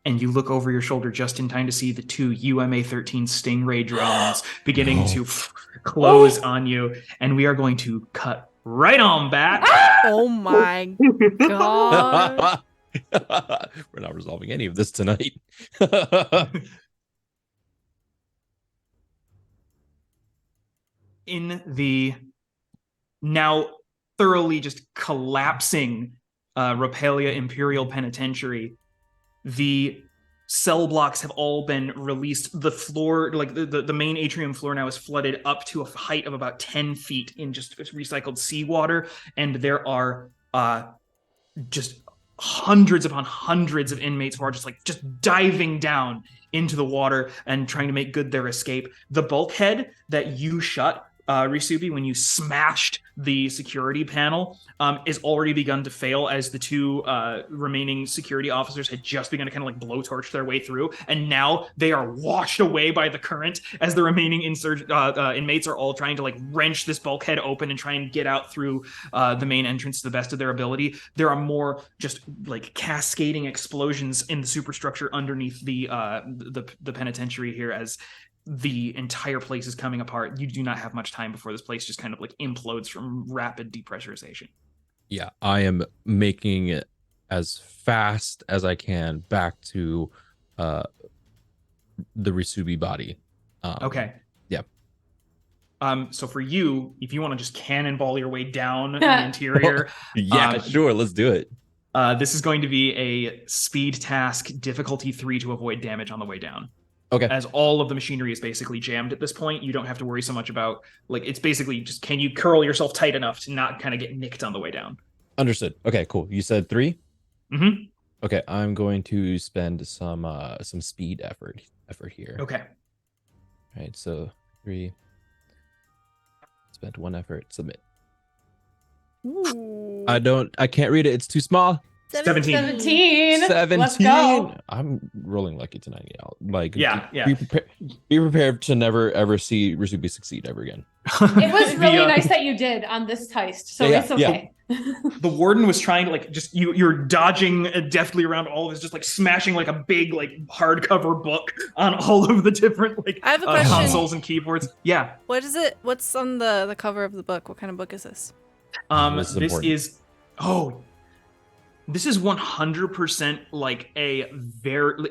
And you look over your shoulder just in time to see the 2 UMA-13 Stingray drones beginning to close on you. And we are going to cut right on back. Oh my god. We're not resolving any of this tonight. In the now thoroughly just collapsing Rapalia Imperial Penitentiary, the cell blocks have all been released. The floor, like the main atrium floor now is flooded up to a height of about 10 feet in just recycled seawater. And there are just hundreds upon hundreds of inmates who are just diving down into the water and trying to make good their escape. The bulkhead that you shut, Risubi, when you smashed the security panel, is already begun to fail, as the 2 remaining security officers had just begun to kind of like blowtorch their way through, and now they are washed away by the current as the remaining inmates are all trying to like wrench this bulkhead open and try and get out through the main entrance to the best of their ability. There are more just like cascading explosions in the superstructure underneath the penitentiary here, as the entire place is coming apart. You do not have much time before this place just kind of like implodes from rapid depressurization. Yeah, I am making it as fast as I can back to the Risubi body. Okay. Yeah. So for you, if you want to just cannonball your way down the interior, yeah, sure, let's do it. This is going to be a speed task, difficulty 3 to avoid damage on the way down. Okay. As all of the machinery is basically jammed at this point, you don't have to worry so much about, like, it's basically just, can you curl yourself tight enough to not kind of get nicked on the way down? Understood. Okay, cool. You said 3? Mm-hmm. Okay, I'm going to spend some speed effort here. Okay. All right, so 3. Spend 1 effort. Submit. Ooh. I can't read it. It's too small. 17. 17. 17. Let's go. I'm rolling lucky tonight. Like, Yeah. Be prepared to never ever see Rasubi succeed ever again. It was really nice that you did on this heist, so Yeah, it's okay. The warden was trying to like just you're dodging deftly around all of this, just like smashing like a big like hardcover book on all of the different like I have a question. consoles and keyboards. Yeah. What is it? What's on the cover of the book? What kind of book is this? This is important. This is 100% like a very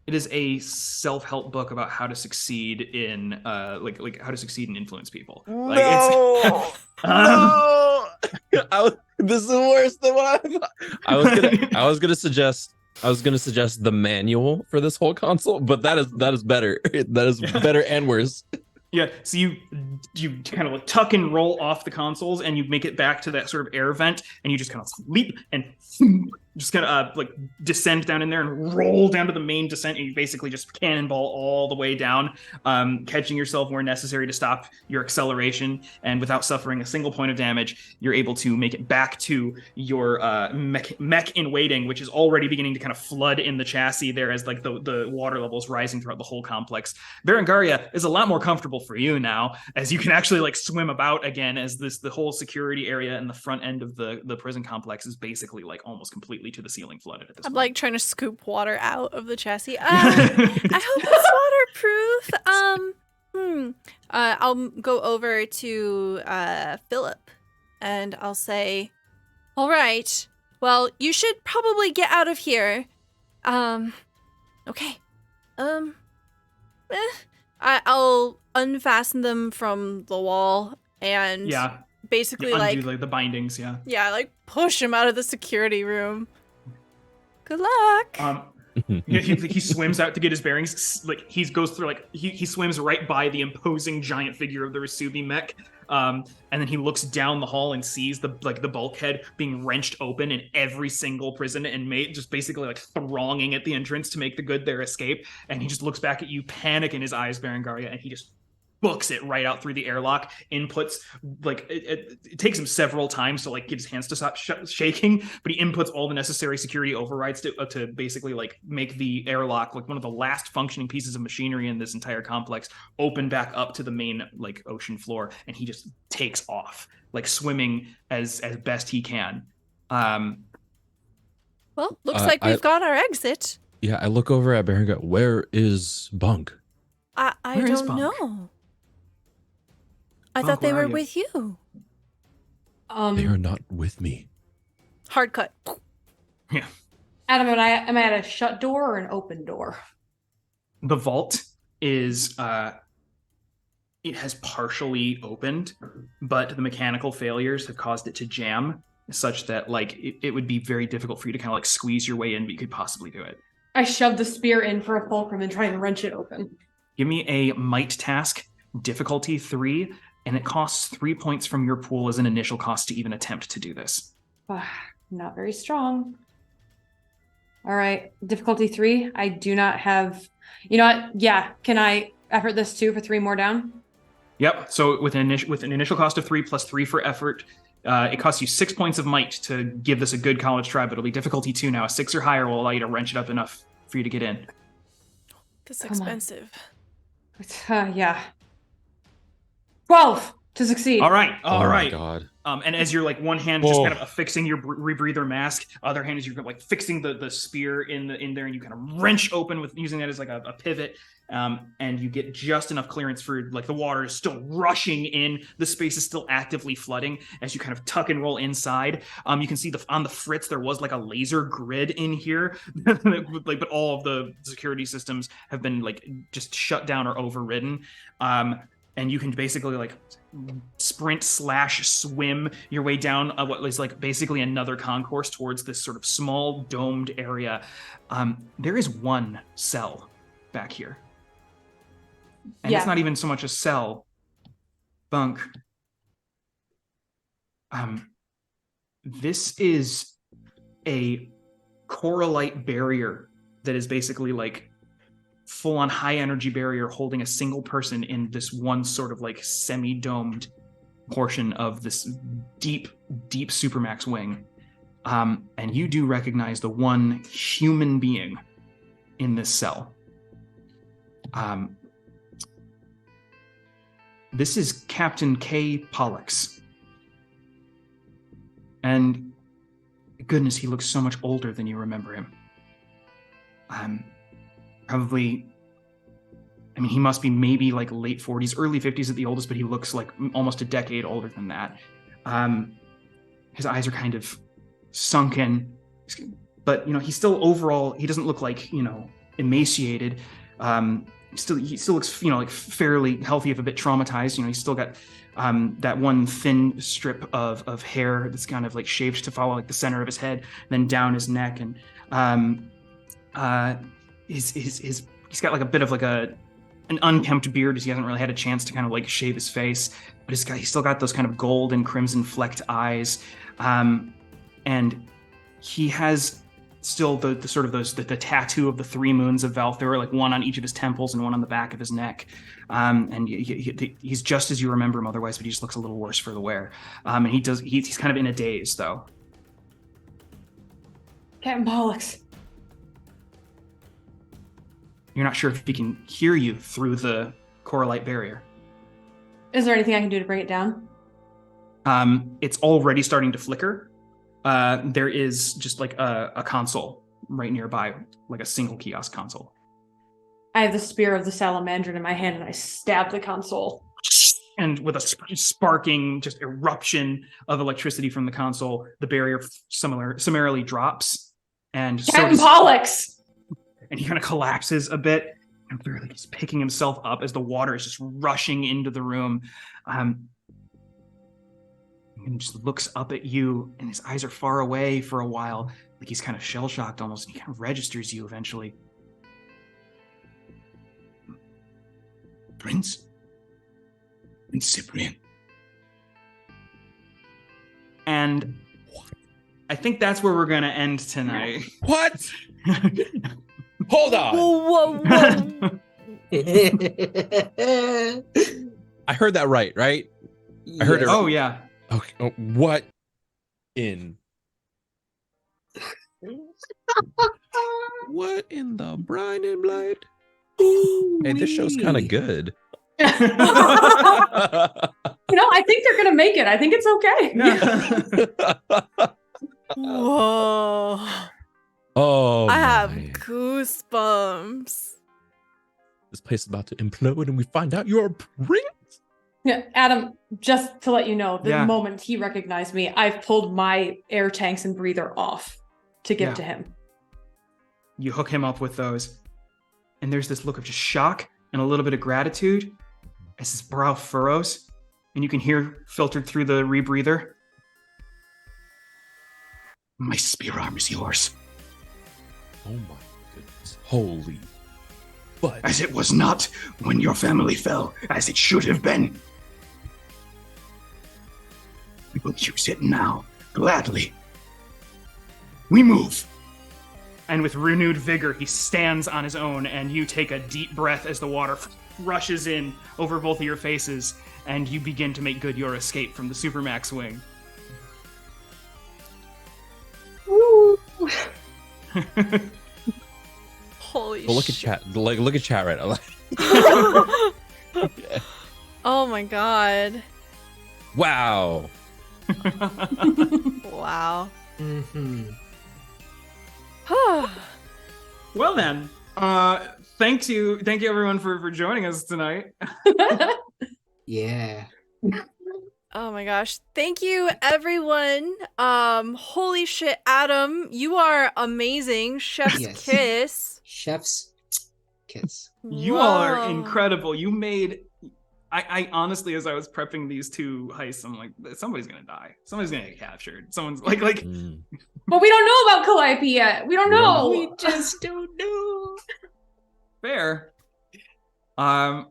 it is a self-help book about how to succeed in like how to succeed and influence people. Like No. No. This is worse than what I was gonna suggest. I was gonna suggest the manual for this whole console, but that is better. That is better and worse. Yeah, so you kind of like tuck and roll off the consoles, and you make it back to that sort of air vent, and you just kind of leap and just kind of like descend down in there and roll down to the main descent, and you basically just cannonball all the way down, catching yourself where necessary to stop your acceleration, and without suffering a single point of damage, you're able to make it back to your mech in waiting, which is already beginning to kind of flood in the chassis there as like the water levels rising throughout the whole complex. Berengaria is a lot more comfortable for you now, as you can actually like swim about again, as the whole security area and the front end of the prison complex is basically like almost completely to the ceiling flooded at this I'm point. like trying to scoop water out of the chassis. I hope it's waterproof. I'll go over to Philip and I'll say, all right, well, you should probably get out of here. Okay. I'll unfasten them from the wall and basically undo the bindings. like push him out of the security room. Good luck. He swims out to get his bearings. Like he goes through like he swims right by the imposing giant figure of the Rasubi mech. And then he looks down the hall and sees the bulkhead being wrenched open and every single prison inmate just basically like thronging at the entrance to make their escape. And he just looks back at you, panic in his eyes, Berengaria, and he just books it right out through the airlock. Inputs like it takes him several times to like get his hands to stop shaking, but he inputs all the necessary security overrides to basically like make the airlock, like one of the last functioning pieces of machinery in this entire complex, open back up to the main like ocean floor, and he just takes off like swimming as best he can. Well, looks like we've got our exit. Yeah, I look over at Berengaria. Where is Bunk? I don't know. I thought they were with you. They are not with me. Hard cut. Yeah. Adam, am I at a shut door or an open door? The vault is it has partially opened, but the mechanical failures have caused it to jam such that like it would be very difficult for you to kind of like squeeze your way in, but you could possibly do it. I shove the spear in for a fulcrum and try and wrench it open. Give me a might task, difficulty 3, and it costs 3 points from your pool as an initial cost to even attempt to do this. Not very strong. All right, difficulty 3. I do not have. You know what? Yeah, can I effort this too for 3 more down? Yep. So with an initial cost of 3 plus 3 for effort, it costs you 6 points of might to give this a good college try. But it'll be difficulty 2 now. A 6 or higher will allow you to wrench it up enough for you to get in. It's expensive. Yeah. 12 to succeed. All right. Oh my God. And as you're like one hand just kind of affixing your rebreather mask, other hand is you're like fixing the spear in there, and you kind of wrench open with using that as like a pivot. And you get just enough clearance for like the water is still rushing in. The space is still actively flooding as you kind of tuck and roll inside. You can see on the fritz there was like a laser grid in here, like, but all of the security systems have been like just shut down or overridden. And you can basically like sprint/swim your way down what is like basically another concourse towards this sort of small domed area. There is one cell back here. And it's not even so much a cell. Bunk. This is a coralite barrier that is basically like full-on high-energy barrier holding a single person in this one sort of like semi-domed portion of this deep supermax wing. And you do recognize the one human being in this cell. This is Captain K. Pollux. And goodness, he looks so much older than you remember him. Probably, I mean, he must be maybe like late 40s, early 50s at the oldest, but he looks like almost a decade older than that. His eyes are kind of sunken, but he still overall, he doesn't look like, emaciated. He still looks, like fairly healthy, if a bit traumatized. He's still got that one thin strip of hair that's kind of like shaved to follow like the center of his head, then down his neck, and he's got like a bit of like an unkempt beard, as he hasn't really had a chance to kind of like shave his face, but he's still got those kind of gold and crimson flecked eyes, and he has still the sort of the tattoo of the 3 moons of Valthuran, like one on each of his temples and one on the back of his neck. And he's just as you remember him otherwise, but he just looks a little worse for the wear. And he's kind of in a daze though. Captain Pollux. You're not sure if he can hear you through the coralite barrier. Is there anything I can do to bring it down? It's already starting to flicker. There is just like a console right nearby, like a single kiosk console. I have the spear of the salamandrin in my hand, and I stab the console. And with a sparking just eruption of electricity from the console, the barrier summarily drops. And Captain Pollux! And he kind of collapses a bit, and barely just picking himself up as the water is just rushing into the room. And just looks up at you, and his eyes are far away for a while, like he's kind of shell-shocked almost, and he kind of registers you eventually. Prince Cyprian. And I think that's where we're going to end tonight. What? Hold on. Whoa. I heard that right? I heard it. Oh, yeah. Okay. Oh, what in? What in the Brine Blight? Hey, this show's kind of good. I think they're gonna make it. I think it's okay. Whoa. Oh, I have goosebumps. This place is about to implode, and we find out you're a prince. Yeah, Adam, just to let you know, the moment he recognized me, I've pulled my air tanks and breather off to give to him. You hook him up with those, and there's this look of just shock and a little bit of gratitude as his brow furrows, and you can hear filtered through the rebreather, My spear arm is yours. Oh my goodness. Holy. But as it was not when your family fell, as it should have been. We will use it now, gladly. We move. And with renewed vigor, he stands on his own, and you take a deep breath as the water rushes in over both of your faces, and you begin to make good your escape from the Supermax wing. Woo! Holy look at chat. Look at chat right now. Yeah. Oh my god. Wow. Wow. Mm-hmm. Well then, thank you everyone for joining us tonight. Yeah. Oh my gosh. Thank you, everyone. Holy shit, Adam, you are amazing. Chef's kiss. Chef's kiss. You all are incredible. You made... I honestly, as I was prepping these two heists, I'm like, somebody's gonna die. Somebody's gonna get captured. Someone's like... But we don't know about Calliope yet. We don't know. We just don't know. Fair. Oh,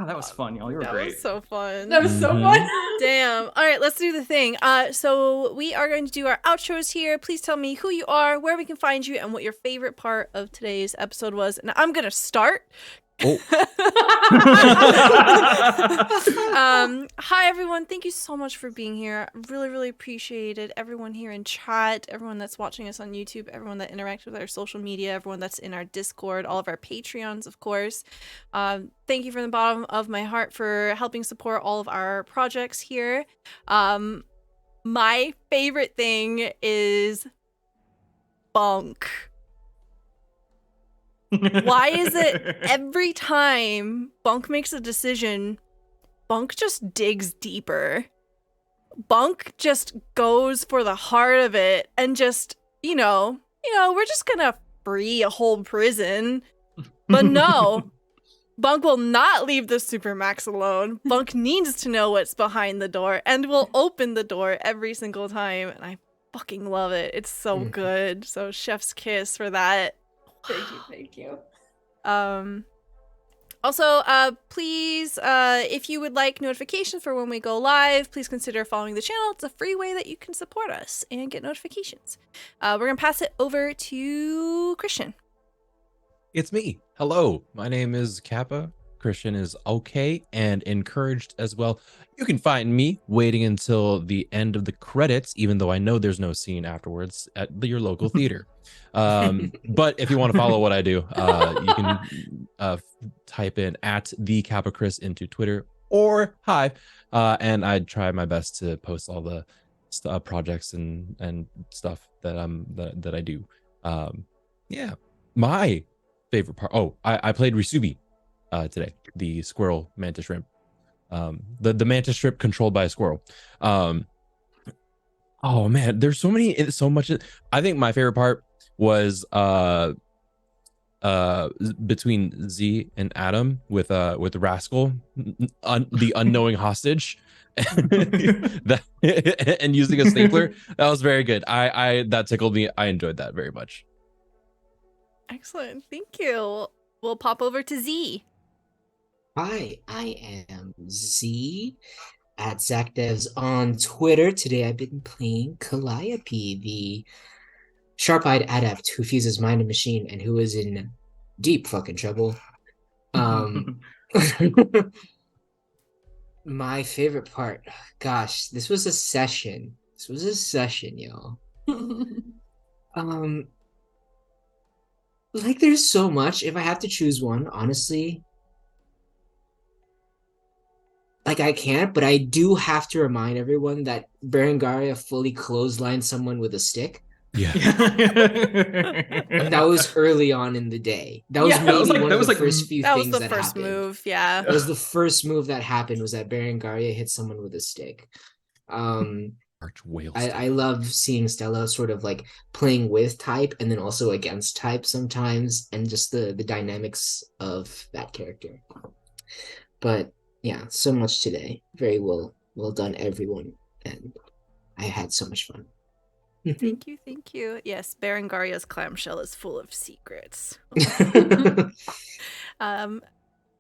that was fun, y'all. You were great. That was so fun. That was so fun. Damn. All right, let's do the thing. So we are going to do our outros here. Please tell me who you are, where we can find you, and what your favorite part of today's episode was. And I'm going to start Oh. Hi everyone, thank you so much for being here. Really, really appreciate it. Everyone here in chat, everyone that's watching us on YouTube, everyone that interacts with our social media, everyone that's in our Discord, all of our Patreons, of course. Thank you from the bottom of my heart for helping support all of our projects here. My favorite thing is Bunk. Why is it every time Bunk makes a decision, Bunk just digs deeper? Bunk just goes for the heart of it and just, we're just gonna free a whole prison. But no, Bunk will not leave the Supermax alone. Bunk needs to know what's behind the door and will open the door every single time. And I fucking love it. It's so good. So chef's kiss for that. Thank you. Also, please, if you would like notifications for when we go live, please consider following the channel. It's a free way that you can support us and get notifications. We're gonna pass it over to Christian. It's me. Hello, my name is Kappa. Christian is okay and encouraged as well. You can find me waiting until the end of the credits, even though I know there's no scene afterwards at your local theater. But if you want to follow what I do, you can type in at the Kappa Chris into Twitter or Hive, and I try my best to post all the projects and stuff that I do. Yeah, my favorite part. Oh, I played Risubi today, the squirrel mantis shrimp. The mantis shrimp controlled by a squirrel. Oh man, there's so much. I think my favorite part was between Z and Adam with Rascal, the unknowing hostage. And using a stapler. That was very good. I that tickled me. I enjoyed that very much. Excellent, thank you. We'll pop over to Z. Hi, I am Z at ZachDevs on Twitter. Today I've been playing Calliope, the sharp-eyed adept who fuses mind and machine and who is in deep fucking trouble. My favorite part, gosh, this was a session. Y'all. Like there's so much. If I have to choose one, honestly, like I can't, but I do have to remind everyone that Berengaria fully clotheslined someone with a stick. Yeah. And that was early on in the day. That was one of the first few things that happened. That was the first move, yeah. That was the first move that happened, was that Berengaria hit someone with a stick. I love seeing Stella sort of like playing with type and then also against type sometimes, and just the dynamics of that character. But yeah, so much today. Very well done, everyone, and I had so much fun. Thank you. Yes, Berengaria's clamshell is full of secrets.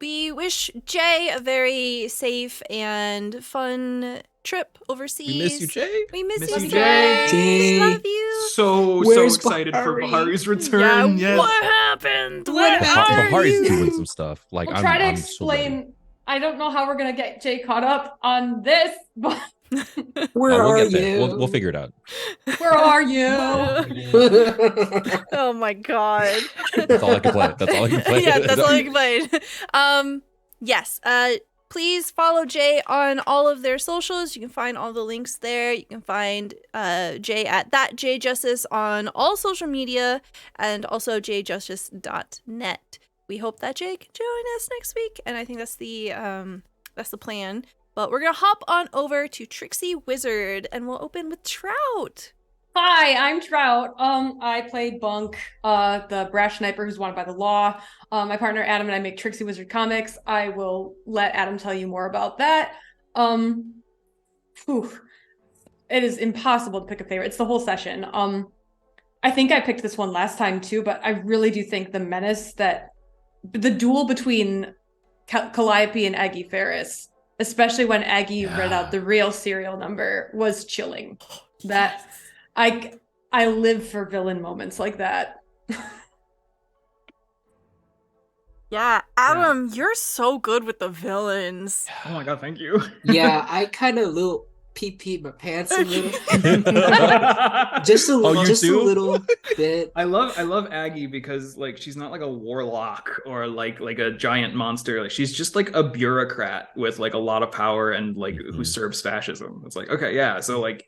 We wish Jay a very safe and fun trip overseas. We miss you, Jay. We miss you, Jay. Jay. Love you. So excited for Bahari's return. Yeah, yes. What happened? Bahari's doing some stuff. Like I'll try to I'm explain. So I don't know how we're gonna get Jay caught up on this, but Where are you? you? We'll figure it out. Where are you? Oh my god. That's all I can play. Yeah, that's all I can play. Yes. Please follow Jay on all of their socials. You can find all the links there. You can find Jay at @JJustice on all social media, and also jjustice.net. We hope that Jay can join us next week, and I think that's the plan. But we're gonna hop on over to TricksyWizard, and we'll open with Trout. Hi, I'm Trout. I played Bunk, the brash sniper who's wanted by the law. My partner Adam and I make TricksyWizard comics. I will let Adam tell you more about that. It is impossible to pick a favorite. It's the whole session. I think I picked this one last time too, but I really do think the menace that the duel between Calliope and Aggie Ferris, especially when Aggie read out the real serial number, was chilling. That I live for villain moments like that. Yeah, Adam, you're so good with the villains. Oh my god, thank you. Yeah, I kind of little pee-peed my pants a little. just a Oh, you just a too? little bit. I love Aggie because like she's not like a warlock or like a giant monster. Like she's just like a bureaucrat with like a lot of power and like who serves fascism. It's like, okay, yeah, so like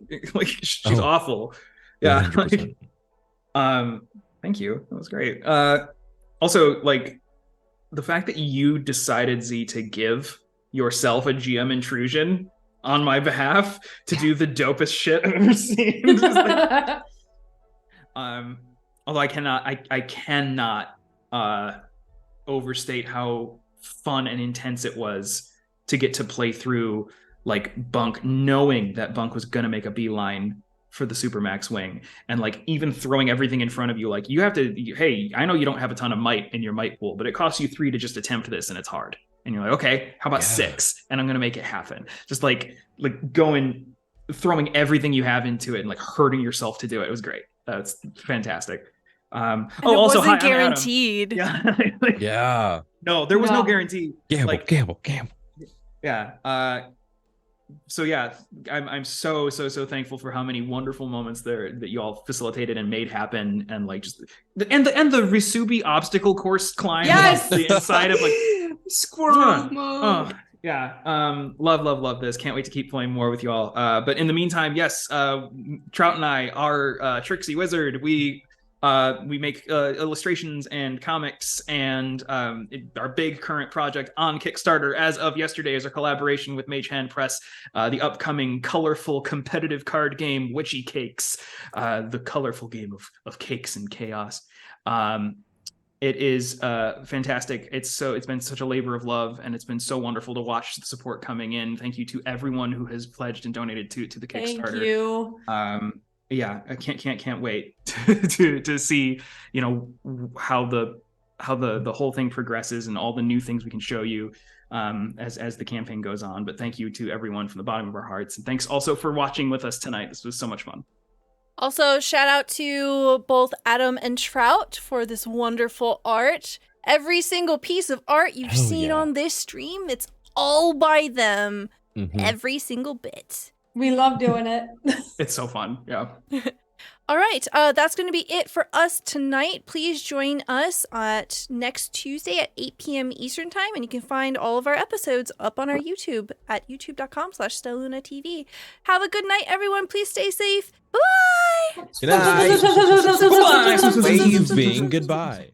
she's awful. Yeah. 100%. Thank you. That was great. Also, like the fact that you decided, Z, to give yourself a GM intrusion on my behalf to do the dopest shit I've ever seen. Just like, although I cannot overstate how fun and intense it was to get to play through like Bunk, knowing that Bunk was gonna make a beeline for the Supermax wing, and like even throwing everything in front of you. Like you have to, hey, I know you don't have a ton of might in your might pool, but it costs you 3 to just attempt this, and it's hard. And you're like, okay, how about 6? And I'm gonna make it happen. Just like throwing everything you have into it and like hurting yourself to do it. It was great. That's fantastic. And also, it wasn't hi, guaranteed. Yeah. Yeah. No, there was no guarantee. Gamble. Yeah. So yeah, I'm so thankful for how many wonderful moments there that you all facilitated and made happen, and like just the Risubi obstacle course climb. Yes! The inside of like Squirrel mode. Yeah. Love this. Can't wait to keep playing more with you all. But in the meantime, yes, Trout and I are TricksyWizard. We make illustrations and comics, and our big current project on Kickstarter as of yesterday is our collaboration with Mage Hand Press, the upcoming colorful competitive card game Witchy Cakes, the colorful game of cakes and chaos. It is fantastic. It's been such a labor of love, and it's been so wonderful to watch the support coming in. Thank you to everyone who has pledged and donated to the Kickstarter. Thank you. Yeah, I can't wait to see, you know, how the whole thing progresses and all the new things we can show you as the campaign goes on. But thank you to everyone from the bottom of our hearts, and thanks also for watching with us tonight. This was so much fun. Also, shout out to both Adam and Trout for this wonderful art. Every single piece of art you've seen on this stream, it's all by them. Every single bit. We love doing it. It's so fun. Yeah. All right. That's going to be it for us tonight. Please join us at next Tuesday at 8 p.m. Eastern Time, and you can find all of our episodes up on our YouTube at youtube.com/StellunaTV. Have a good night, everyone. Please stay safe. Bye. Good night. Waving goodbye.